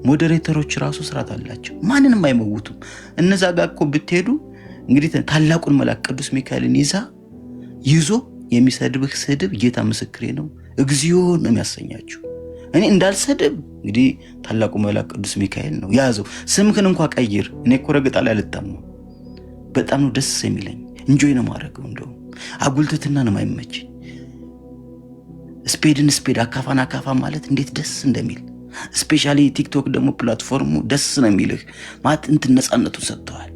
ሞዴሬተሮች ራሱ ስርዓት አላቸው፣ ማንንም አይመውቱም። እነዛ ጋር እኮ ብትሄዱ እንግዲህ ታላቁን መልአክ ቅዱስ ሚካኤልን ይዞ የሚሰድብህ ስድብ ጌታ ምስክሬ ነው እግዚኦ ነው የሚያሰኛችሁ። እኔ እንዳልሰድብ እንግዲህ ታላቁ መልአክ ቅዱስ ሚካኤል ነው ያዘው። ስምህን እንኳን ቀይር። እኔ እኮ ረግጣ ላይ አልታማም። በጣም ነው ደስ የሚለኝ። እንጆይ ነው ማድረገው። እንደው አጉልትትና ነው የማይመቸኝ። ስፔድን ስፔድ አካፋን አካፋ ማለት እንዴት ደስ እንደሚል ስፔሻሊ ቲክቶክ ደግሞ ፕላትፎርሙ ደስ ነው የሚልህ ማለት እንትን ነፃነቱን ሰጥተዋል።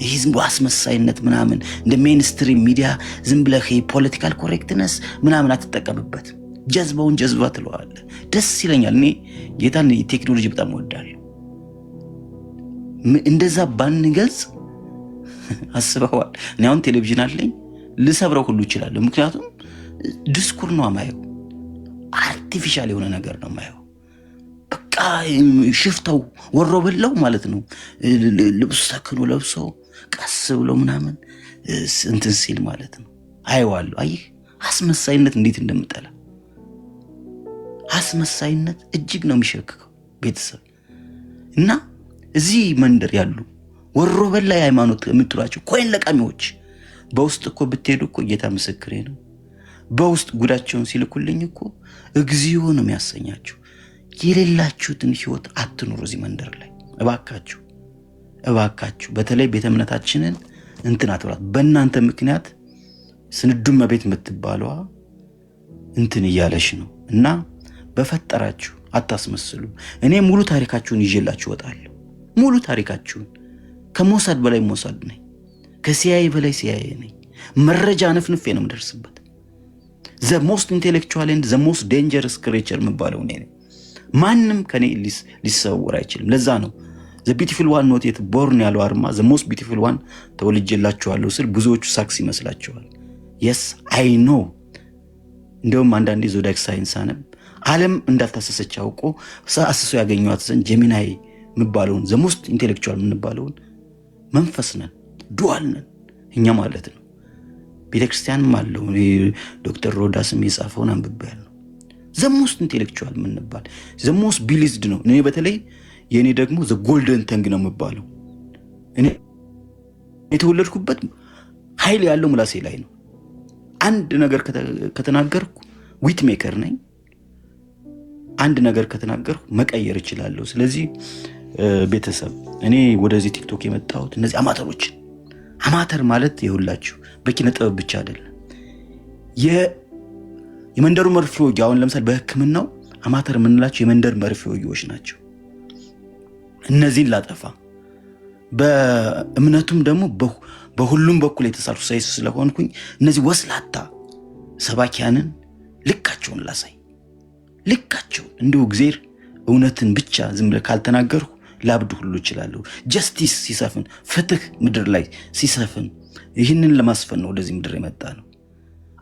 ይሄ ዝም ብሎ አስመሳይነት ምናምን እንደ ሜንስትሪም ሚዲያ ዝም ብለህ ፖለቲካል ኮሬክትነስ ምናምን አትጠቀምበት። ጀዝባውን ጀዝባ ትለዋለህ። ደስ ይለኛል። እኔ ጌታን ቴክኖሎጂ በጣም እወዳለሁ። እንደዛ ባንገልጽ አስበዋል። እኔ አሁን ቴሌቪዥን አለኝ ልሰብረው ሁሉ ይችላል። ምክንያቱም ዲስኩር ነው ማየው፣ አርቲፊሻል የሆነ ነገር ነው ማየው። በቃ ሽፍተው ወሮ በለው ማለት ነው። ልብስ ተክኖ ለብሶ ቀስ ብሎ ምናምን እንትን ሲል ማለት ነው አይዋለሁ። አይ አስመሳይነት እንዴት እንደምጠላ። አስመሳይነት እጅግ ነው የሚሸክከው ቤተሰብ። እና እዚህ መንደር ያሉ ወሮ በላ ሃይማኖት የምትሏቸው ኮይን ለቃሚዎች በውስጥ እኮ ብትሄዱ እኮ ጌታ ምስክሬ ነው በውስጥ ጉዳቸውን ሲልኩልኝ እኮ እግዚኦ ነው የሚያሰኛችሁ። የሌላችሁትን ህይወት አትኑሩ እዚህ መንደር ላይ እባካችሁ። በተለይ ቤተ እምነታችንን እንትን አትብላት። በእናንተ ምክንያት ስንዱም ቤት የምትባለዋ እንትን እያለሽ ነው። እና በፈጠራችሁ አታስመስሉ። እኔ ሙሉ ታሪካችሁን ይዤላችሁ እወጣለሁ። ሙሉ ታሪካችሁን ከሞሳድ በላይ ሞሳድ ነኝ፣ ከሲአይኤ በላይ ሲአይኤ ነኝ። መረጃ ነፍንፌ ነው የምደርስበት። ዘ ሞስት ኢንቴሌክቹዋል ኤንድ ዘ ሞስት ዴንጀረስ ክሬቸር የምባለው እኔ ነኝ። ማንም ከኔ ሊሰወር አይችልም። ለዛ ነው ዘ ቢዩቲፉል ዋን ኖት የት ቦርን ያለው አርማ ዘ ሞስት ቢዩቲፉል ዋን ተወልጄላችኋለሁ ስል ብዙዎቹ ሳክስ ይመስላችኋል። የስ አይ ኖ እንደውም አንዳንዴ ዞዳክ ሳይንስ አነብ ዓለም እንዳልታሰሰች አውቆ አስሶ ያገኘዋት ዘንድ ጀሚናይ የሚባለውን ዘሞስት ኢንቴሌክቹዋል የምንባለውን መንፈስ ነን፣ ዱዋል ነን እኛ ማለት ነው። ቤተክርስቲያንም አለው ዶክተር ሮዳስም የጻፈውን አንብቤያለሁ። ዘሞስት ኢንቴሌክቹዋል የምንባል ዘሞስት ቢሊዝድ ነው። እኔ በተለይ የእኔ ደግሞ ዘ ጎልደን ተንግ ነው የምባለው። እኔ የተወለድኩበት ኃይል ያለው ምላሴ ላይ ነው። አንድ ነገር ከተናገርኩ ዊት ሜከር ነኝ። አንድ ነገር ከተናገርኩ መቀየር እችላለሁ። ስለዚህ ቤተሰብ እኔ ወደዚህ ቲክቶክ የመጣሁት እነዚህ አማተሮችን አማተር ማለት ይሁላችሁ በኪነ ጥበብ ብቻ አይደለም። የመንደሩ መርፌ ወጊ አሁን ለምሳሌ በሕክምናው አማተር የምንላቸው የመንደር መርፌ ወጊዎች ናቸው። እነዚህን ላጠፋ በእምነቱም ደግሞ በሁሉም በኩል የተሳልፉ ሳይስ ስለሆንኩኝ እነዚህ ወስላታ ሰባኪያንን ልካቸውን ላሳይ። ልካቸውን እንዲሁ እግዚአብሔር እውነትን ብቻ ዝም ብለህ ካልተናገርኩ ላብድ ሁሉ እችላለሁ። ጀስቲስ ሲሰፍን፣ ፍትህ ምድር ላይ ሲሰፍን ይህንን ለማስፈን ነው ወደዚህ ምድር የመጣ ነው።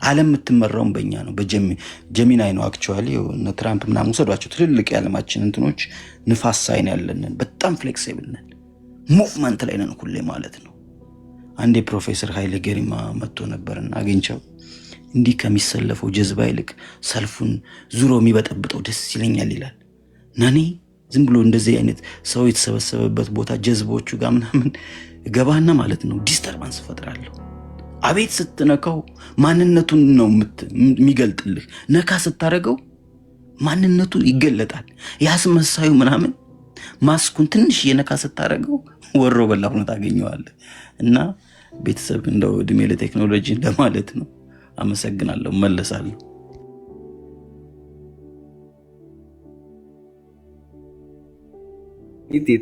ዓለም የምትመራውን በእኛ ነው፣ በጀሚናይ ነው። አክቹዋሊ እነ ትራምፕ ምናምን ውሰዷቸው ትልልቅ የዓለማችን እንትኖች ንፋስ ሳይን ያለንን በጣም ፍሌክሲብል ነን፣ ሙቭመንት ላይ ነን ሁሌ ማለት ነው። አንዴ ፕሮፌሰር ኃይለ ገሪማ መጥቶ ነበርና አግኝቸው እንዲህ ከሚሰለፈው ጀዝባ ይልቅ ሰልፉን ዙሮ የሚበጠብጠው ደስ ይለኛል ይላል። እና እኔ ዝም ብሎ እንደዚህ አይነት ሰው የተሰበሰበበት ቦታ ጀዝቦቹ ጋር ምናምን ገባና ማለት ነው ዲስተርባንስ ፈጥራለሁ። አቤት ስትነካው ማንነቱን ነው የሚገልጥልህ። ነካ ስታደርገው ማንነቱ ይገለጣል። ያስመሳዩ ምናምን ማስኩን ትንሽ የነካ ስታደርገው ወሮ በላ ሆነ ታገኘዋለህ። እና ቤተሰብ እንደው እድሜ ለቴክኖሎጂ ለማለት ነው። አመሰግናለሁ። መለሳለሁ።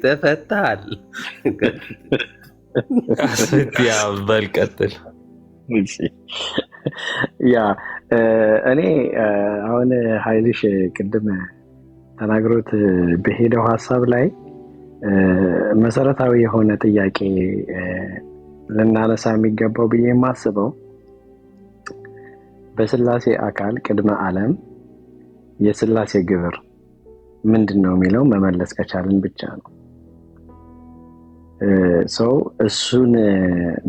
ተፈታል። ያ በልቀጥል ያ እኔ አሁን ኃይልሽ ቅድም ተናግሮት በሄደው ሀሳብ ላይ መሰረታዊ የሆነ ጥያቄ ልናነሳ የሚገባው ብዬ የማስበው በስላሴ አካል ቅድመ ዓለም የስላሴ ግብር ምንድን ነው የሚለው መመለስ ከቻልን ብቻ ነው። ሰው እሱን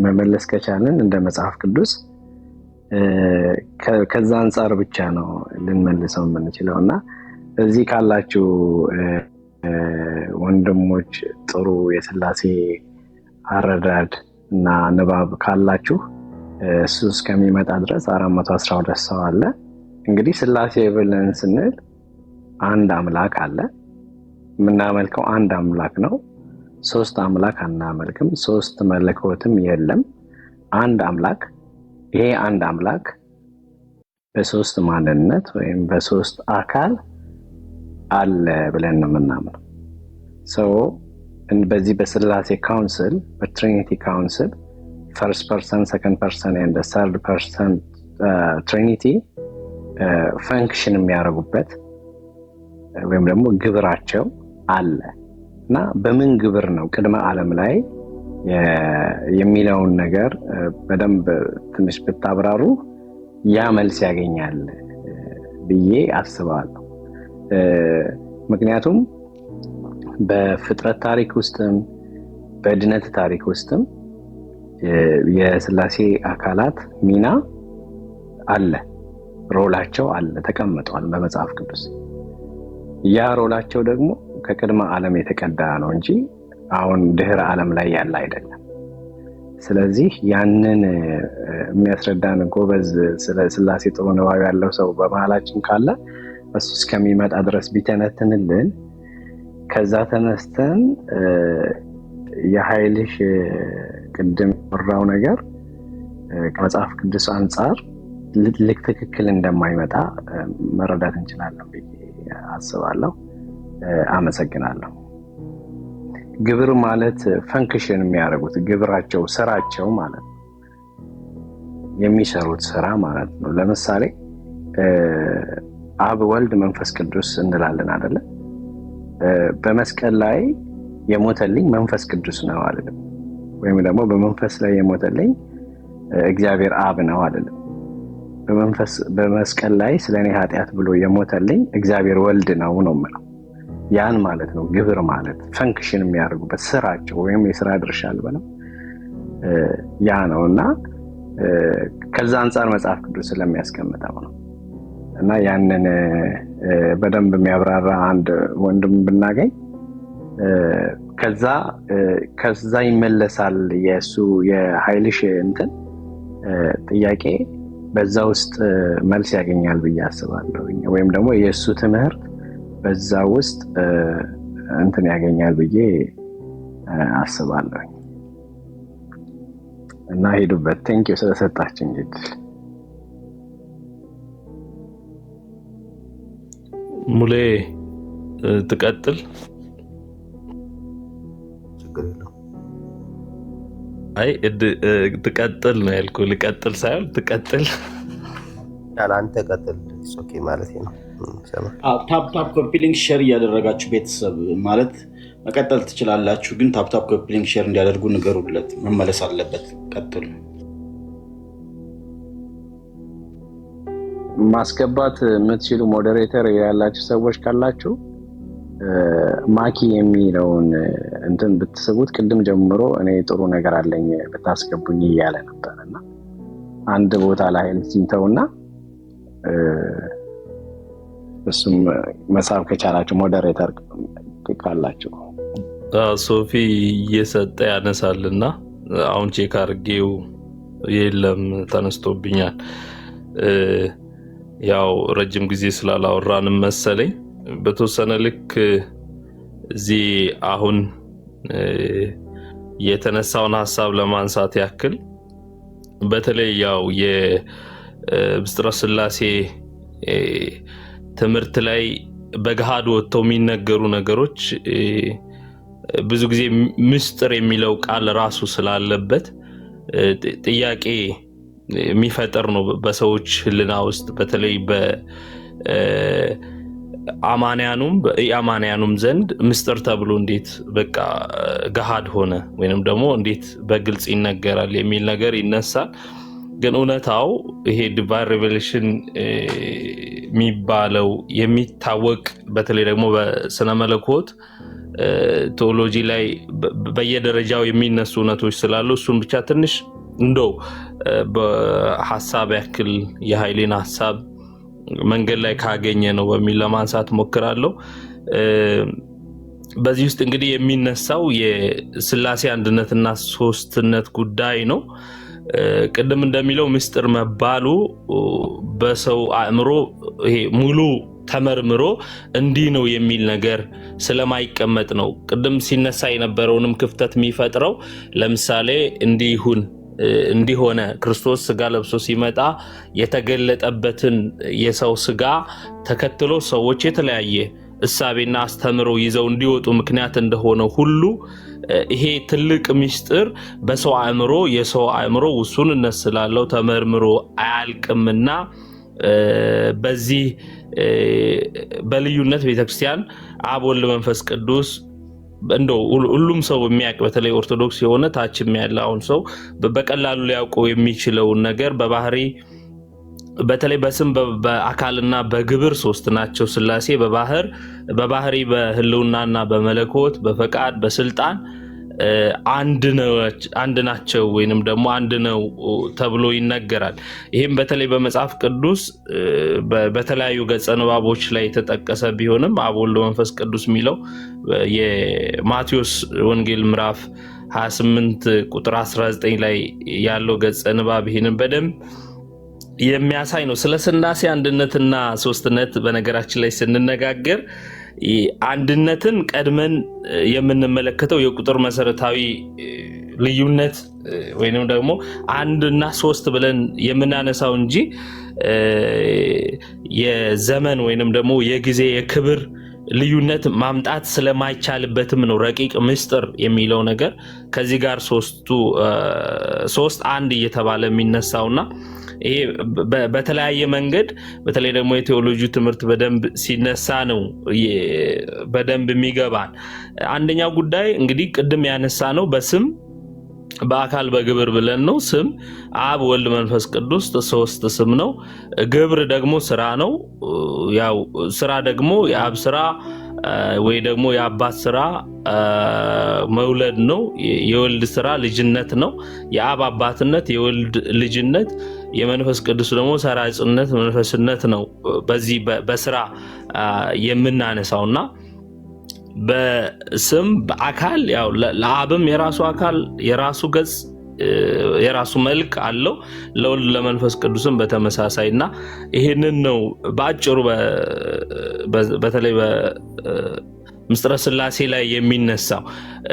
መመለስ ከቻልን እንደ መጽሐፍ ቅዱስ ከዛ አንጻር ብቻ ነው ልንመልሰው የምንችለው እና እዚህ ካላችሁ ወንድሞች ጥሩ የስላሴ አረዳድ እና ንባብ ካላችሁ እሱ እስከሚመጣ ድረስ 412 ሰው አለ። እንግዲህ ስላሴ ብለን ስንል አንድ አምላክ አለ። የምናመልከው አንድ አምላክ ነው። ሶስት አምላክ አናመልክም። ሶስት መለኮትም የለም። አንድ አምላክ። ይሄ አንድ አምላክ በሶስት ማንነት ወይም በሶስት አካል አለ ብለን ነው የምናምነው። ሰው በዚህ በስላሴ ካውንስል በትሪኒቲ ካውንስል ፈርስት ፐርሰን ሰከንድ ፐርሰን ኤንድ ሰርድ ፐርሰን ትሪኒቲ ፈንክሽን የሚያደርጉበት ወይም ደግሞ ግብራቸው አለ እና በምን ግብር ነው ቅድመ ዓለም ላይ የሚለውን ነገር በደንብ ትንሽ ብታብራሩ ያ መልስ ያገኛል ብዬ አስባለሁ። ምክንያቱም በፍጥረት ታሪክ ውስጥም በድነት ታሪክ ውስጥም የስላሴ አካላት ሚና አለ፣ ሮላቸው አለ፣ ተቀምጧል በመጽሐፍ ቅዱስ። ያ ሮላቸው ደግሞ ከቅድመ ዓለም የተቀዳ ነው እንጂ አሁን ድህረ ዓለም ላይ ያለ አይደለም። ስለዚህ ያንን የሚያስረዳን ጎበዝ ስለ ስላሴ ጥሩ ንባብ ያለው ሰው በመሃላችን ካለ እሱ እስከሚመጣ ድረስ ቢተነትንልን ከዛ ተነስተን የኃይልሽ ቅድም ወራው ነገር ከመጽሐፍ ቅዱስ አንጻር ልክ ትክክል እንደማይመጣ መረዳት እንችላለን ብዬ አስባለሁ። አመሰግናለሁ። ግብር ማለት ፈንክሽን የሚያደርጉት ግብራቸው ስራቸው ማለት ነው፣ የሚሰሩት ስራ ማለት ነው። ለምሳሌ አብ ወልድ መንፈስ ቅዱስ እንላለን አይደለ? በመስቀል ላይ የሞተልኝ መንፈስ ቅዱስ ነው አይደለም? ወይም ደግሞ በመንፈስ ላይ የሞተልኝ እግዚአብሔር አብ ነው አይደለም? በመስቀል ላይ ስለኔ ኃጢአት ብሎ የሞተልኝ እግዚአብሔር ወልድ ነው የምለው። ያን ማለት ነው ግብር ማለት ፈንክሽን የሚያደርጉበት ስራቸው ወይም የስራ ድርሻ አልበለው ያ ነውና ከዛ አንፃር መጽሐፍ ቅዱስ ስለሚያስቀምጠው ነው። እና ያንን በደንብ የሚያብራራ አንድ ወንድም ብናገኝ ከዛ ይመለሳል የሱ የኃይልሽ እንትን ጥያቄ በዛ ውስጥ መልስ ያገኛል ብዬ አስባለሁ። ወይም ደግሞ የሱ ትምህርት በዛ ውስጥ እንትን ያገኛል ብዬ አስባለሁ። እና ሄዱበት። ቴንኪው ስለሰጣችሁ። እንግዲህ ሙሌ ትቀጥል። አይ ትቀጥል ነው ያልኩህ፣ ልቀጥል ሳይሆን ትቀጥል። አንተ ቀጥል ኦኬ ማለት ነው። ታፕታፕ ኮፒሊንግ ሼር እያደረጋችሁ ቤተሰብ ማለት መቀጠል ትችላላችሁ፣ ግን ታፕታፕ ኮፒሊንግ ሼር እንዲያደርጉ ንገሩለት። መመለስ አለበት። ቀጥሉ። ማስገባት የምትችሉ ሞዴሬተር ያላችሁ ሰዎች ካላችሁ ማኪ የሚለውን እንትን ብትስቡት ቅድም ጀምሮ እኔ ጥሩ ነገር አለኝ ብታስገቡኝ እያለ ነበርና አንድ ቦታ ላይ እንሲንተውና እሱም መሳብ ከቻላችሁ ሞዴሬተር ካላችሁ ሶፊ እየሰጠ ያነሳልና አሁን ቼክ አድርጌው የለም ተነስቶብኛል። ያው ረጅም ጊዜ ስላላወራንም መሰለኝ በተወሰነ ልክ እዚህ አሁን የተነሳውን ሐሳብ ለማንሳት ያክል በተለይ ያው የብስጥረ ሥላሴ ትምህርት ላይ በገሃድ ወጥተው የሚነገሩ ነገሮች ብዙ ጊዜ ምስጢር የሚለው ቃል ራሱ ስላለበት ጥያቄ የሚፈጠር ነው በሰዎች ህልና ውስጥ በተለይ በአማንያኑም በኢአማንያኑም ዘንድ ምስጢር ተብሎ እንዴት በቃ ገሃድ ሆነ ወይንም ደግሞ እንዴት በግልጽ ይነገራል የሚል ነገር ይነሳል። ግን እውነታው ይሄ ዲቫይን ሪቨሌሽን የሚባለው የሚታወቅ በተለይ ደግሞ በስነ መለኮት ቴዎሎጂ ላይ በየደረጃው የሚነሱ እውነቶች ስላሉ እሱን ብቻ ትንሽ እንደው በሐሳብ ያክል የኃይሌን ሐሳብ መንገድ ላይ ካገኘ ነው በሚል ለማንሳት ሞክራለሁ። በዚህ ውስጥ እንግዲህ የሚነሳው የሥላሴ አንድነትና ሶስትነት ጉዳይ ነው። ቅድም እንደሚለው ምስጢር መባሉ በሰው አእምሮ ይሄ ሙሉ ተመርምሮ እንዲህ ነው የሚል ነገር ስለማይቀመጥ ነው። ቅድም ሲነሳ የነበረውንም ክፍተት የሚፈጥረው ለምሳሌ እንዲሆነ ክርስቶስ ስጋ ለብሶ ሲመጣ የተገለጠበትን የሰው ስጋ ተከትሎ ሰዎች የተለያየ እሳቤና አስተምሮ ይዘው እንዲወጡ ምክንያት እንደሆነ ሁሉ ይሄ ትልቅ ምስጢር በሰው አእምሮ የሰው አእምሮ ውሱንነት ስላለው ተመርምሮ አያልቅምና በዚህ በልዩነት ቤተክርስቲያን አብ ወልድ መንፈስ ቅዱስ እንደው ሁሉም ሰው የሚያውቅ በተለይ ኦርቶዶክስ የሆነ ታችም ያለውን ሰው በቀላሉ ሊያውቀው የሚችለው ነገር በባህሪ በተለይ በስም በአካልና በግብር ሶስት ናቸው ሥላሴ። በባህሪ በህልውናና በመለኮት በፈቃድ በስልጣን አንድ ናቸው ወይንም ደግሞ አንድ ነው ተብሎ ይነገራል። ይህም በተለይ በመጽሐፍ ቅዱስ በተለያዩ ገጸ ንባቦች ላይ የተጠቀሰ ቢሆንም አብ ወልድ መንፈስ ቅዱስ የሚለው የማቴዎስ ወንጌል ምዕራፍ 28 ቁጥር 19 ላይ ያለው ገጸ ንባብ ይህንን በደንብ የሚያሳይ ነው። ስለ ሥላሴ አንድነትና ሶስትነት በነገራችን ላይ ስንነጋገር አንድነትን ቀድመን የምንመለከተው የቁጥር መሰረታዊ ልዩነት ወይንም ደግሞ አንድና ሶስት ብለን የምናነሳው እንጂ የዘመን ወይንም ደግሞ የጊዜ የክብር ልዩነት ማምጣት ስለማይቻልበትም ነው ረቂቅ ምስጢር የሚለው ነገር ከዚህ ጋር ሶስት አንድ እየተባለ የሚነሳውና ይሄ በተለያየ መንገድ በተለይ ደግሞ የቴዎሎጂ ትምህርት በደንብ ሲነሳ ነው በደንብ የሚገባን። አንደኛው ጉዳይ እንግዲህ ቅድም ያነሳ ነው በስም በአካል በግብር ብለን ነው። ስም አብ ወልድ መንፈስ ቅዱስ ሶስት ስም ነው። ግብር ደግሞ ስራ ነው። ያው ስራ ደግሞ የአብ ስራ ወይ ደግሞ የአባት ስራ መውለድ ነው። የወልድ ስራ ልጅነት ነው። የአብ አባትነት፣ የወልድ ልጅነት፣ የመንፈስ ቅዱስ ደግሞ ሰራጽነት መንፈስነት ነው። በዚህ በስራ የምናነሳውና በስም በአካል ያው ለአብም የራሱ አካል የራሱ ገጽ የራሱ መልክ አለው፣ ለወልድ ለመንፈስ ቅዱስም በተመሳሳይና ይሄንን ነው በአጭሩ በተለይ በምስጢረ ሥላሴ ላይ የሚነሳው።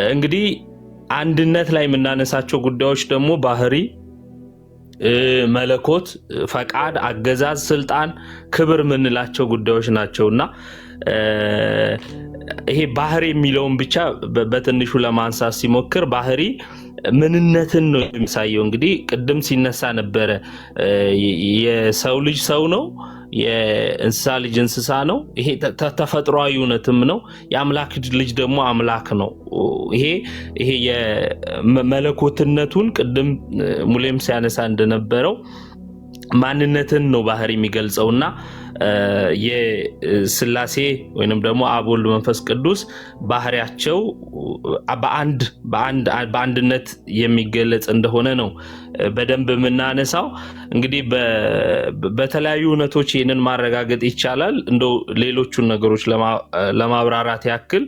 እንግዲህ አንድነት ላይ የምናነሳቸው ጉዳዮች ደግሞ ባህሪ፣ መለኮት፣ ፈቃድ፣ አገዛዝ፣ ስልጣን፣ ክብር የምንላቸው ጉዳዮች ናቸውና ይሄ ባህሪ የሚለውን ብቻ በትንሹ ለማንሳት ሲሞክር ባህሪ ምንነትን ነው የሚያሳየው። እንግዲህ ቅድም ሲነሳ ነበረ የሰው ልጅ ሰው ነው፣ የእንስሳ ልጅ እንስሳ ነው። ይሄ ተፈጥሯዊ እውነትም ነው። የአምላክ ልጅ ደግሞ አምላክ ነው። ይሄ የመለኮትነቱን ቅድም ሙሌም ሲያነሳ እንደነበረው ማንነትን ነው ባህሪ የሚገልጸውና የሥላሴ ወይንም ደግሞ አብ ወልድ መንፈስ ቅዱስ ባህሪያቸው በአንድነት የሚገለጽ እንደሆነ ነው በደንብ የምናነሳው። እንግዲህ በተለያዩ እውነቶች ይህንን ማረጋገጥ ይቻላል። እንደው ሌሎቹን ነገሮች ለማብራራት ያክል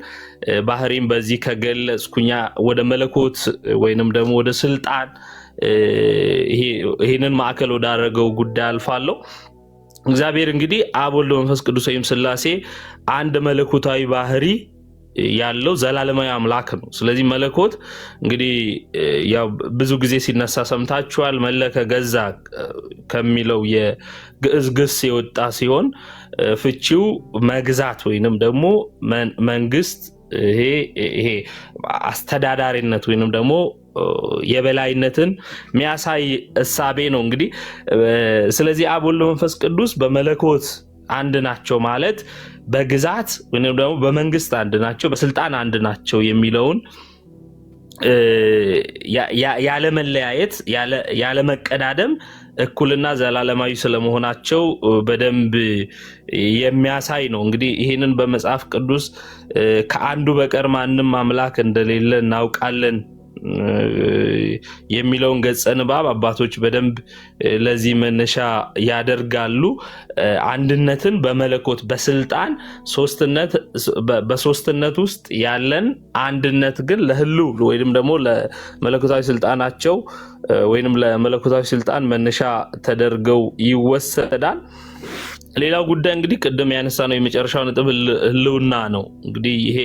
ባህሪም በዚህ ከገለጽኩኛ ወደ መለኮት ወይንም ደግሞ ወደ ስልጣን ይህንን ማዕከል ወዳደረገው ጉዳይ አልፋለሁ። እግዚአብሔር እንግዲህ አብ ወልድ መንፈስ ቅዱስ ወይም ሥላሴ አንድ መለኮታዊ ባህሪ ያለው ዘላለማዊ አምላክ ነው። ስለዚህ መለኮት እንግዲህ ያው ብዙ ጊዜ ሲነሳ ሰምታችኋል። መለከ ገዛ ከሚለው የግዕዝ ግስ የወጣ ሲሆን ፍቺው መግዛት ወይንም ደግሞ መንግስት፣ ይሄ አስተዳዳሪነት ወይንም ደግሞ የበላይነትን የሚያሳይ እሳቤ ነው። እንግዲህ ስለዚህ አብ ወልድ መንፈስ ቅዱስ በመለኮት አንድ ናቸው ማለት በግዛት ወይም ደግሞ በመንግስት አንድ ናቸው፣ በስልጣን አንድ ናቸው የሚለውን ያለመለያየት ያለመቀዳደም እኩልና ዘላለማዊ ስለመሆናቸው በደንብ የሚያሳይ ነው። እንግዲህ ይህንን በመጽሐፍ ቅዱስ ከአንዱ በቀር ማንም አምላክ እንደሌለ እናውቃለን የሚለውን ገጸ ንባብ አባቶች በደንብ ለዚህ መነሻ ያደርጋሉ። አንድነትን በመለኮት በስልጣን በሶስትነት ውስጥ ያለን አንድነት ግን ለህልው ወይንም ደግሞ ለመለኮታዊ ስልጣናቸው ወይንም ለመለኮታዊ ስልጣን መነሻ ተደርገው ይወሰዳል። ሌላው ጉዳይ እንግዲህ ቅድም ያነሳ ነው የመጨረሻው ነጥብ ህልውና ነው። እንግዲህ ይሄ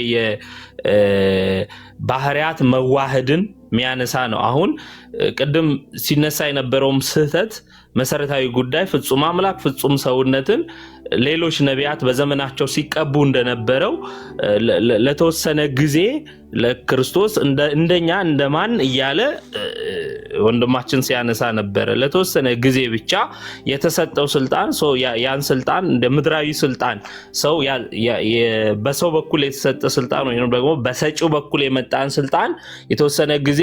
የባህሪያት መዋህድን የሚያነሳ ነው። አሁን ቅድም ሲነሳ የነበረውም ስህተት መሰረታዊ ጉዳይ ፍጹም አምላክ ፍጹም ሰውነትን ሌሎች ነቢያት በዘመናቸው ሲቀቡ እንደነበረው ለተወሰነ ጊዜ ለክርስቶስ እንደኛ እንደማን እያለ ወንድማችን ሲያነሳ ነበረ። ለተወሰነ ጊዜ ብቻ የተሰጠው ስልጣን ሰው ያን ስልጣን እንደ ምድራዊ ስልጣን ሰው በሰው በኩል የተሰጠ ስልጣን ወይንም ደግሞ በሰጪው በኩል የመጣን ስልጣን የተወሰነ ጊዜ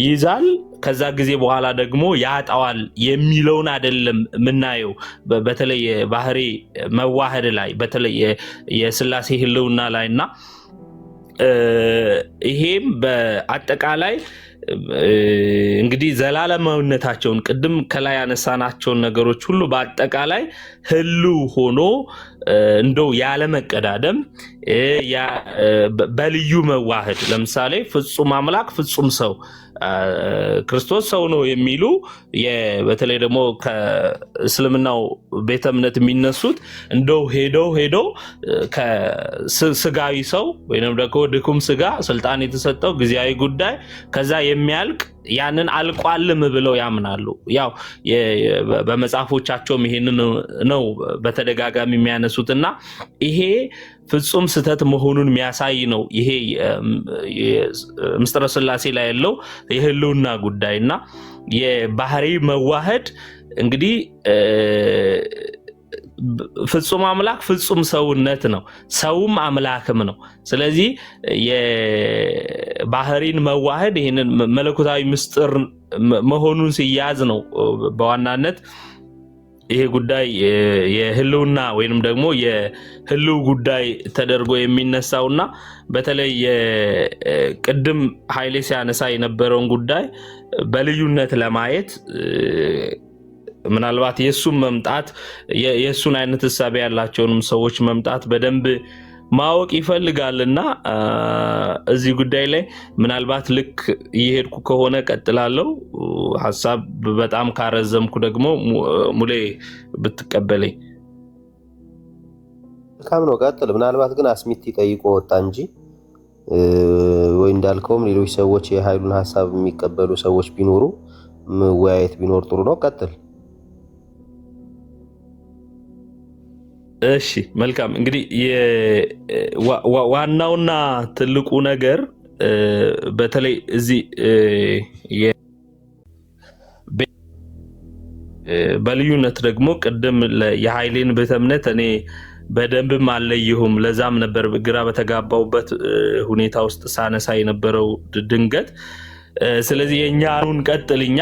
ይዛል፣ ከዛ ጊዜ በኋላ ደግሞ ያጣዋል የሚለውን አይደለም የምናየው። በተለይ ባህሪ መዋህድ ላይ በተለይ የሥላሴ ህልውና ላይና ይሄም በአጠቃላይ እንግዲህ ዘላለማዊነታቸውን ቅድም ከላይ ያነሳናቸውን ነገሮች ሁሉ በአጠቃላይ ህልው ሆኖ እንደው ያለ መቀዳደም በልዩ መዋህድ ለምሳሌ ፍጹም አምላክ ፍጹም ሰው ክርስቶስ ሰው ነው የሚሉ በተለይ ደግሞ ከእስልምናው ቤተ እምነት የሚነሱት እንደው ሄዶ ከስጋዊ ሰው ወይንም ደግሞ ድኩም ስጋ ስልጣን የተሰጠው ጊዜያዊ ጉዳይ ከዛ የሚያልቅ ያንን አልቋልም ብለው ያምናሉ። ያው በመጽሐፎቻቸውም ይሄንን ነው በተደጋጋሚ የሚያነሱትና ይሄ ፍጹም ስህተት መሆኑን የሚያሳይ ነው። ይሄ ምስጢረ ሥላሴ ላይ ያለው የህልውና ጉዳይና የባህሪ መዋህድ እንግዲህ ፍጹም አምላክ ፍጹም ሰውነት ነው፣ ሰውም አምላክም ነው። ስለዚህ የባህሪን መዋህድ ይህንን መለኮታዊ ምስጢር መሆኑን ሲያዝ ነው በዋናነት ይሄ ጉዳይ የህልውና ወይንም ደግሞ የህልው ጉዳይ ተደርጎ የሚነሳውና በተለይ ቅድም ኃይሌ ሲያነሳ የነበረውን ጉዳይ በልዩነት ለማየት ምናልባት የሱን መምጣት የሱን አይነት ሐሳብ ያላቸውንም ሰዎች መምጣት በደንብ ማወቅ ይፈልጋልና እዚህ ጉዳይ ላይ ምናልባት ልክ እየሄድኩ ከሆነ ቀጥላለሁ። ሐሳብ በጣም ካረዘምኩ ደግሞ ሙሌ ብትቀበለኝ መልካም ነው። ቀጥል። ምናልባት ግን አስሚት ጠይቆ ወጣ እንጂ ወይ እንዳልከውም ሌሎች ሰዎች የኃይሉን ሐሳብ የሚቀበሉ ሰዎች ቢኖሩ መወያየት ቢኖር ጥሩ ነው። ቀጥል። እሺ መልካም። እንግዲህ ዋናውና ትልቁ ነገር በተለይ እዚህ በልዩነት ደግሞ ቅድም የኃይሌን ቤተ እምነት እኔ በደንብም አልለየሁም። ለዛም ነበር ግራ በተጋባውበት ሁኔታ ውስጥ ሳነሳ የነበረው ድንገት። ስለዚህ የኛውን ቀጥልኛ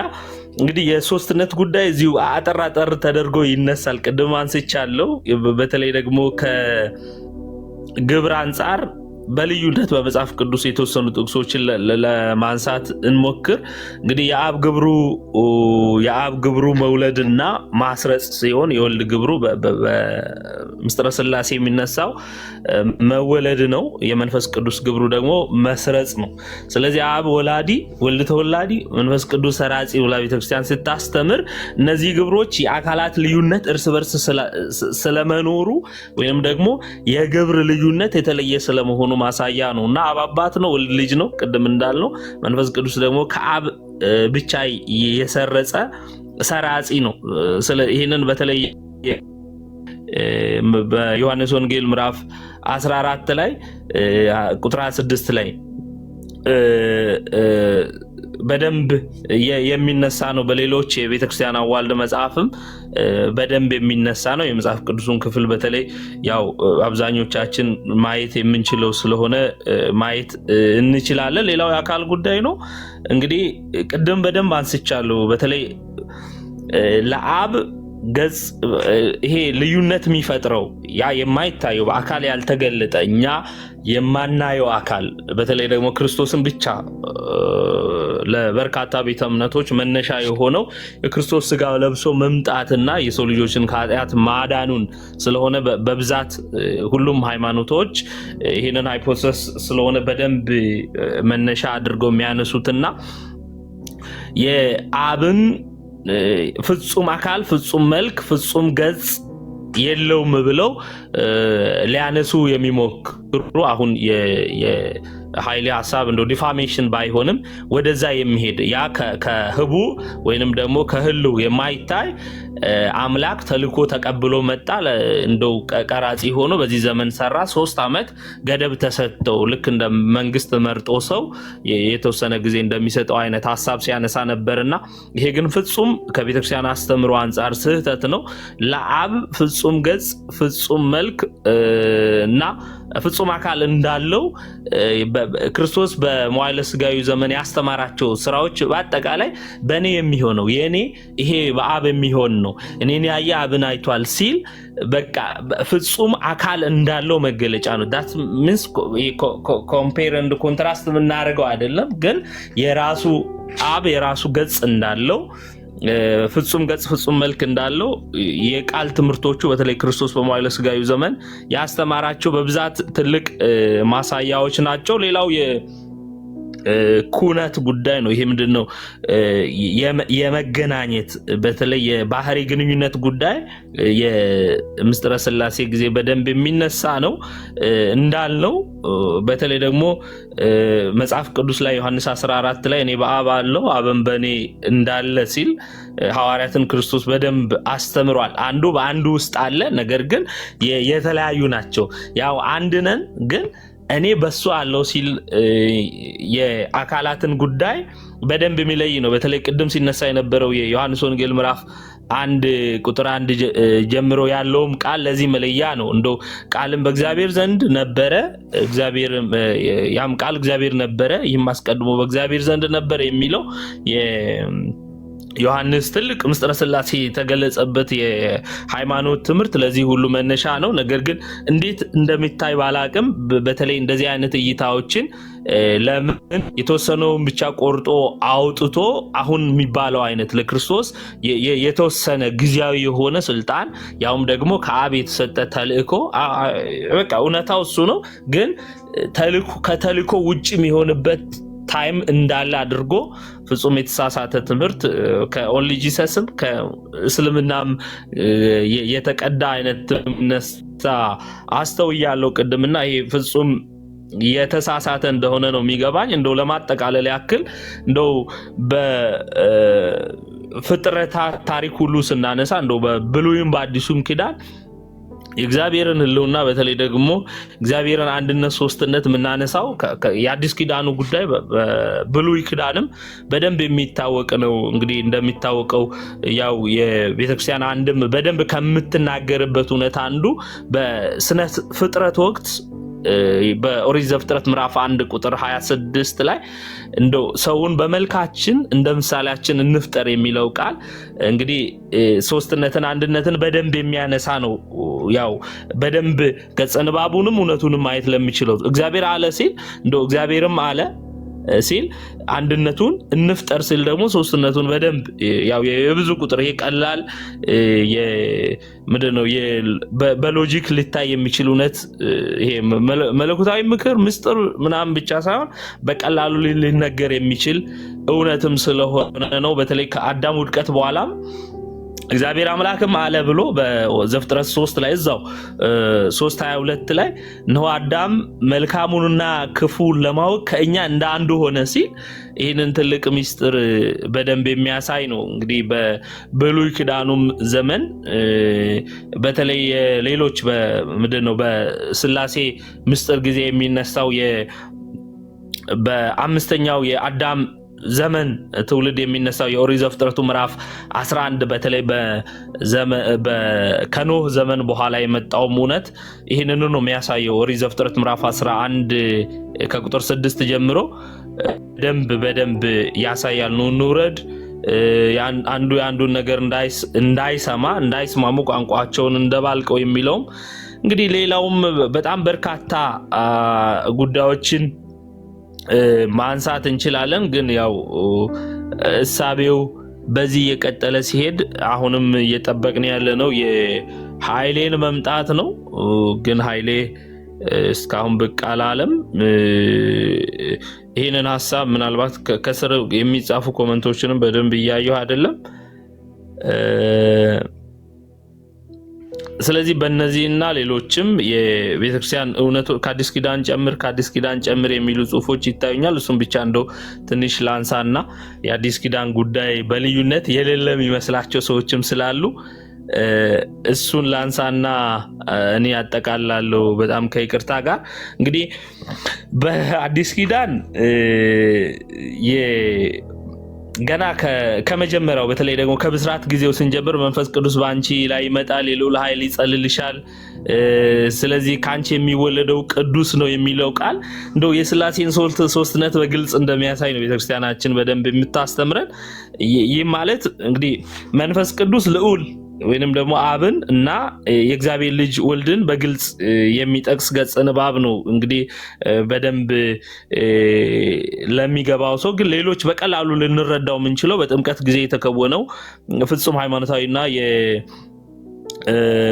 እንግዲህ የሶስትነት ጉዳይ እዚሁ አጠር ተደርጎ ይነሳል። ቅድም አንስቻለሁ። በተለይ ደግሞ ከግብር አንጻር በልዩነት በመጽሐፍ ቅዱስ የተወሰኑ ጥቅሶችን ለማንሳት እንሞክር። እንግዲህ የአብ ግብሩ መውለድና ማስረጽ ሲሆን የወልድ ግብሩ በምስጢረ ሥላሴ የሚነሳው መወለድ ነው። የመንፈስ ቅዱስ ግብሩ ደግሞ መስረጽ ነው። ስለዚህ አብ ወላዲ፣ ወልድ ተወላዲ፣ መንፈስ ቅዱስ ሰራጺ ብላ ቤተክርስቲያን ስታስተምር እነዚህ ግብሮች የአካላት ልዩነት እርስ በርስ ስለመኖሩ ወይም ደግሞ የግብር ልዩነት የተለየ ስለመሆኑ ማሳያ ነው እና አብ አባት ነው፣ ወልድ ልጅ ነው ቅድም እንዳልነው። መንፈስ ቅዱስ ደግሞ ከአብ ብቻ የሰረጸ ሰራጺ ነው። ይህንን በተለይ በዮሐንስ ወንጌል ምዕራፍ 14 ላይ ቁጥር 26 ላይ በደንብ የሚነሳ ነው። በሌሎች የቤተክርስቲያን አዋልድ መጽሐፍም በደንብ የሚነሳ ነው። የመጽሐፍ ቅዱሱን ክፍል በተለይ ያው አብዛኞቻችን ማየት የምንችለው ስለሆነ ማየት እንችላለን። ሌላው የአካል ጉዳይ ነው። እንግዲህ ቅድም በደንብ አንስቻለሁ። በተለይ ለአብ ገጽ ይሄ ልዩነት የሚፈጥረው ያ የማይታየው በአካል ያልተገለጠ እኛ የማናየው አካል በተለይ ደግሞ ክርስቶስን ብቻ ለበርካታ ቤተ እምነቶች መነሻ የሆነው የክርስቶስ ስጋ ለብሶ መምጣትና የሰው ልጆችን ከኃጢአት ማዳኑን ስለሆነ በብዛት ሁሉም ሃይማኖቶች ይሄንን ሃይፖቴሲስ ስለሆነ በደንብ መነሻ አድርገው የሚያነሱትና የአብን ፍጹም አካል፣ ፍጹም መልክ፣ ፍጹም ገጽ የለውም ብለው ሊያነሱ የሚሞክሩ አሁን የኃይሌ ሐሳብ እንደው ዲፋሜሽን ባይሆንም ወደዛ የሚሄድ ያ ከህቡ ወይንም ደግሞ ከህልው የማይታይ አምላክ ተልኮ ተቀብሎ መጣ። እንደው ቀራጺ ሆኖ በዚህ ዘመን ሰራ። 3 ዓመት ገደብ ተሰጠው። ልክ እንደ መንግስት መርጦ ሰው የተወሰነ ጊዜ እንደሚሰጠው አይነት ሐሳብ ሲያነሳ ነበርና ይሄ ግን ፍጹም ከቤተክርስቲያን አስተምሮ አንጻር ስህተት ነው። ለአብ ፍጹም ገጽ፣ ፍጹም መልክ እና ፍጹም አካል እንዳለው ክርስቶስ በመዋዕለ ሥጋዌ ዘመን ያስተማራቸው ስራዎች በአጠቃላይ በእኔ የሚሆነው የኔ ይሄ በአብ የሚሆን ነው፣ እኔን ያየ አብን አይቷል ሲል በቃ ፍጹም አካል እንዳለው መገለጫ ነው። ዳት ሚንስ ኮምፔር ኤንድ ኮንትራስት የምናደርገው አይደለም፣ ግን የራሱ አብ የራሱ ገጽ እንዳለው ፍጹም ገጽ ፍጹም መልክ እንዳለው የቃል ትምህርቶቹ በተለይ ክርስቶስ በመዋዕለ ሥጋዌ ዘመን ያስተማራቸው በብዛት ትልቅ ማሳያዎች ናቸው። ሌላው የኩነት ጉዳይ ነው። ይሄ ምንድነው? የመገናኘት በተለይ የባህሪ ግንኙነት ጉዳይ የምስጢረ ሥላሴ ጊዜ በደንብ የሚነሳ ነው እንዳልነው። በተለይ ደግሞ መጽሐፍ ቅዱስ ላይ ዮሐንስ 14 ላይ እኔ በአብ አለው አብም በእኔ እንዳለ ሲል ሐዋርያትን ክርስቶስ በደንብ አስተምሯል። አንዱ በአንዱ ውስጥ አለ፣ ነገር ግን የተለያዩ ናቸው። ያው አንድ ነን ግን እኔ በሱ አለው ሲል የአካላትን ጉዳይ በደንብ የሚለይ ነው። በተለይ ቅድም ሲነሳ የነበረው የዮሐንስ ወንጌል ምዕራፍ አንድ ቁጥር 1 ጀምሮ ያለውም ቃል ለዚህ መለያ ነው። እንደው ቃልም በእግዚአብሔር ዘንድ ነበረ፣ እግዚአብሔር ያም ቃል እግዚአብሔር ነበረ፣ ይህም አስቀድሞ በእግዚአብሔር ዘንድ ነበረ የሚለው ዮሐንስ ትልቅ ምስጢረ ሥላሴ የተገለጸበት የሃይማኖት ትምህርት ለዚህ ሁሉ መነሻ ነው። ነገር ግን እንዴት እንደሚታይ ባላቅም በተለይ እንደዚህ አይነት እይታዎችን ለምን የተወሰነውን ብቻ ቆርጦ አውጥቶ አሁን የሚባለው አይነት ለክርስቶስ የተወሰነ ጊዜያዊ የሆነ ስልጣን ያውም ደግሞ ከአብ የተሰጠ ተልእኮ በቃ እውነታው እሱ ነው። ግን ከተልእኮ ውጭ የሚሆንበት ታይም እንዳለ አድርጎ ፍጹም የተሳሳተ ትምህርት ከኦንሊ ጂሰስም ከእስልምናም የተቀዳ አይነት ነሳ አስተውያለሁ ቅድምና ይሄ ፍጹም የተሳሳተ እንደሆነ ነው የሚገባኝ። እንደው ለማጠቃለል ያክል እንደው በፍጥረታት ታሪክ ሁሉ ስናነሳ እንደው በብሉይም በአዲሱም ኪዳን የእግዚአብሔርን ህልውና በተለይ ደግሞ እግዚአብሔርን አንድነት ሶስትነት የምናነሳው የአዲስ ኪዳኑ ጉዳይ በብሉይ ኪዳንም በደንብ የሚታወቅ ነው። እንግዲህ እንደሚታወቀው ያው የቤተክርስቲያን አንድም በደንብ ከምትናገርበት እውነት አንዱ በስነ ፍጥረት ወቅት በኦሪት ዘፍጥረት ምዕራፍ 1 ቁጥር 26 ላይ እንደው ሰውን በመልካችን እንደ ምሳሌያችን እንፍጠር የሚለው ቃል እንግዲህ ሶስትነትን አንድነትን በደንብ የሚያነሳ ነው። ያው በደንብ ገጸ ንባቡንም እውነቱንም ማየት ለሚችለው እግዚአብሔር አለ ሲል እንደው እግዚአብሔርም አለ ሲል አንድነቱን እንፍጠር ሲል ደግሞ ሶስትነቱን በደንብ ያው የብዙ ቁጥር ይሄ ቀላል ምንድነው በሎጂክ ሊታይ የሚችል እውነት ይሄ መለኮታዊ ምክር ምስጢር ምናምን ብቻ ሳይሆን በቀላሉ ሊነገር የሚችል እውነትም ስለሆነ ነው። በተለይ ከአዳም ውድቀት በኋላም እግዚአብሔር አምላክም አለ ብሎ በዘፍጥረት 3 ላይ እዛው 3:22 ላይ ነው አዳም መልካሙንና ክፉን ለማወቅ ከኛ እንደ አንዱ ሆነ ሲል ይህንን ትልቅ ምስጢር በደንብ የሚያሳይ ነው። እንግዲህ በብሉይ ኪዳኑም ዘመን በተለይ ሌሎች ምንድነው በስላሴ ምስጢር ጊዜ የሚነሳው በአምስተኛው የአዳም ዘመን ትውልድ የሚነሳው የኦሪት ዘፍጥረቱ ምዕራፍ 11 በተለይ ከኖህ ዘመን በኋላ የመጣው እውነት ይህንን ነው የሚያሳየው። ኦሪት ዘፍጥረት ምዕራፍ 11 ከቁጥር 6 ጀምሮ በደንብ ያሳያል። ንውረድ አንዱ የአንዱን ነገር እንዳይስማሙ ቋንቋቸውን እንደባልቀው የሚለውም እንግዲህ ሌላውም በጣም በርካታ ጉዳዮችን ማንሳት እንችላለን። ግን ያው እሳቤው በዚህ የቀጠለ ሲሄድ አሁንም እየጠበቅን ያለ ነው የኃይሌን መምጣት ነው። ግን ኃይሌ እስካሁን ብቅ አላለም። ይህንን ሀሳብ ምናልባት ከስር የሚጻፉ ኮመንቶችንም በደንብ እያየሁ አይደለም። ስለዚህ በእነዚህና ሌሎችም የቤተክርስቲያን እውነቱ ከአዲስ ኪዳን ጨምር የሚሉ ጽሁፎች ይታዩኛል። እሱም ብቻ እንደው ትንሽ ላንሳና የአዲስ ኪዳን ጉዳይ በልዩነት የሌለ የሚመስላቸው ሰዎችም ስላሉ እሱን ላንሳና እኔ ያጠቃላለሁ በጣም ከይቅርታ ጋር። እንግዲህ በአዲስ ኪዳን ገና ከመጀመሪያው በተለይ ደግሞ ከብስራት ጊዜው ስንጀምር መንፈስ ቅዱስ ባንቺ ላይ ይመጣል፣ የልዑል ኃይል ይጸልልሻል፣ ስለዚህ ካንቺ የሚወለደው ቅዱስ ነው የሚለው ቃል እንደው የሥላሴን ሶስትነት በግልጽ እንደሚያሳይ ነው ቤተክርስቲያናችን በደንብ የምታስተምረን። ይህ ማለት እንግዲህ መንፈስ ቅዱስ ልዑል ወይንም ደግሞ አብን እና የእግዚአብሔር ልጅ ወልድን በግልጽ የሚጠቅስ ገጽ ንባብ ነው። እንግዲህ በደንብ ለሚገባው ሰው ግን ሌሎች በቀላሉ ልንረዳው የምንችለው በጥምቀት ጊዜ የተከወነው ፍጹም ሃይማኖታዊና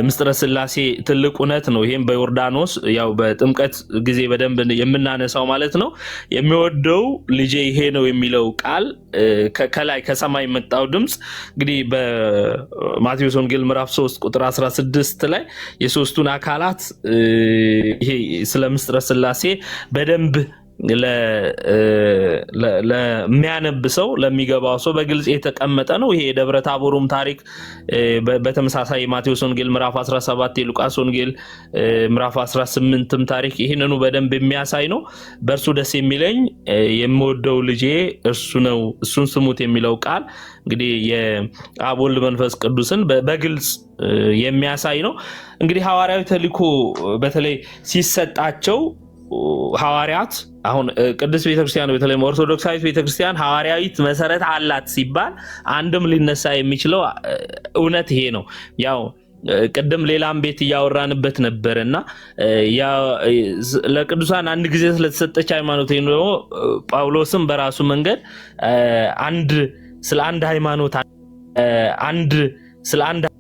ምስጢረ ሥላሴ ትልቅ እውነት ነው። ይሄም በዮርዳኖስ ያው በጥምቀት ጊዜ በደንብ የምናነሳው ማለት ነው። የሚወደው ልጄ ይሄ ነው የሚለው ቃል ከላይ ከሰማይ የመጣው ድምጽ እንግዲህ በማቴዎስ ወንጌል ምዕራፍ 3 ቁጥር 16 ላይ የሶስቱን አካላት ይሄ ስለ ምስጢረ ሥላሴ በደንብ ለሚያነብ ሰው ለሚገባው ሰው በግልጽ የተቀመጠ ነው። ይሄ የደብረ ታቦሩም ታሪክ በተመሳሳይ የማቴዎስ ወንጌል ምዕራፍ 17 የሉቃስ ወንጌል ምዕራፍ 18ም ታሪክ ይህንኑ በደንብ የሚያሳይ ነው። በእርሱ ደስ የሚለኝ የምወደው ልጄ እርሱ ነው እሱን ስሙት የሚለው ቃል እንግዲህ የአብ ወልድ መንፈስ ቅዱስን በግልጽ የሚያሳይ ነው። እንግዲህ ሐዋርያዊ ተልእኮ በተለይ ሲሰጣቸው ሐዋርያት አሁን ቅድስት ቤተክርስቲያን በተለይ ኦርቶዶክሳዊት ቤተክርስቲያን ሐዋርያዊት መሰረት አላት ሲባል አንድም ሊነሳ የሚችለው እውነት ይሄ ነው። ያው ቅድም ሌላም ቤት እያወራንበት ነበርና ለቅዱሳን አንድ ጊዜ ስለተሰጠች ሃይማኖት ነው። ጳውሎስም በራሱ መንገድ ስለ አንድ ሃይማኖት